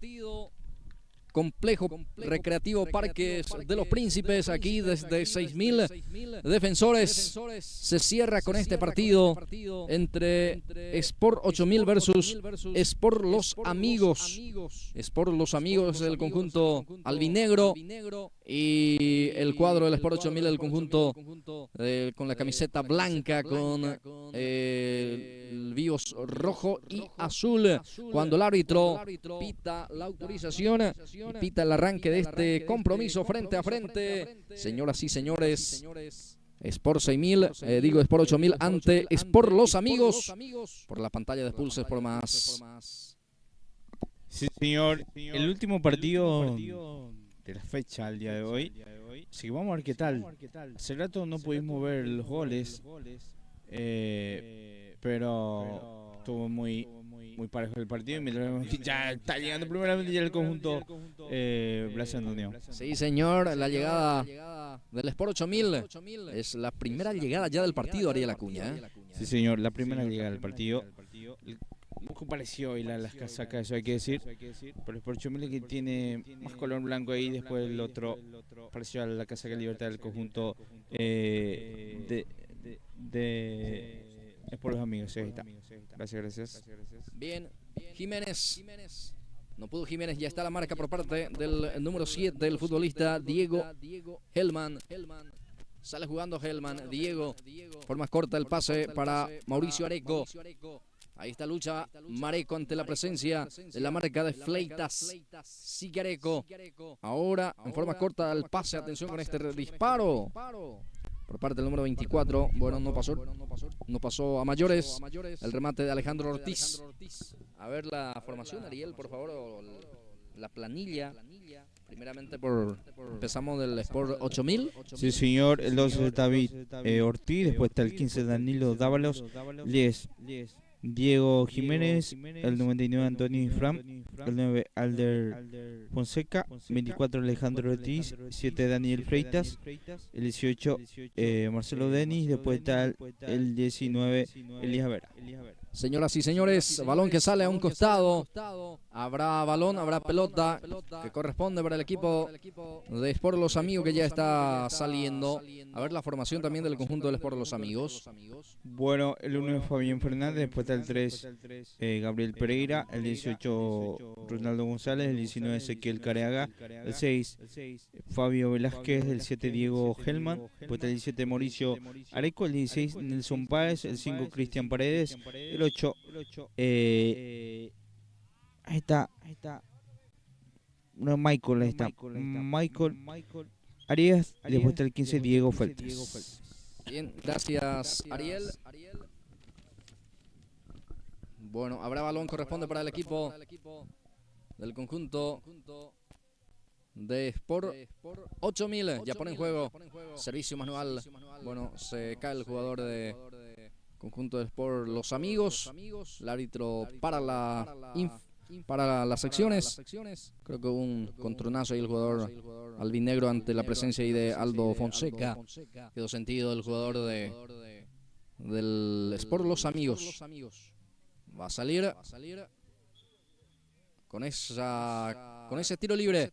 Complejo Recreativo Parques de los Príncipes, aquí desde 6.000 defensores. Se cierra con este partido entre Sport 8000 versus Sport Los Amigos. Sport Los Amigos del conjunto albinegro y el cuadro del Sport 8000 del conjunto con la camiseta blanca con el vivos rojo y azul. Cuando el árbitro pita la autorización, pita el arranque de este compromiso frente a frente. Señoras y señores, Sport 6000, Sport 8000 ante Sport Los Amigos por la pantalla de Pulse Sport Más. Sí, señor. El último partido de la fecha al día de hoy. Así que vamos a ver qué tal. Hace rato no pudimos ver los goles, pero estuvo muy parejo el partido. Y mientras vemos que ya está llegando primeramente ya el conjunto Blas Antonio. Sí, señor, la llegada del Sport 8000 es la primera llegada ya del partido, Ariel Acuña. Sí, señor, la primera llegada del partido. Un poco pareció hoy las casacas, eso hay que decir. Pero el Sport 8000 que tiene más color blanco ahí, después el otro pareció a la casaca Libertad del conjunto de Sport Los Amigos. Ahí está. Gracias. Bien, Jiménez. No pudo Jiménez, ya está la marca por parte del número 7 del futbolista Diego Hellman. Sale jugando Hellman, Diego. Forma corta el pase para Mauricio Areco. Ahí está lucha Mareco ante la presencia de la marca de Fleitas. Sigue Areco. Ahora en forma corta el pase, atención con este disparo por parte del número 24. Bueno, no pasó a mayores. El remate de Alejandro Ortiz. A ver la formación, Ariel, por favor, o la planilla. Primeramente empezamos del Sport 8000. Sí, señor. El 12 es David Ortiz. Después está el 15 Danilo Dávalos. 10 Diego Jiménez. El 99 Antonio Ifram. El 9 Alder Fonseca. 24 Alejandro Ortiz. 7 Daniel Freitas. El 18 Marcelo Denis. Después está el 19 Elías Vera. Señoras y señores, balón que sale a un costado. Habrá balón, habrá pelota que corresponde para el equipo de Sport Los Amigos, que ya está saliendo. A ver la formación también del conjunto del Sport Los Amigos. Bueno, el 1 es Fabián Fernández, después está el 3 Gabriel Pereira, el 18 Ronaldo González, el 19 Ezequiel Careaga, el 6 Fabio Velázquez, el 7 Diego Hellman, después está el 17 Mauricio Areco, el 16 Nelson Páez, el 5 Cristian Paredes, el 8 ahí está no, Michael, ahí está Michael Arias, y después está el 15 Diego Feltas. Bien, gracias Ariel. Bueno, habrá balón, corresponde para el equipo del conjunto de Sport 8000. Ya pone en juego servicio manual. Bueno, se cae el jugador de conjunto de Sport Los Amigos. El árbitro para las secciones. Creo que hubo un contronazo ahí el jugador albinegro ante la presencia ahí de Aldo Fonseca. Quedó sentido el jugador del Sport Los Amigos. Va a salir con ese tiro libre.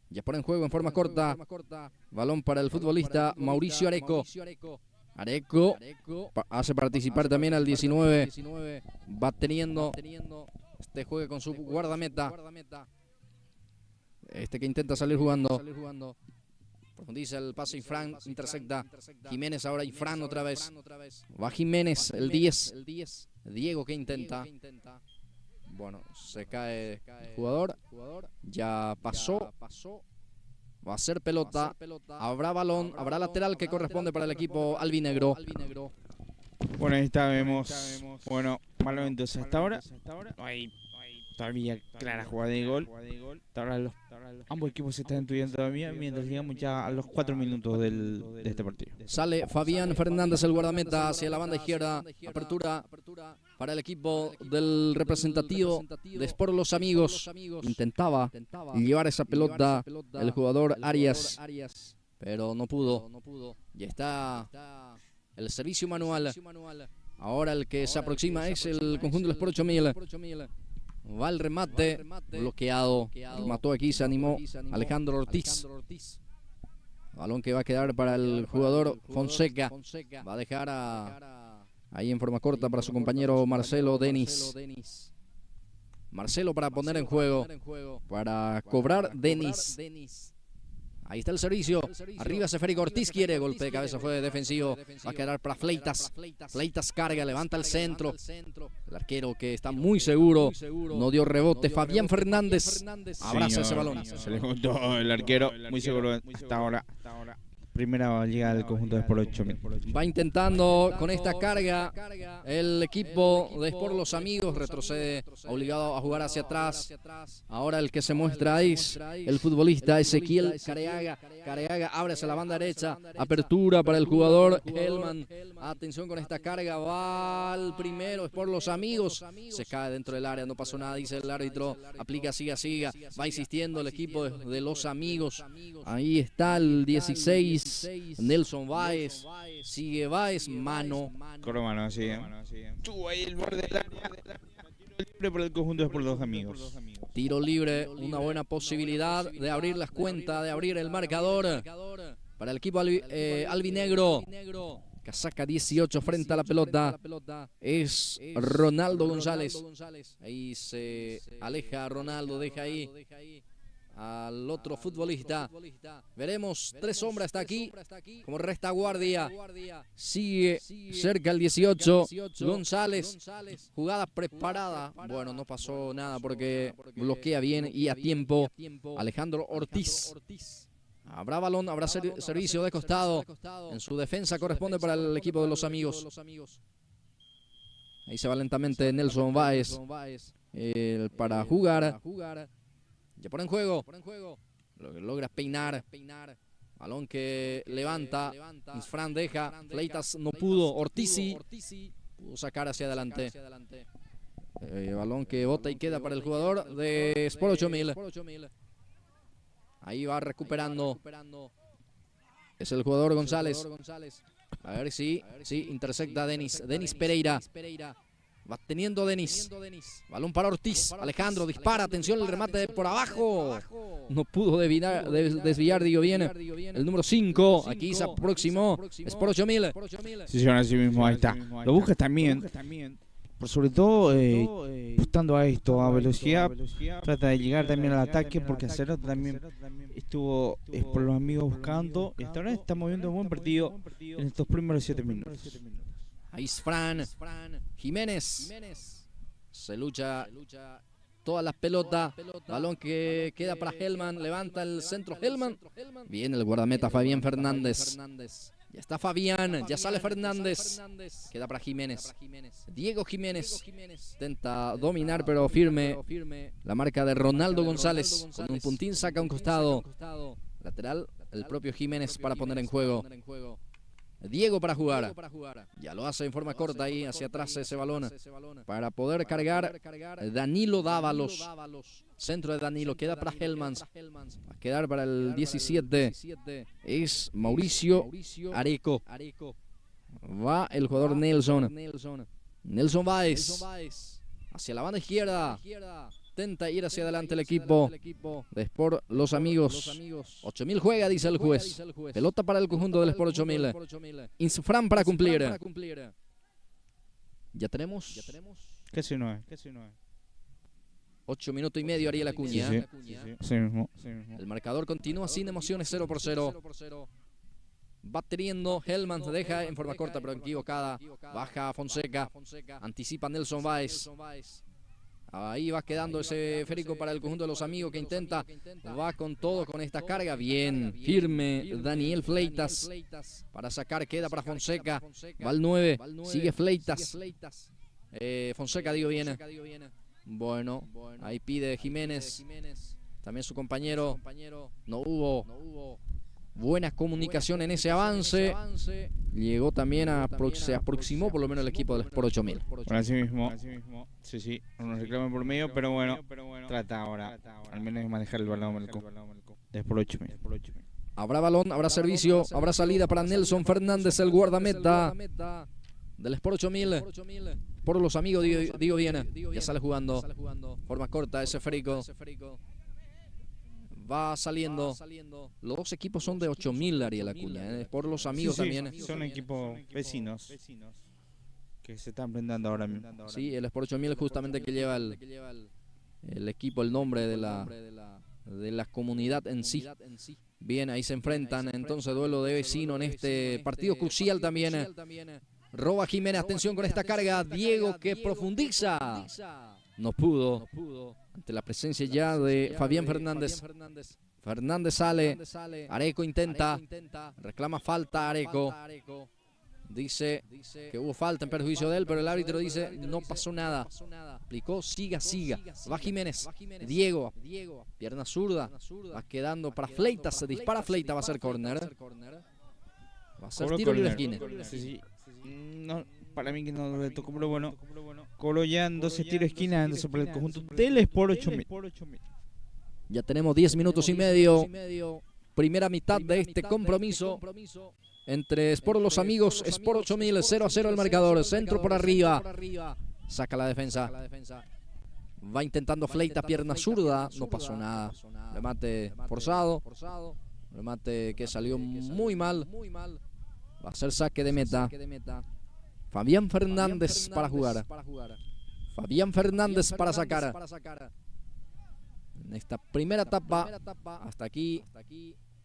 Ya pone en juego en forma corta. Balón para el futbolista Mauricio Areco. Areco hace participar también al 19. Va teniendo este juego con su guardameta. Este que intenta salir jugando. Profundiza el pase, Ifrán intercepta. Jiménez ahora, Ifrán otra vez. Va Jiménez, el 10. Diego que intenta. Bueno, se cae el jugador. Ya pasó. Va a ser pelota. Habrá balón, habrá lateral que corresponde para el equipo albinegro. Bueno, ahí está, vemos. Bueno, malo entonces hasta ahora. No hay todavía clara jugada de gol. Ahora ambos equipos se están estudiando todavía, mientras llegamos ya a los 4 minutos de este partido. Sale Fabián Fernández, el guardameta, hacia la banda izquierda. Apertura para el equipo del representativo de Sport Los Amigos. Intentaba llevar esa pelota el jugador Arias, pero no pudo. Ya está el servicio manual Ahora el que se aproxima es el conjunto del Sport 8000. Va el remate, bloqueado. Mató aquí, se animó Alejandro Ortiz. Balón que va a quedar para el jugador Fonseca. Va a dejar ahí en forma corta para su compañero Marcelo Denis. Marcelo para poner en juego. Para cobrar Denis. Ahí está el servicio. Arriba Seférico Ortiz quiere. Golpe de cabeza fue defensivo. Va a quedar para Fleitas. Fleitas carga, levanta el centro. El arquero que está muy seguro. No dio rebote. Fabián Fernández. Abraza ese balón. Se le juntó el arquero. Muy seguro hasta ahora. Primera llegada del conjunto de Sport 8000. Va intentando con esta carga el equipo de Sport Los Amigos. Retrocede, obligado a jugar hacia atrás. Ahora el que se muestra es el futbolista Ezequiel Careaga. Careaga abre hacia la banda derecha. Apertura para el jugador Helman. Atención con esta carga. Va al primero Sport Los Amigos. Se cae dentro del área. No pasó nada, dice el árbitro. Aplica, siga. Va insistiendo el equipo de Los Amigos. Ahí está el 16. Nelson Báez, sigue Báez, mano. Corro mano, sí. Estuvo ahí el borde del área. Tiro libre por el conjunto de Sport Los Amigos. Tiro libre, una buena posibilidad de abrir las cuentas, de abrir el marcador para el equipo albinegro. Casaca 18 frente a la pelota. Es Ronaldo González. Ahí se aleja Ronaldo, deja ahí al otro futbolista. Veremos, 3 sombras está aquí como retaguardia. Sigue cerca el 18 González. Jugada preparada. Bueno, no pasó nada porque bloquea bien y a tiempo Alejandro Ortiz. Habrá balón, habrá servicio de costado. En su defensa corresponde para el equipo de Los Amigos. Ahí se va lentamente Nelson Báez para jugar. Ya pone en juego. Logra peinar. Balón que levanta. Isfran deja. Fleitas no pudo. Ortiz pudo sacar hacia adelante. Balón que bota y queda para el jugador de Sport 8000. Ahí va recuperando. Es el jugador González. A ver si intersecta Denis Pereira. Va teniendo Denis. Balón para Ortiz. Alejandro dispara. Atención, el remate por abajo. No pudo desviar, digo bien. El número 5. Aquí se aproximó. Sport 8000. Sí, señor, así mismo. Ahí está. Lo busca también. Por sobre todo, apostando a esto, a velocidad. Trata de llegar también al ataque porque Acero también estuvo por Los Amigos buscando. Y hasta ahora está moviendo un buen partido en estos primeros 7 minutos. Ahí es Fran Jiménez. Se lucha todas las pelotas. Balón que queda para Helman. Levanta el centro Helman. Bien el guardameta Fabián Fernández. Ya está Fabián. Ya sale Fernández. Queda para Jiménez. Diego Jiménez. Intenta dominar pero firme. La marca de Ronaldo González. Con un puntín saca un costado. Lateral el propio Jiménez para poner en juego. Diego para jugar. Ya lo hace en forma corta ahí hacia atrás ese balón. Para poder cargar Danilo Dávalos. Centro de Danilo. Queda para Helmans. Va a quedar para el 17. Es Mauricio Areco. Va el jugador Nelson. Nelson Báez. Hacia la banda izquierda. Intenta ir hacia adelante el equipo de Sport Los Amigos. 8000 juega, dice el juez. Pelota para el conjunto del Sport 8000. Insfran para cumplir. Ya tenemos. Casi no es. 8 minutos y medio, Ariel Acuña. Sí mismo. El marcador continúa sin emociones, 0-0. Va teniendo Helman, deja en forma corta pero equivocada. Baja Fonseca. Anticipa Nelson Báez. Ahí va quedando ese Férico para el conjunto de Los Amigos que intenta. Va con todo con esta carga. Bien, firme Daniel Fleitas. Para sacar, queda para Fonseca. Va al 9, sigue Fleitas. Fonseca, digo bien. Bueno, ahí pide Jiménez. También su compañero. No hubo buena comunicación en ese avance. Llegó también se aproximó por lo menos el equipo del Sport 8000. Bueno, así mismo. Sí. Unos reclaman por medio, pero bueno. Trata ahora al menos de manejar el balón de Sport 8000. Habrá balón, habrá servicio, habrá salida para Nelson Fernández, el guardameta del Sport 8000. Por los amigos, digo bien, ya sale jugando. Forma corta ese esférico. Va saliendo. Los dos equipos son de 8000, Ariel Acuña. Por los amigos también. Son equipos vecinos que se están enfrentando ahora mismo. Sí, el Sport 8000 justamente que lleva el equipo, el nombre de la comunidad en sí. Bien, ahí se enfrentan. Entonces, duelo de vecino en este partido crucial también. Roba Jiménez, atención con esta carga. Diego que profundiza. No pudo. Ante la presencia ya de Fabián Fernández. Fernández sale. Areco intenta. Reclama falta Areco. Dice que hubo falta en perjuicio de él, pero el árbitro dice no pasó nada. Aplicó, siga. Va Jiménez. Diego. Pierna zurda. Va quedando para Fleita. Se dispara Fleita. Va a ser córner. Va a ser tiro libre de esquina. No, para mí que no le tocó, pero bueno. Cobró ya en 12 tiros de esquina sobre el conjunto del Sport 8000. Ya tenemos 10 minutos y medio. Primera mitad de este compromiso entre Sport Los Amigos, Sport 8000, 0-0 el marcador. Centro por arriba. Saca la defensa. Va intentando Fleita, pierna zurda. No pasó nada. Remate forzado. Remate que salió muy mal. Va a ser saque de meta. Fabián Fernández para jugar. Fabián Fernández para sacar. En esta primera etapa, hasta aquí,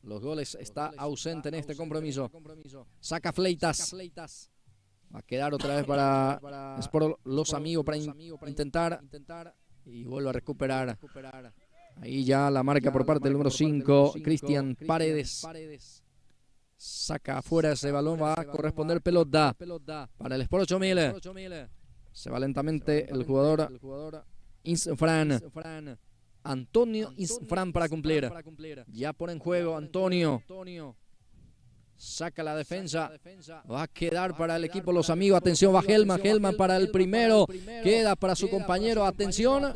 los goles está ausente en este compromiso. Saca Fleitas. Va a quedar otra vez para Sport Los Amigos para intentar. Y vuelve a recuperar. Ahí ya la marca por parte del número 5, Cristian Paredes. Saca afuera ese balón, va a corresponder pelota para el Sport 8000. Se va lentamente el jugador Insfran. Antonio Insfran para cumplir. Ya pone en juego Antonio. Saca la defensa. Va a quedar para el equipo Los Amigos. Atención, va Helman. Helman para el primero. Queda para su compañero. Atención.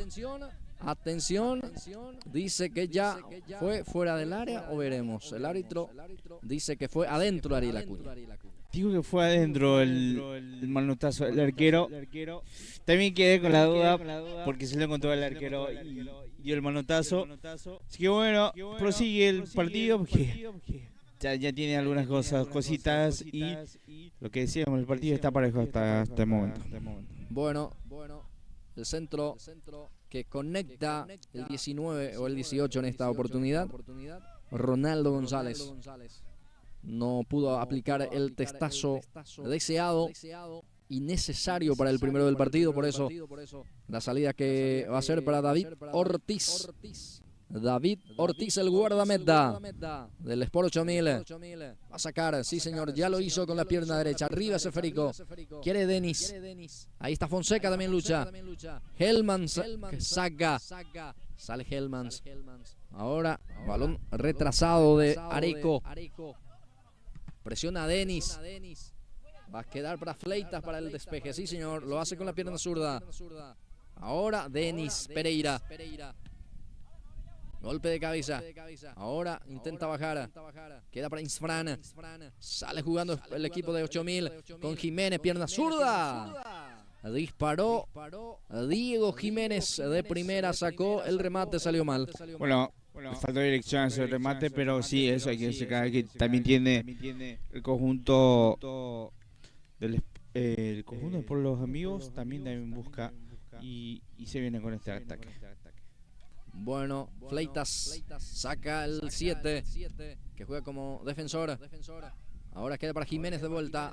Dice que ya fue fuera del área o veremos. El árbitro dice que fue adentro, Ariel Acuña. Digo que fue adentro el manotazo del arquero. También quedé con la duda porque se lo encontró el arquero y dio el manotazo. Así que bueno, prosigue el partido porque ya tiene algunas cositas y lo que decíamos, el partido está parejo hasta este momento. Bueno, el centro que conecta el 19 o el 18 en esta oportunidad, Ronaldo González. No pudo aplicar el testazo deseado y necesario para el primero del partido, por eso la salida que va a ser para David Ortiz. David Ortiz, el guardameta del Sport 8000. Va a sacar, sí señor, ya lo hizo con la pierna derecha. Arriba ese esférico. Quiere Denis. Ahí está Fonseca, también lucha. Helmans que saca. Sale Helmans. Ahora, balón retrasado de Areco. Presiona a Denis. Va a quedar para Fleitas para el despeje. Sí señor, lo hace con la pierna zurda. Ahora Denis Pereira. Golpe de cabeza. Ahora intenta bajar. Queda para Insfran. Sale jugando el equipo de 8000 con Jiménez, pierna zurda. Disparó Diego Jiménez de primera, sacó el remate, salió mal. Bueno, faltó dirección a ese remate, pero sí, eso hay que destacar que también tiene el conjunto el conjunto por los amigos también busca y se viene con este ataque. Bueno, Fleitas saca el 7 que juega como defensor. Ahora queda para Jiménez de vuelta.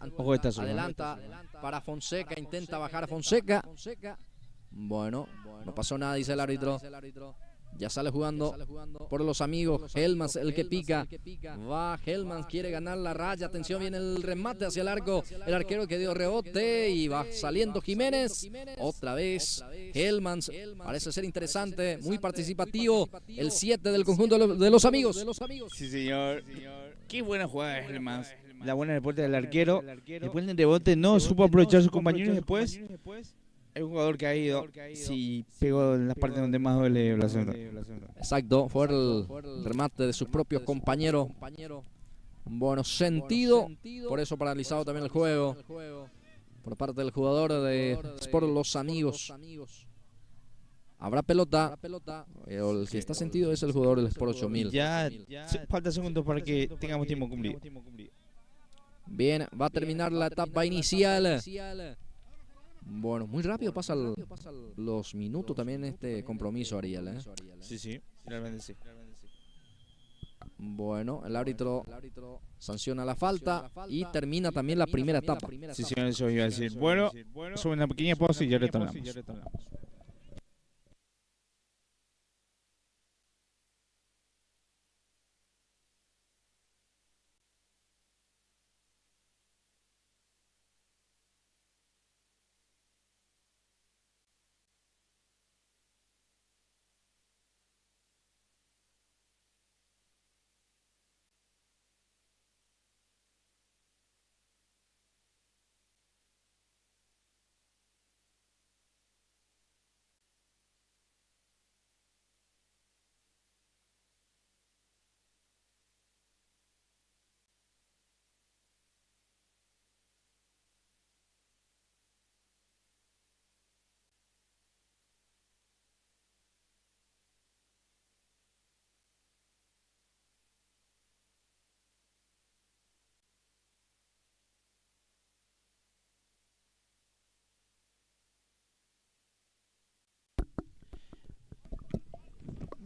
Adelanta para Fonseca, intenta bajar a Fonseca. Bueno, no pasó nada, dice el árbitro. Ya sale jugando por los amigos. Helmans, el que pica. Va Helmans, quiere ganar la raya. Atención, viene el remate hacia el arco. El arquero que dio rebote y va saliendo Jiménez. Otra vez Helmans. Parece ser interesante, muy participativo. El 7 del conjunto de los amigos. Sí, señor. Qué buena jugada de Helmans. La buena deporte del arquero. Después del rebote no supo aprovechar a sus compañeros. Después es un jugador que ha ido, sí, pegó en las partes donde más duele la segunda. Exacto, fue el remate de sus propios compañeros. Bueno, sentido, por eso paralizado también el juego. por parte del jugador de Sport Los Amigos. Habrá pelota. El que está sentido es el jugador del Sport 8000. Ya falta segundos para que tengamos tiempo cumplido. Bien, va a terminar la etapa inicial. Bueno, muy rápido pasan los minutos también este compromiso, Ariel, ¿eh? Sí, realmente sí. Bueno, el árbitro sanciona la falta y termina también la primera etapa. Sí, señor, eso iba a decir. Bueno, sobre una pequeña pausa y ya retornamos.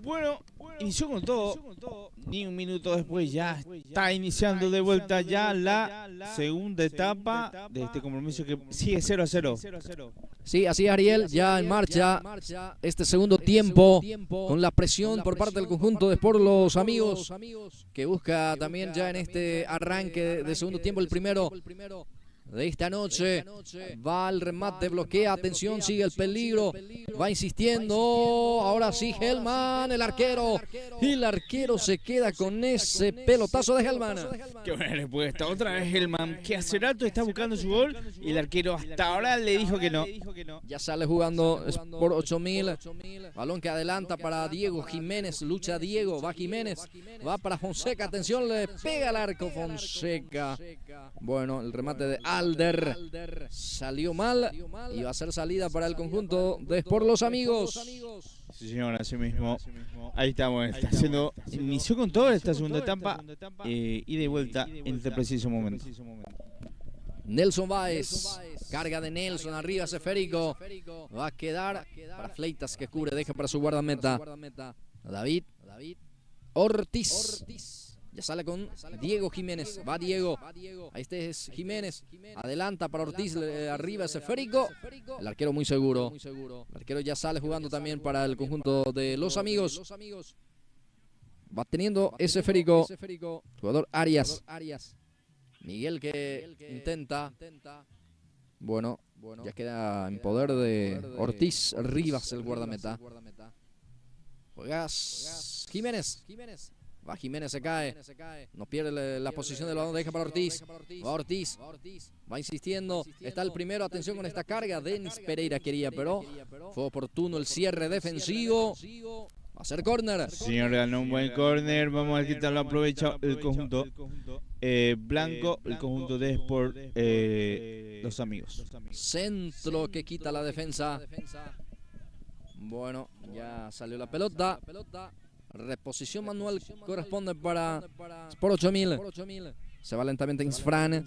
Bueno, inició con todo. Ni un minuto después ya está iniciando de vuelta ya la segunda etapa de este compromiso que sigue 0-0. Sí, así es, Ariel, ya en marcha este segundo tiempo con la presión por parte del conjunto de Sport Los Amigos, que busca también ya en este arranque de segundo tiempo el primero de esta noche. Va el remate, bloquea, atención, sigue el peligro, va insistiendo, ahora sí Hellman, el arquero, y el arquero se queda con ese pelotazo de Hellman. Qué buena respuesta, otra vez Hellman, que hace rato está buscando su gol y el arquero hasta ahora le dijo que no. Ya sale jugando Sport 8000, balón que adelanta para Diego Jiménez, lucha Diego, va Jiménez, va para Fonseca, atención, le pega al arco Fonseca. Bueno, el remate de Alder salió mal y va a ser salida para el conjunto de Sport Los Amigos. Sí, señor, así mismo. Ahí estamos, está haciendo, inició con todo esta segunda etapa y de vuelta en este preciso momento. Nelson Báez, carga de Nelson, arriba ese esférico, va a quedar para Fleitas que cubre, deja para su guardameta David Ortiz. Ya sale con Diego Jiménez, va Diego, ahí este es Jiménez, adelanta para Ortiz, arriba ese esférico, el arquero muy seguro, el arquero ya sale jugando también para el conjunto de Los Amigos, va teniendo ese esférico, jugador Arias, Miguel que intenta, bueno, ya queda en poder de Ortiz, Rivas el guardameta, juegas Jiménez. Va Jiménez, se cae, no pierde la posición del balón, deja para Ortiz, va Ortiz, va insistiendo, está el primero, atención con esta carga, Denis Pereira quería, pero fue oportuno el cierre defensivo, va a ser córner. Señor, ganó un buen córner, vamos a ver qué tal lo aprovecha el conjunto blanco, el conjunto de Sport Los Amigos. Centro que quita la defensa, bueno, ya salió la pelota. Reposición manual corresponde para Sport 8000. Se va lentamente Insfran.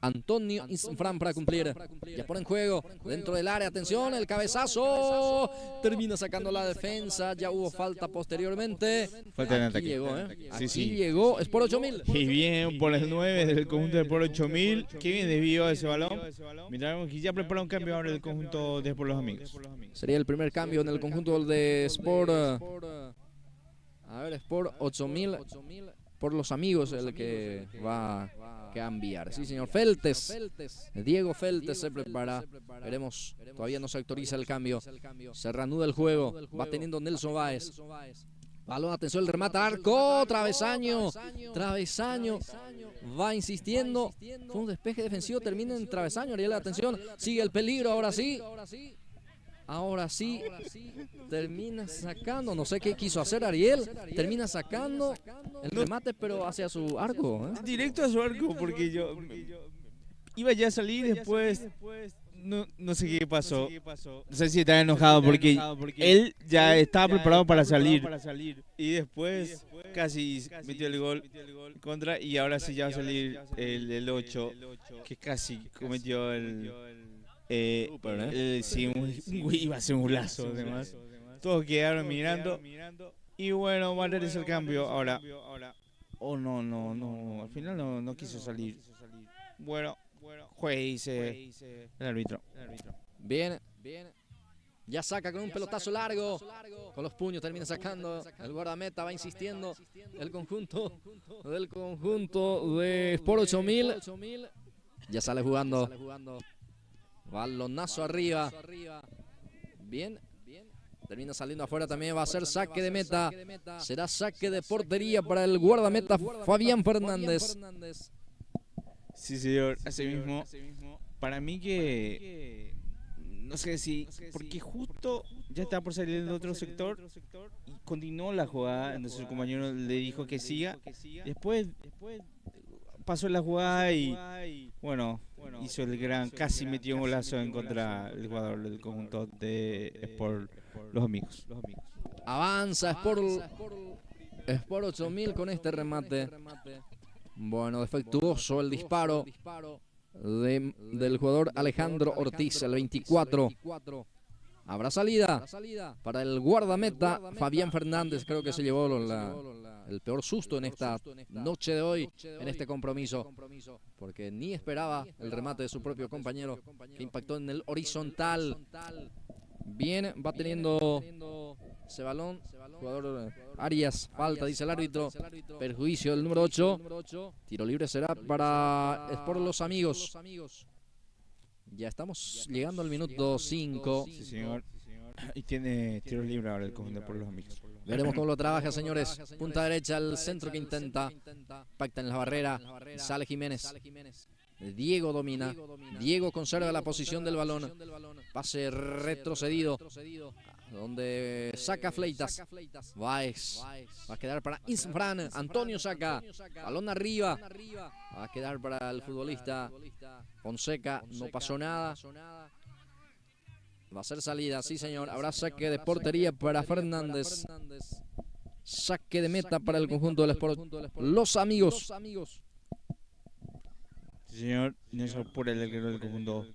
Antonio Insfran para cumplir. Ya pone en juego dentro del área. Atención, el cabezazo. Termina sacando la defensa. Ya hubo falta posteriormente. Falta en Aquí ataque. llegó, ¿eh? Sí, Aquí sí. llegó Sport 8000. Y bien por el 9 del conjunto de Sport 8000. Qué bien desvió ese balón. Mientras que ya prepara un cambio ahora el conjunto de Sport Los Amigos. Sería el primer cambio en el conjunto de Sport. A ver, Sport 8000. Por Los Amigos el que va a cambiar. Sí, señor. Feltes. Diego Feltes se prepara. Veremos. Todavía no se autoriza el cambio. Se reanuda el juego. Va teniendo Nelson Báez. Balón, atención, el remata arco. Travesaño. Travesaño. Va insistiendo. Fue un despeje defensivo. Termina en travesaño. Ariel, atención. Sigue el peligro. Ahora sí. Ahora sí, termina sacando, no sé qué quiso hacer Ariel, termina sacando el remate pero hacia su arco. Directo a su arco porque iba ya a salir después. No sé qué pasó. No sé si estaba enojado porque él ya estaba preparado para salir. Y después casi metió el gol contra. Y ahora sí ya va a salir el 8, que casi cometió sí, iba a ser un golazo además. Todos quedaron mirando. Y bueno, va a realizar el cambio ahora. Oh, no. Al final no quiso salir. Bueno. Juegue, dice el árbitro. Bien. Ya saca con un pelotazo largo. Con los puños termina sacando. El guardameta va insistiendo. El conjunto de Sport 8000. Ya sale jugando. Balonazo arriba. Bien. Termina saliendo afuera también. Va a ser saque de meta. Será saque de portería para el guardameta Fabián Fernández. Sí, señor, así mismo. Para mí que no sé si, porque justo ya estaba por salir del otro sector y continuó la jugada, entonces su compañero le dijo que siga. Después pasó la jugada y bueno, hizo el casi metió un golazo en contra del jugador del conjunto de Sport Los Amigos. Avanza Sport 8000 con este remate. Bueno, defectuoso el disparo del jugador Alejandro Ortiz, el 24. Habrá salida para el guardameta Fabián Fernández. Creo que se llevó el peor susto en esta noche de hoy, en este compromiso, porque ni esperaba el remate de su propio compañero, que impactó en el horizontal. Bien, va teniendo ese balón, jugador Arias, falta, dice el árbitro, perjuicio del número 8, tiro libre será para Sport Los Amigos. Ya estamos llegando al minuto 5. Sí, señor. Y tiene tiro libre ahora el conjunto por Los Amigos. Veremos cómo lo trabaja, señores. Punta derecha, el centro que intenta, pacta en la barrera, sale Jiménez. Diego domina, Diego conserva la posición del balón, pase retrocedido, donde saca Fleitas, Baez, va a quedar para Insfran, Antonio saca, balón arriba, va a quedar para el futbolista Fonseca, no pasó nada, va a ser salida, sí señor, habrá saque de portería para Fernández, saque de meta para el conjunto del Sport Los Amigos. Señor Nelson por el del conjunto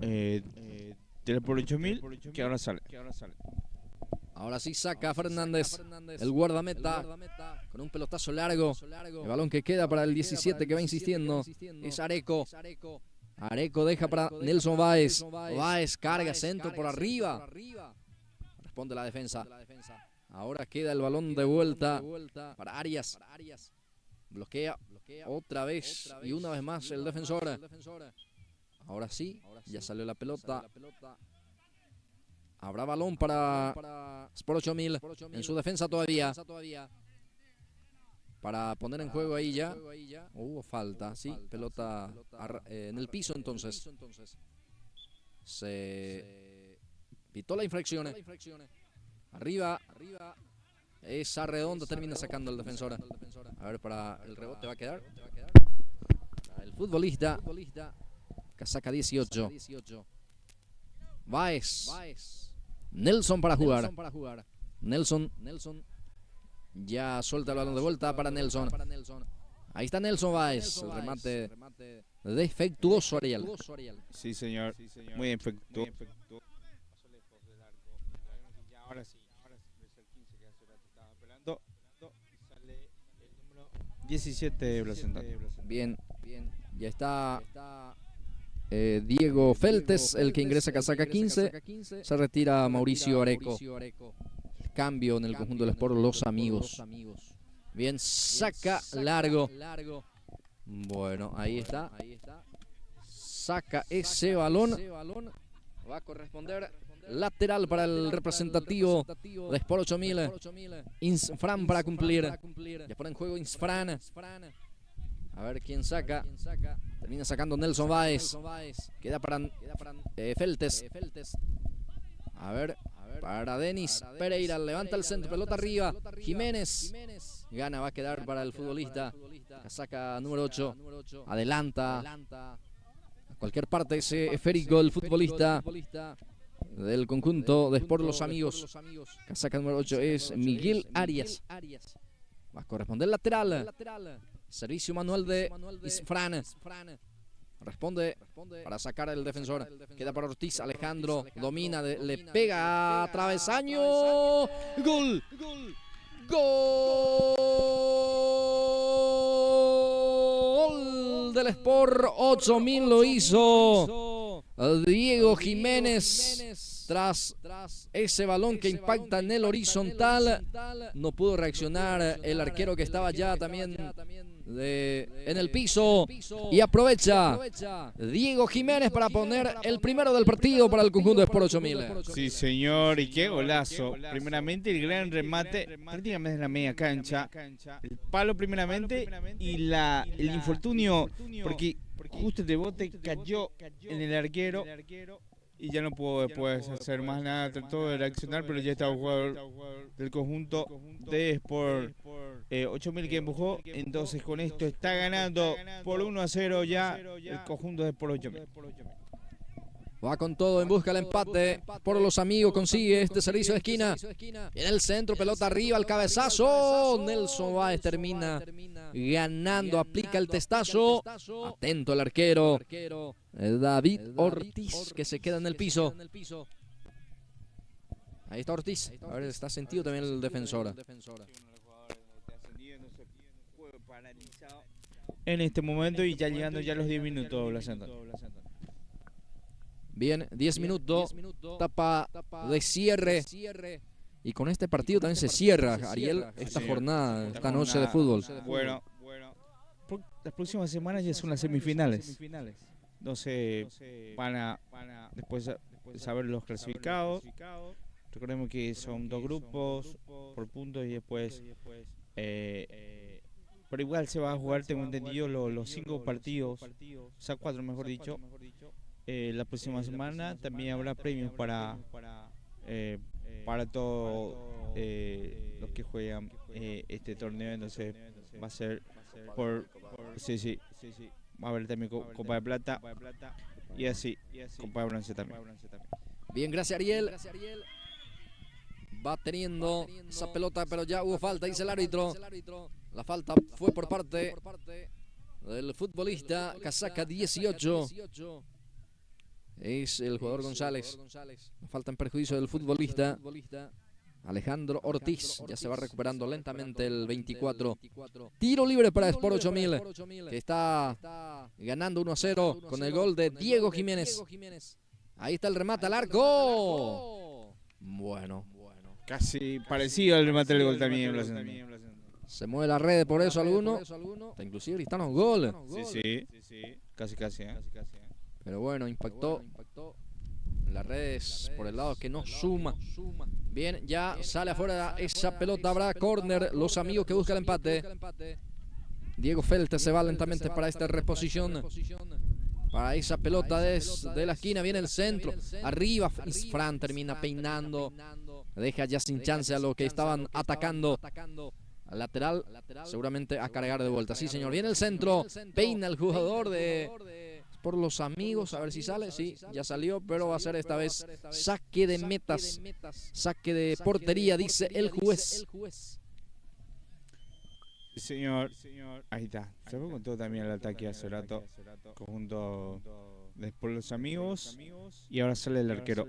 del por 8000, que ahora sale. Ahora sí saca Fernández, el guardameta, con un pelotazo largo. El balón que queda para el 17 que va insistiendo es Areco. Areco deja para Nelson Baez. Baez carga centro por arriba. Responde la defensa. Ahora queda el balón de vuelta para Arias. Bloquea otra vez y una vez más el defensor. Ahora sí, ya salió la pelota. Habrá balón para Sport 8000 en su defensa todavía. Para poner en juego ahí ya. Hubo falta, sí, pelota en el piso entonces. Se pitó la infracción. Arriba. Esa redonda termina sacando el defensor. A ver, para el rebote va a quedar. El futbolista. Casaca 18. Baez. Nelson para jugar. Nelson. Ya suelta el balón de vuelta para Nelson. Ahí está Nelson Baez. El remate defectuoso, Ariel. Sí, señor. Muy defectuoso. Ahora sí. 17 representantes. Bien. Ya está Diego Feltes, el que ingresa a casaca 15. Se retira Mauricio Areco. Cambio en el conjunto del Sport Los Amigos. Bien, saca largo. Bueno, ahí está. Saca ese balón. Va a corresponder lateral para el representativo de Sport 8000. Insfran para cumplir. Ya pone en juego Insfran. A ver quién saca. Termina sacando Nelson Baez. Queda para Feltes. A ver, para Denis Pereira. Levanta el centro, pelota arriba. Jiménez. Gana, va a quedar para el futbolista. Casaca número 8. Adelanta. cualquier parte ese esférico el futbolista del conjunto de Sport Los Amigos. Casaca número 8 es Miguel Arias. Va a corresponder lateral. Servicio manual de Isfran. Responde para sacar el defensor. Queda para Ortiz. Alejandro domina, le pega a travesaño. ¡Gol! ¡Gol del Sport 8000! Lo hizo Diego Jiménez. Tras ese balón que impacta en el horizontal, no pudo reaccionar el arquero que estaba ya también en el piso, y aprovecha Diego Jiménez para poner el primero del partido para el conjunto de Sport 8000. Sí, señor, y qué golazo. Primeramente el gran remate, prácticamente en la media cancha, el palo primeramente y el infortunio, porque justo el rebote cayó en el arquero y ya no pudo después hacer más nada. Trató de reaccionar, pero ya estaba un jugador del conjunto de Sport 8000 que empujó. Entonces con esto está ganando por 1-0 ya el conjunto de Sport 8000. Va con todo en busca del empate. Por Los Amigos consigue este servicio de esquina. En el centro, pelota arriba, el cabezazo. Nelson Báez termina ganando, aplica el testazo. Atento el arquero David Ortiz, que se queda en el piso. Ahí está Ortiz. A ver, está sentido también el defensor. En este momento y ya llegando ya los 10 minutos, Blasento. Bien, 10 minutos, etapa de cierre. Y con este partido también se cierra, Ariel, esta jornada, esta noche de fútbol. Bueno, las próximas semanas ya son las semifinales. Entonces van a después saber los clasificados. Recordemos que son 2 grupos por puntos y después... pero igual se va a jugar, tengo entendido, los 5 partidos, o sea 4 mejor dicho. La próxima semana también habrá premios para todos los que juegan este torneo. Entonces va a ser sí, va a haber también Copa de Plata y así Copa de Bronce también. Bien, gracias Ariel. Va teniendo esa pelota, pero ya hubo falta, dice el árbitro. La falta fue por parte del futbolista casaca 18. Es el jugador González. Falta en perjuicio del futbolista Alejandro Ortiz. Ya se va recuperando lentamente el 24. Tiro libre para Sport 8000, que está ganando 1-0 con el gol de Diego Jiménez. Ahí está el remate al arco. Bueno, casi parecido al remate del gol también. Se mueve la red por eso alguno. Inclusive gritaron gol. Sí. Casi. Pero bueno, impactó las redes por el lado que no suma. Bien, ya sale afuera esa pelota, habrá córner. Los Amigos que buscan el empate. Diego Felte se va lentamente para esta reposición. Para esa pelota desde la esquina viene el centro. Arriba, Fran termina peinando. Deja ya sin chance a los que estaban atacando. Al lateral, seguramente a cargar de vuelta. Sí, señor. Viene el centro. Peina el jugador por Los Amigos, a ver si sale. Sí, ya salió, pero va a ser esta vez saque de metas, saque de portería, dice el juez. Señor, ahí está. Se fue con todo también el ataque hace rato, conjunto de por Los Amigos, y ahora sale el arquero.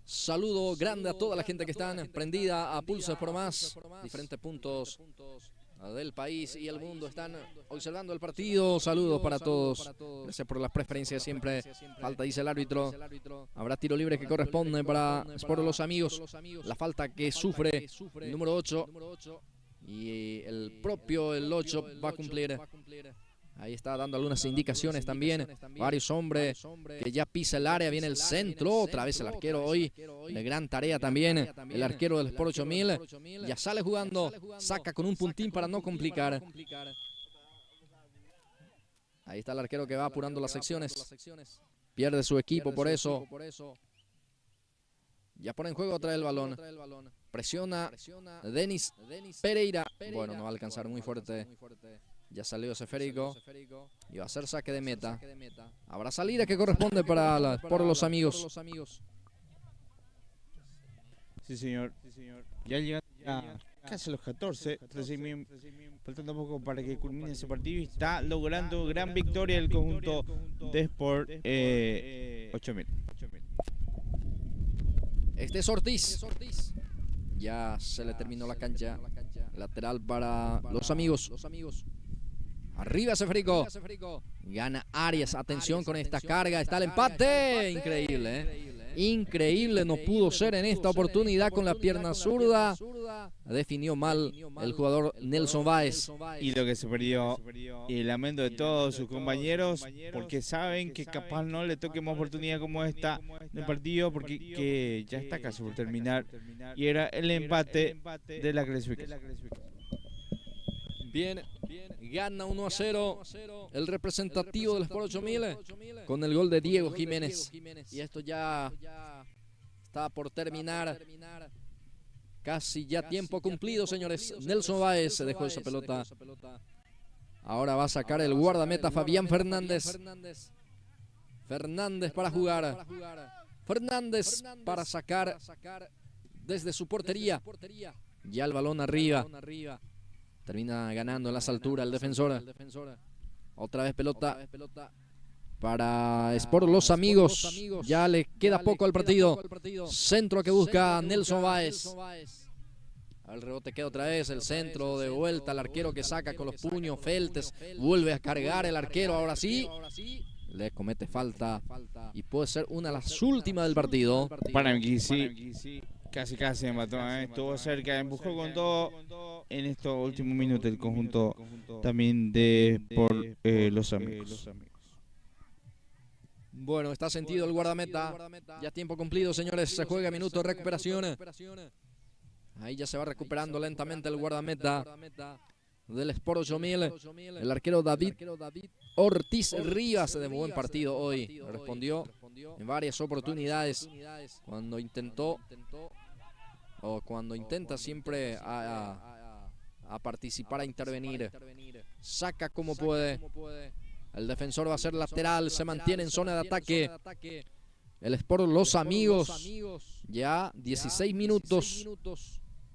Saludo grande a toda la gente que está prendida a Pulsos por Más, diferentes puntos del país y el mundo están observando el partido. Saludos para todos. Gracias por las preferencias siempre. Falta, dice el árbitro. Habrá tiro libre que corresponde para Sport Los Amigos. La falta que sufre el número 8. Y el 8 va a cumplir. Ahí está dando algunas indicaciones también. Varios hombres que ya pisa el área. Viene el centro. Otra vez el arquero hoy. De gran tarea también. El arquero del Sport 8000. Ya sale jugando. Saca con un puntín para no complicar. Ahí está el arquero que va apurando las secciones. Pierde su equipo por eso. Ya pone en juego otra vez el balón. Presiona Denis Pereira. Bueno, no va a alcanzar muy fuerte Ya salió esférico. Y va a ser saque de meta. Habrá salida que corresponde para por los amigos. Sí, señor. Ya llegan casi los 14. Faltando poco para que culmine ese partido. Y está logrando gran victoria el conjunto de Sport 8000. Este es Ortiz. Ya se le terminó la cancha. Lateral para los amigos. Arriba esférico. Gana Arias. Atención con esta carga. Está el empate. Increíble, ¿eh? Increíble, no pudo ser en esta oportunidad con la pierna zurda. Definió mal el jugador Nelson Báez. Y lo que se perdió, y el lamento de todos sus compañeros, porque saben que capaz no le toque más oportunidad como esta en el partido, porque que ya está casi por terminar. Y era el empate de la clasificación. Bien, gana 1-0 el representativo del Sport 8000 con el gol de Diego Jiménez. Y esto ya está por terminar. Casi ya tiempo cumplido, señores. Nelson Báez se dejó esa pelota. Ahora va a sacar el guardameta Fabián Fernández. Fernández para jugar. Fernández para sacar desde su portería. Ya el balón arriba. Termina ganando en las alturas el defensor. Otra vez pelota para Sport Los Amigos. Ya le queda poco al partido. Centro que busca Nelson Báez. Al rebote queda otra vez el centro de vuelta. El arquero que saca con los puños. Feltes vuelve a cargar el arquero. Ahora sí. Le comete falta. Y puede ser una de las últimas del partido. Para mí sí. Casi empató, estuvo cerca, empujó con todo en estos últimos minutos el conjunto también de por los amigos. Bueno, está sentido el guardameta. Ya tiempo cumplido, señores. Se juega minuto de recuperación. Ahí ya se va recuperando lentamente el guardameta del Sport 8000. El arquero David Ortiz Rivas de buen partido hoy. Respondió en varias oportunidades cuando intentó o cuando intenta siempre a participar, a intervenir. Saca como puede. El defensor va a ser lateral, se mantiene en zona de ataque. El Sport Los Amigos, ya 16 minutos.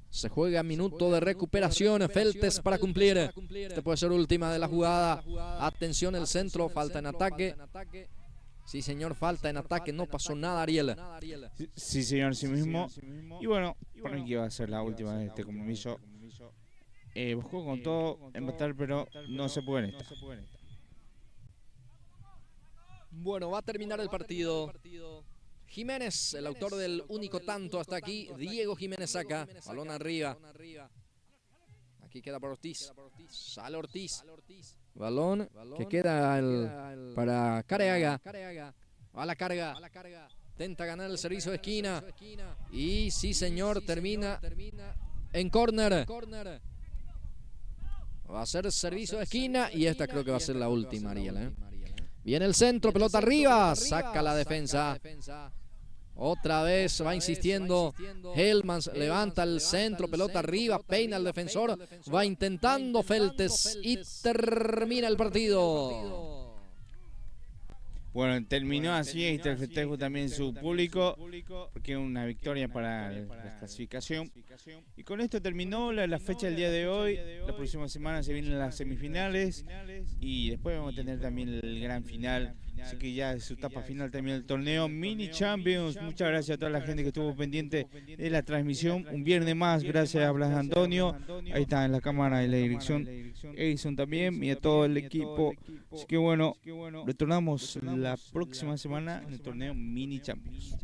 Se juega minuto de recuperación. Feltes para cumplir. Este puede ser última de la jugada. Atención el centro, falta en ataque. Sí, señor, falta en ataque. No pasó nada, Ariel. Sí, señor, sí mismo. Y bueno, para mí que iba a ser la última de este compromiso. Buscó con todo empatar, pero no se puede en esta. Bueno, va a terminar el partido. Jiménez, el autor del único tanto hasta aquí. Diego Jiménez saca. Balón arriba. Aquí queda para Ortiz. Sale Ortiz. Balón que queda para Careaga. A la carga. Intenta ganar el servicio de esquina. Y sí, señor, termina en córner. Va a ser servicio de esquina. Y esta creo que va a ser la última, Ariel. Viene el centro, pelota arriba. Saca la defensa. Otra vez va insistiendo Hellmans, levanta el centro, pelota arriba, peina al defensor, va intentando Feltes y termina el partido. Bueno, terminó así, y el festejo también su público, porque es una victoria para la clasificación. Y con esto terminó la fecha del día de hoy. La próxima semana se vienen las semifinales y después vamos a tener también el gran final. Así que ya es su etapa final también el torneo Mini Champions. Muchas gracias a toda la gente que estuvo pendiente de la transmisión. Un viernes más, gracias a Blas Antonio. Ahí está en la cámara de la dirección. Edison también y a todo el equipo. Así que bueno, retornamos la próxima semana en el torneo Mini Champions.